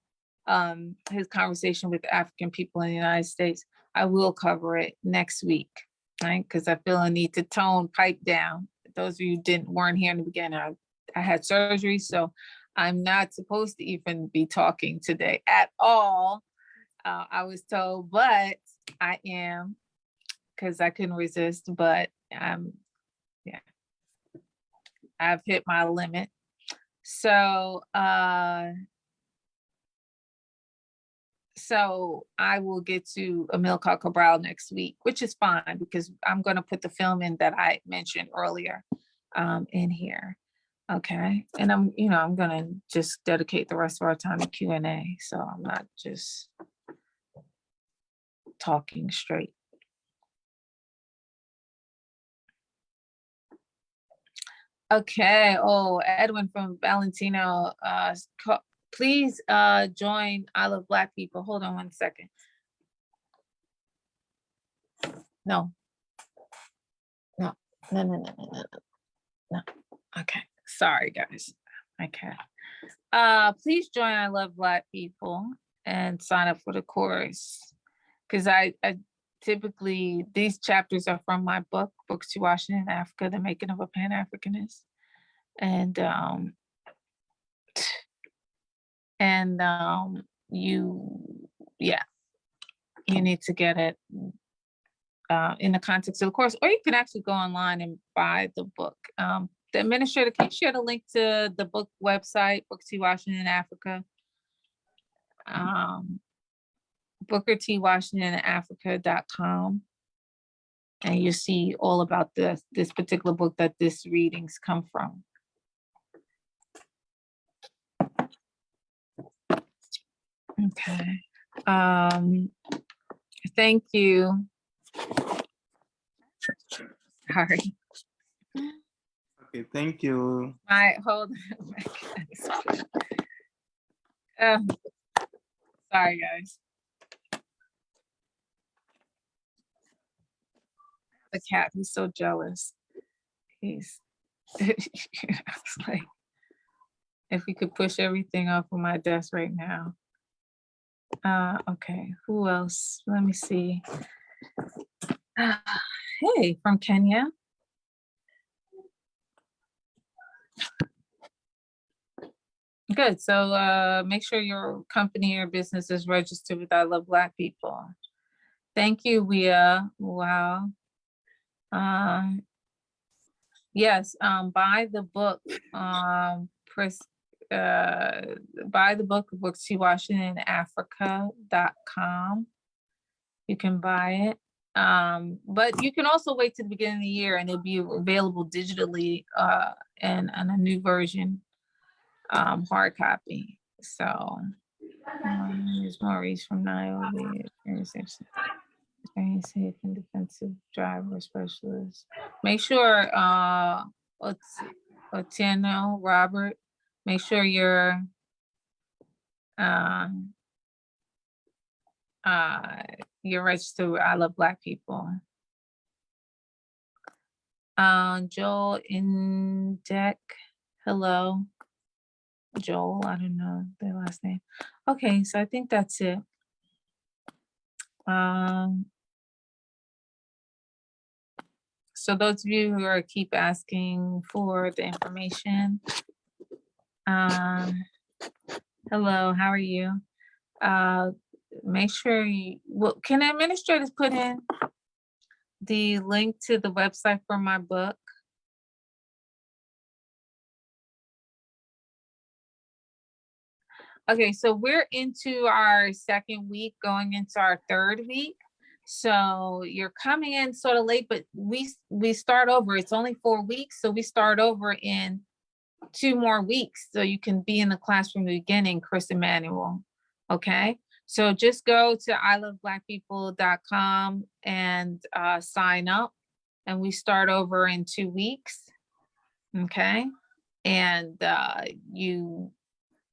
his conversation with African people in the United States. I will cover it next week, right? Because I feel a need to pipe down. Those of you weren't here in the beginning, I had surgery, so I'm not supposed to even be talking today at all. I was told, but I am, because I couldn't resist, but yeah, I've hit my limit. So, so I will get to Amilcar Cabral next week, which is fine because I'm going to put the film in that I mentioned earlier in here. Okay. And I'm going to just dedicate the rest of our time to Q&A. So I'm not just talking straight. Okay. Oh, Edwin from Valentino, please join I Love Black People. Hold on one second. No. Okay. Sorry, guys. Okay. Please join I Love Black People and sign up for the course. Because I typically, these chapters are from my book, Books to Washington, Africa, The Making of a Pan-Africanist. And you need to get it in the context of the course, or you can actually go online and buy the book. The administrator, can you share the link to the book website, Books to Washington, Africa? BookerTWashingtonAfrica.com, and you see all about this particular book that this readings come from. Okay. Thank you. Sorry. Okay, thank you. Hold on. Sorry, guys. The cat, he's so jealous. He's it's like, if he could push everything off of my desk right now. Okay, who else? Let me see. Hey, from Kenya. Good. So make sure your company or business is registered with I Love Black People. Thank you, Wia. Wow. Yes, buy the book. Buy the book, Books to WashingtonAfrica.com. You can buy it. But you can also wait to the beginning of the year and it'll be available digitally and a new version, hard copy. So there's Maurice from Nairobi. Very safe and defensive driver specialist. Make sure Otieno, Robert, make sure you're registered with I Love Black People. Joel Indek, hello. Joel, I don't know their last name. Okay, so I think that's it. So those of you who keep asking for the information, hello, how are you? Make sure can administrators put in the link to the website for my book? Okay, so we're into our second week, going into our third week. So you're coming in sort of late, but we start over. It's only 4 weeks, so we start over in 2 more weeks. So you can be in the class from the beginning, Chris Emmanuel. Okay, so just go to iloveblackpeople.com and sign up, and we start over in 2 weeks. Okay, and you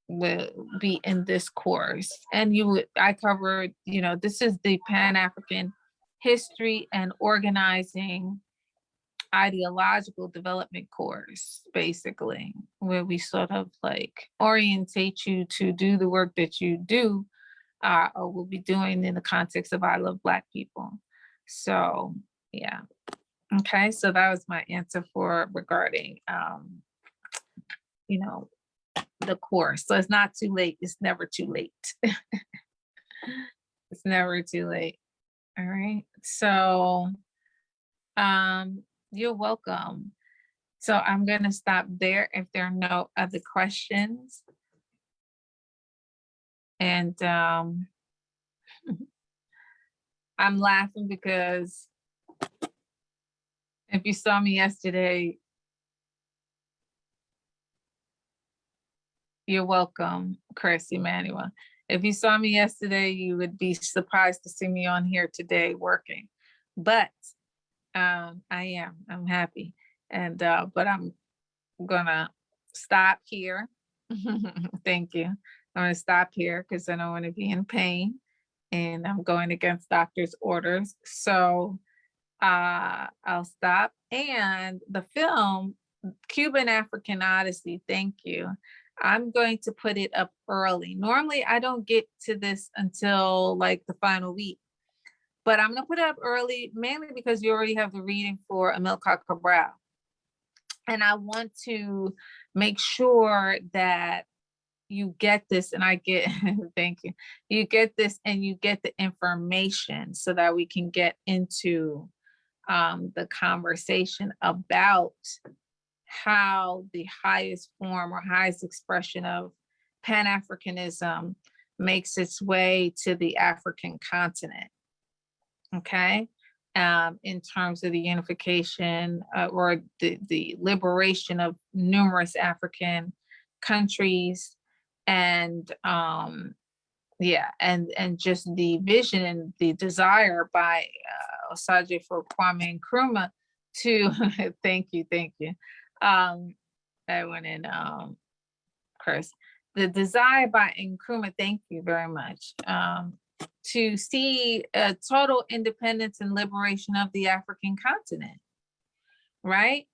will be in this course. And I covered, this is the Pan-African History and Organizing Ideological Development course, basically, where we sort of like orientate you to do the work that you do or will be doing in the context of I Love Black People. So yeah. Okay, so that was my answer regarding the course. So it's not too late. It's never too late. It's never too late. All right. So you're welcome. So I'm gonna stop there if there are no other questions. And I'm laughing because if you saw me yesterday, you're welcome, Chris Emmanuel. If you saw me yesterday, you would be surprised to see me on here today working. But I'm happy. And but I'm gonna stop here. Thank you. I'm gonna stop here because I don't want to be in pain and I'm going against doctor's orders. So I'll stop. And the film, Cuban African Odyssey, thank you. I'm going to put it up early. Normally I don't get to this until like the final week, but I'm gonna put it up early, mainly because you already have the reading for Amilcar Cabral. And I want to make sure that you get this and I get, thank you. You get this and you get the information so that we can get into the conversation about how the highest form or highest expression of Pan-Africanism makes its way to the African continent, okay? In terms of the unification or the liberation of numerous African countries and just the vision and the desire by Osagyefo for Kwame Nkrumah to, thank you. I went in, Chris. The desire by Nkrumah, thank you very much, to see a total independence and liberation of the African continent, right?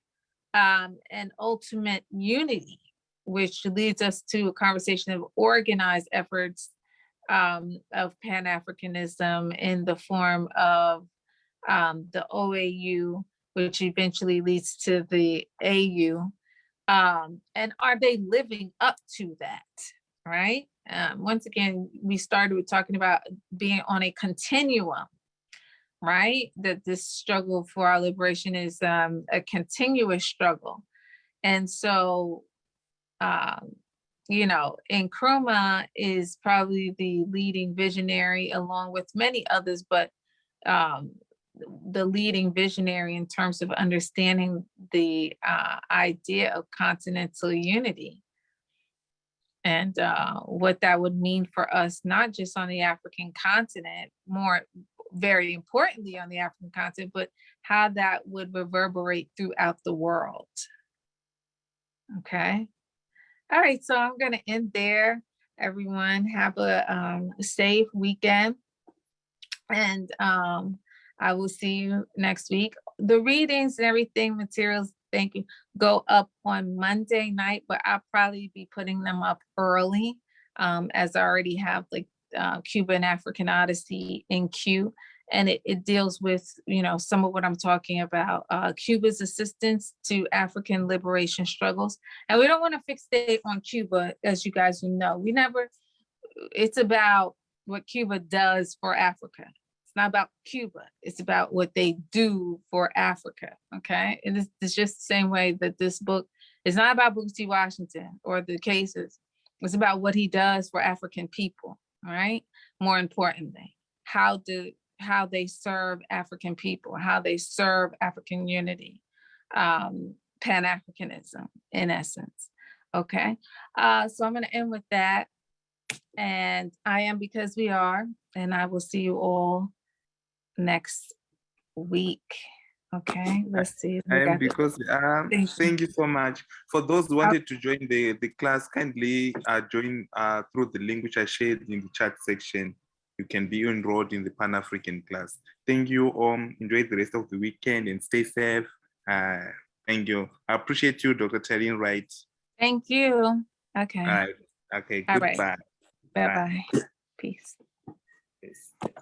And ultimate unity, which leads us to a conversation of organized efforts of Pan-Africanism in the form of the OAU, which eventually leads to the AU. And are they living up to that, right? Once again, we started with talking about being on a continuum, right? That this struggle for our liberation is a continuous struggle. And so, Nkrumah is probably the leading visionary along with many others, but the leading visionary in terms of understanding the idea of continental unity and what that would mean for us, not just on the African continent, very importantly on the African continent, but how that would reverberate throughout the world. Okay. All right, so I'm going to end there. Everyone have a safe weekend. And I will see you next week. The readings and everything, materials, thank you, go up on Monday night, but I'll probably be putting them up early as I already have like Cuban African Odyssey in queue. And it deals with, some of what I'm talking about, Cuba's assistance to African liberation struggles. And we don't want to fixate on Cuba, as you guys know. It's about what Cuba does for Africa. It's not about Cuba. It's about what they do for Africa, okay? And it's just the same way that this book is not about Booker T. Washington or the cases. It's about what he does for African people, all right? More importantly, how they serve African people, how they serve African unity, Pan-Africanism in essence, okay? So I'm gonna end with that. And I am because we are, and I will see you all next week. Okay, let's see. We And got because Thank you. thank you so much. For those who wanted to join the class, kindly join through the link which I shared in the chat section. You can be enrolled in the Pan-African class. Thank you. Enjoy the rest of the weekend and stay safe. Thank you. I appreciate you, Dr. Terry Wright. Thank you. Okay. Okay, All right. goodbye. Bye-bye. Peace. Yes.